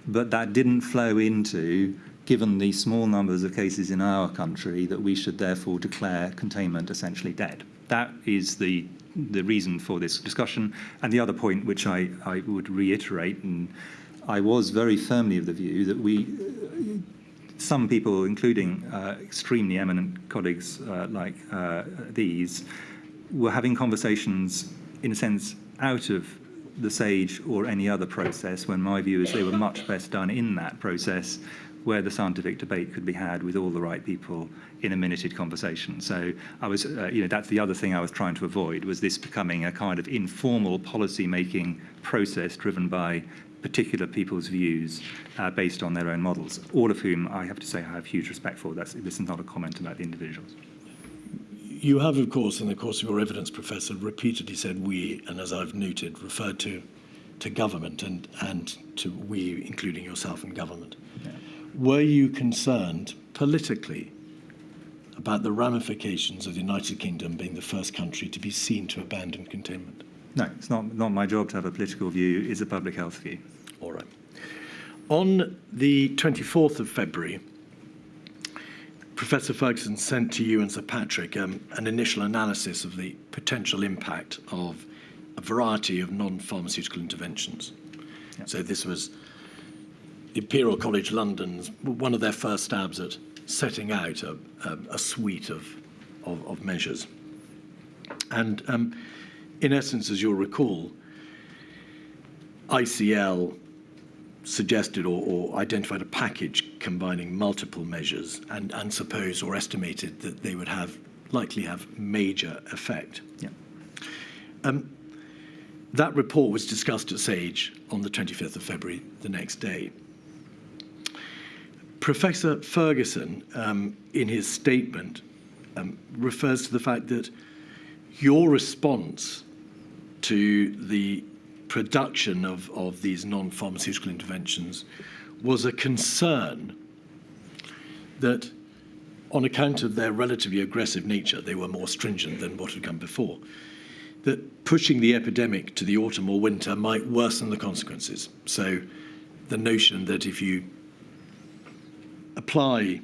But that didn't flow into, given the small numbers of cases in our country, that we should therefore declare containment essentially dead. That is the reason for this discussion. And the other point, which I would reiterate, and I was very firmly of the view that some people, including extremely eminent colleagues like these, were having conversations, in a sense, out of the SAGE or any other process, when my view is they were much best done in that process where the scientific debate could be had with all the right people in a minuted conversation. So I was, that's the other thing I was trying to avoid, was this becoming a kind of informal policy-making process driven by particular people's views based on their own models, all of whom I have to say I have huge respect for. This is not a comment about the individuals. You have, of course, in the course of your evidence, Professor, repeatedly said we, and as I've noted, referred to government and to we, including yourself and government. Yeah. Were you concerned politically about the ramifications of the United Kingdom being the first country to be seen to abandon containment? No, it's not my job to have a political view. It's a public health view. All right. On the 24th of February, Professor Ferguson sent to you and Sir Patrick an initial analysis of the potential impact of a variety of non-pharmaceutical interventions. Yep. So this was the Imperial College London's, one of their first stabs at setting out a suite of measures. And in essence, as you'll recall, ICL suggested or identified a package combining multiple measures and supposed or estimated that they would likely have major effect. Yeah. That report was discussed at SAGE on the 25th of February, the next day. Professor Ferguson, in his statement, refers to the fact that your response to the production of these non-pharmaceutical interventions was a concern that on account of their relatively aggressive nature, they were more stringent than what had come before, that pushing the epidemic to the autumn or winter might worsen the consequences. So the notion that if you apply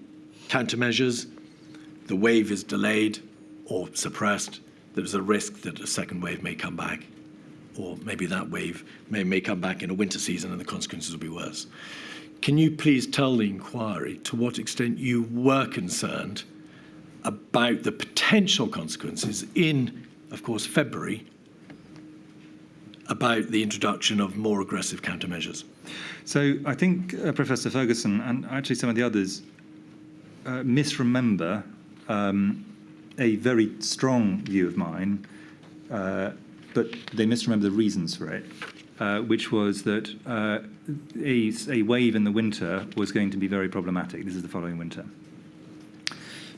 countermeasures, the wave is delayed or suppressed, there's a risk that a second wave may come back, or maybe that wave may come back in a winter season and the consequences will be worse. Can you please tell the inquiry to what extent you were concerned about the potential consequences in, of course, February, about the introduction of more aggressive countermeasures? So I think Professor Ferguson and actually some of the others misremember a very strong view of mine, but they misremember the reasons for it, which was that a wave in the winter was going to be very problematic. This is the following winter.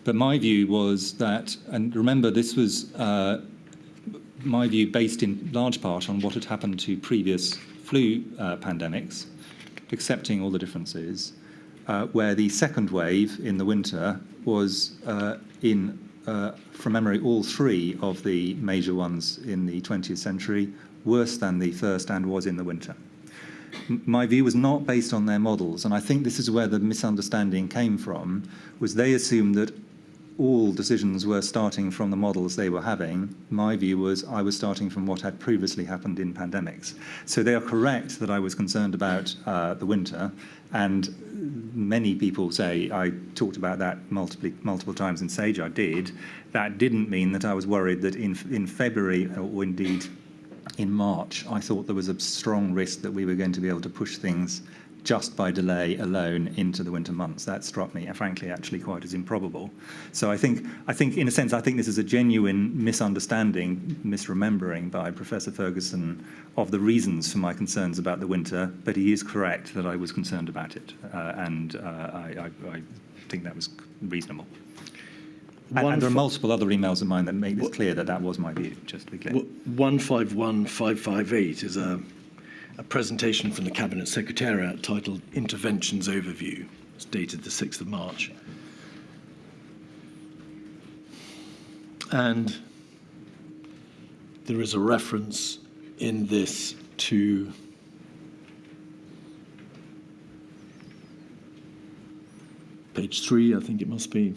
But my view was that, and remember this was my view based in large part on what had happened to previous flu pandemics, accepting all the differences, where the second wave in the winter was from memory, all three of the major ones in the 20th century, worse than the first and was in the winter. My view was not based on their models, and I think this is where the misunderstanding came from, was they assumed that all decisions were starting from the models they were having. My view was I was starting from what had previously happened in pandemics. So they are correct that I was concerned about the winter, and many people say I talked about that multiple times in SAGE. I did. That didn't mean that I was worried that in February, or indeed in March, I thought there was a strong risk that we were going to be able to push things just by delay alone into the winter months. That struck me, frankly, actually quite as improbable. So I think, in a sense, I think this is a genuine misunderstanding, misremembering by Professor Ferguson of the reasons for my concerns about the winter, but he is correct that I was concerned about it, and I think that was reasonable. And there are multiple other emails of mine that make this clear that was my view, just to be clear. 151558 is a presentation from the Cabinet Secretariat titled Interventions Overview. It's dated the 6th of March. And there is a reference in this to page 3, I think it must be.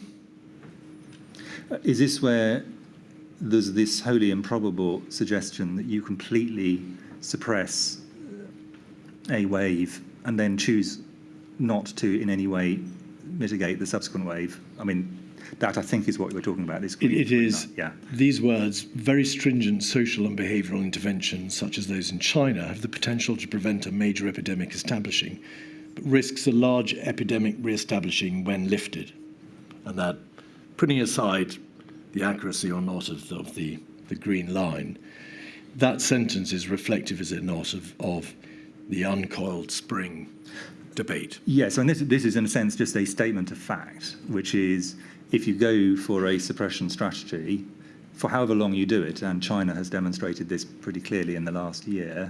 Is this where there's this wholly improbable suggestion that you completely suppress a wave and then choose not to in any way mitigate the subsequent wave? I mean, that I think is what we're talking about. It is. Yeah. These words, very stringent social and behavioural interventions, such as those in China, have the potential to prevent a major epidemic establishing, but risks a large epidemic re-establishing when lifted. And that, putting aside the accuracy or not of the green line, that sentence is reflective, is it not, of the uncoiled spring debate. Yes, and this is in a sense just a statement of fact, which is if you go for a suppression strategy, for however long you do it, and China has demonstrated this pretty clearly in the last year,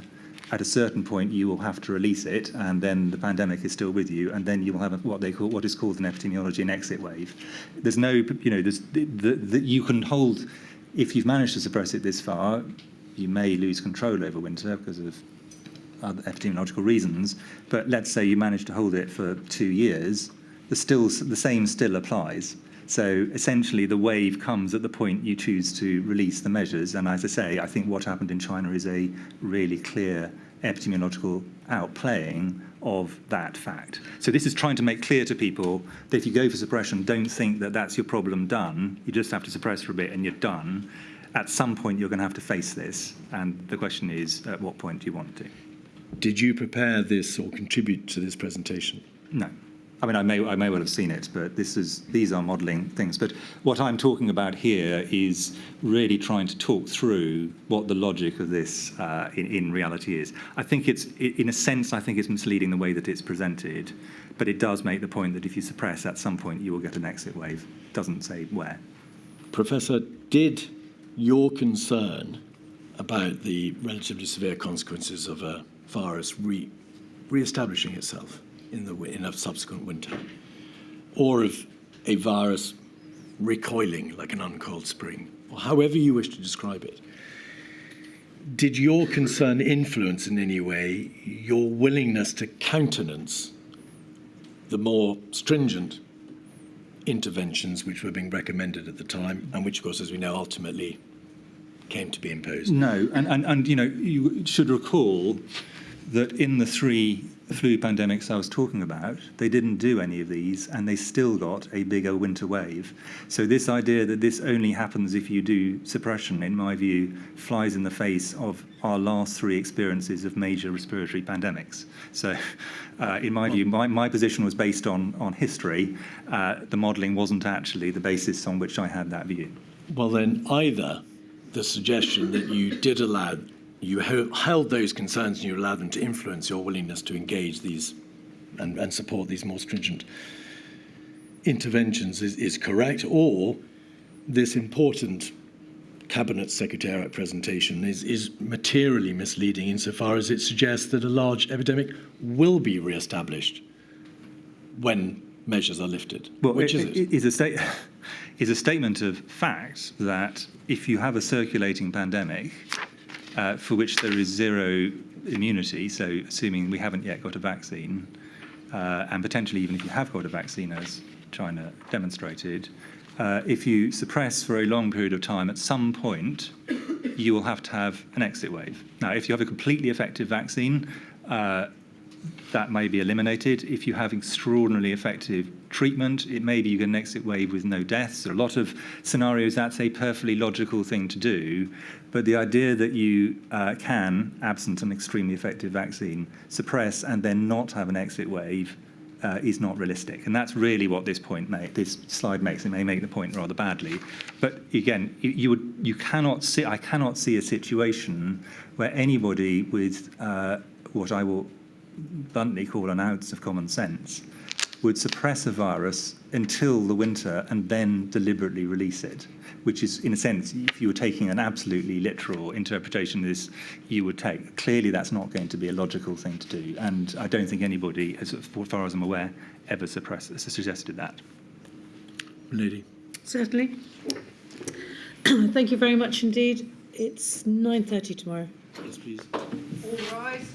at a certain point you will have to release it, and then the pandemic is still with you, and then you will have what is called in epidemiology an exit wave. There's no, you can hold, if you've managed to suppress it this far, you may lose control over winter because of other epidemiological reasons, but let's say you manage to hold it for 2 years, the same still applies. So essentially the wave comes at the point you choose to release the measures, and as I say, I think what happened in China is a really clear epidemiological outplaying of that fact. So this is trying to make clear to people that if you go for suppression, don't think that that's your problem done. You just have to suppress for a bit and you're done. at some point you're going to have to face this, and the question is, at what point do you want to? Did you prepare this or contribute to this presentation? No. I mean, I may well have seen it, but these are modelling things. But what I'm talking about here is really trying to talk through what the logic of this in reality is. I think in a sense, I think it's misleading the way that it's presented, but it does make the point that if you suppress, at some point you will get an exit wave. It doesn't say where. Professor, did your concern about the relatively severe consequences of a virus re-establishing itself in a subsequent winter, or of a virus recoiling like an uncoiled spring, or however you wish to describe it, did your concern influence in any way your willingness to countenance the more stringent interventions which were being recommended at the time, and which, of course, as we know, ultimately came to be imposed? No, and you should recall that in the 3 flu pandemics I was talking about, they didn't do any of these, and they still got a bigger winter wave. So this idea that this only happens if you do suppression, in my view, flies in the face of our last 3 experiences of major respiratory pandemics. So in my view, my position was based on history. The modelling wasn't actually the basis on which I had that view. Well, then, either the suggestion that you held those concerns and you allowed them to influence your willingness to engage these and support these more stringent interventions is correct, or this important Cabinet Secretariat presentation is materially misleading insofar as it suggests that a large epidemic will be re-established when measures are lifted. Well, which is it? Is a statement of fact that if you have a circulating pandemic for which there is zero immunity, so assuming we haven't yet got a vaccine, and potentially even if you have got a vaccine, as China demonstrated, if you suppress for a long period of time, at some point you will have to have an exit wave. Now, if you have a completely effective vaccine, that may be eliminated. If you have extraordinarily effective treatment, it may be you get an exit wave with no deaths. There are a lot of scenarios that's a perfectly logical thing to do. But the idea that you can, absent an extremely effective vaccine, suppress and then not have an exit wave is not realistic. And that's really what this slide makes. It may make the point rather badly. But again, you cannot see, I cannot see a situation where anybody with what I will bluntly call an ounce of common sense would suppress a virus until the winter and then deliberately release it, which is, in a sense, if you were taking an absolutely literal interpretation of this, you would take. Clearly, that's not going to be a logical thing to do, and I don't think anybody, as far as I'm aware, ever suggested that. Lady. Certainly. Thank you very much indeed. It's 9:30 tomorrow. Yes, please. All rise.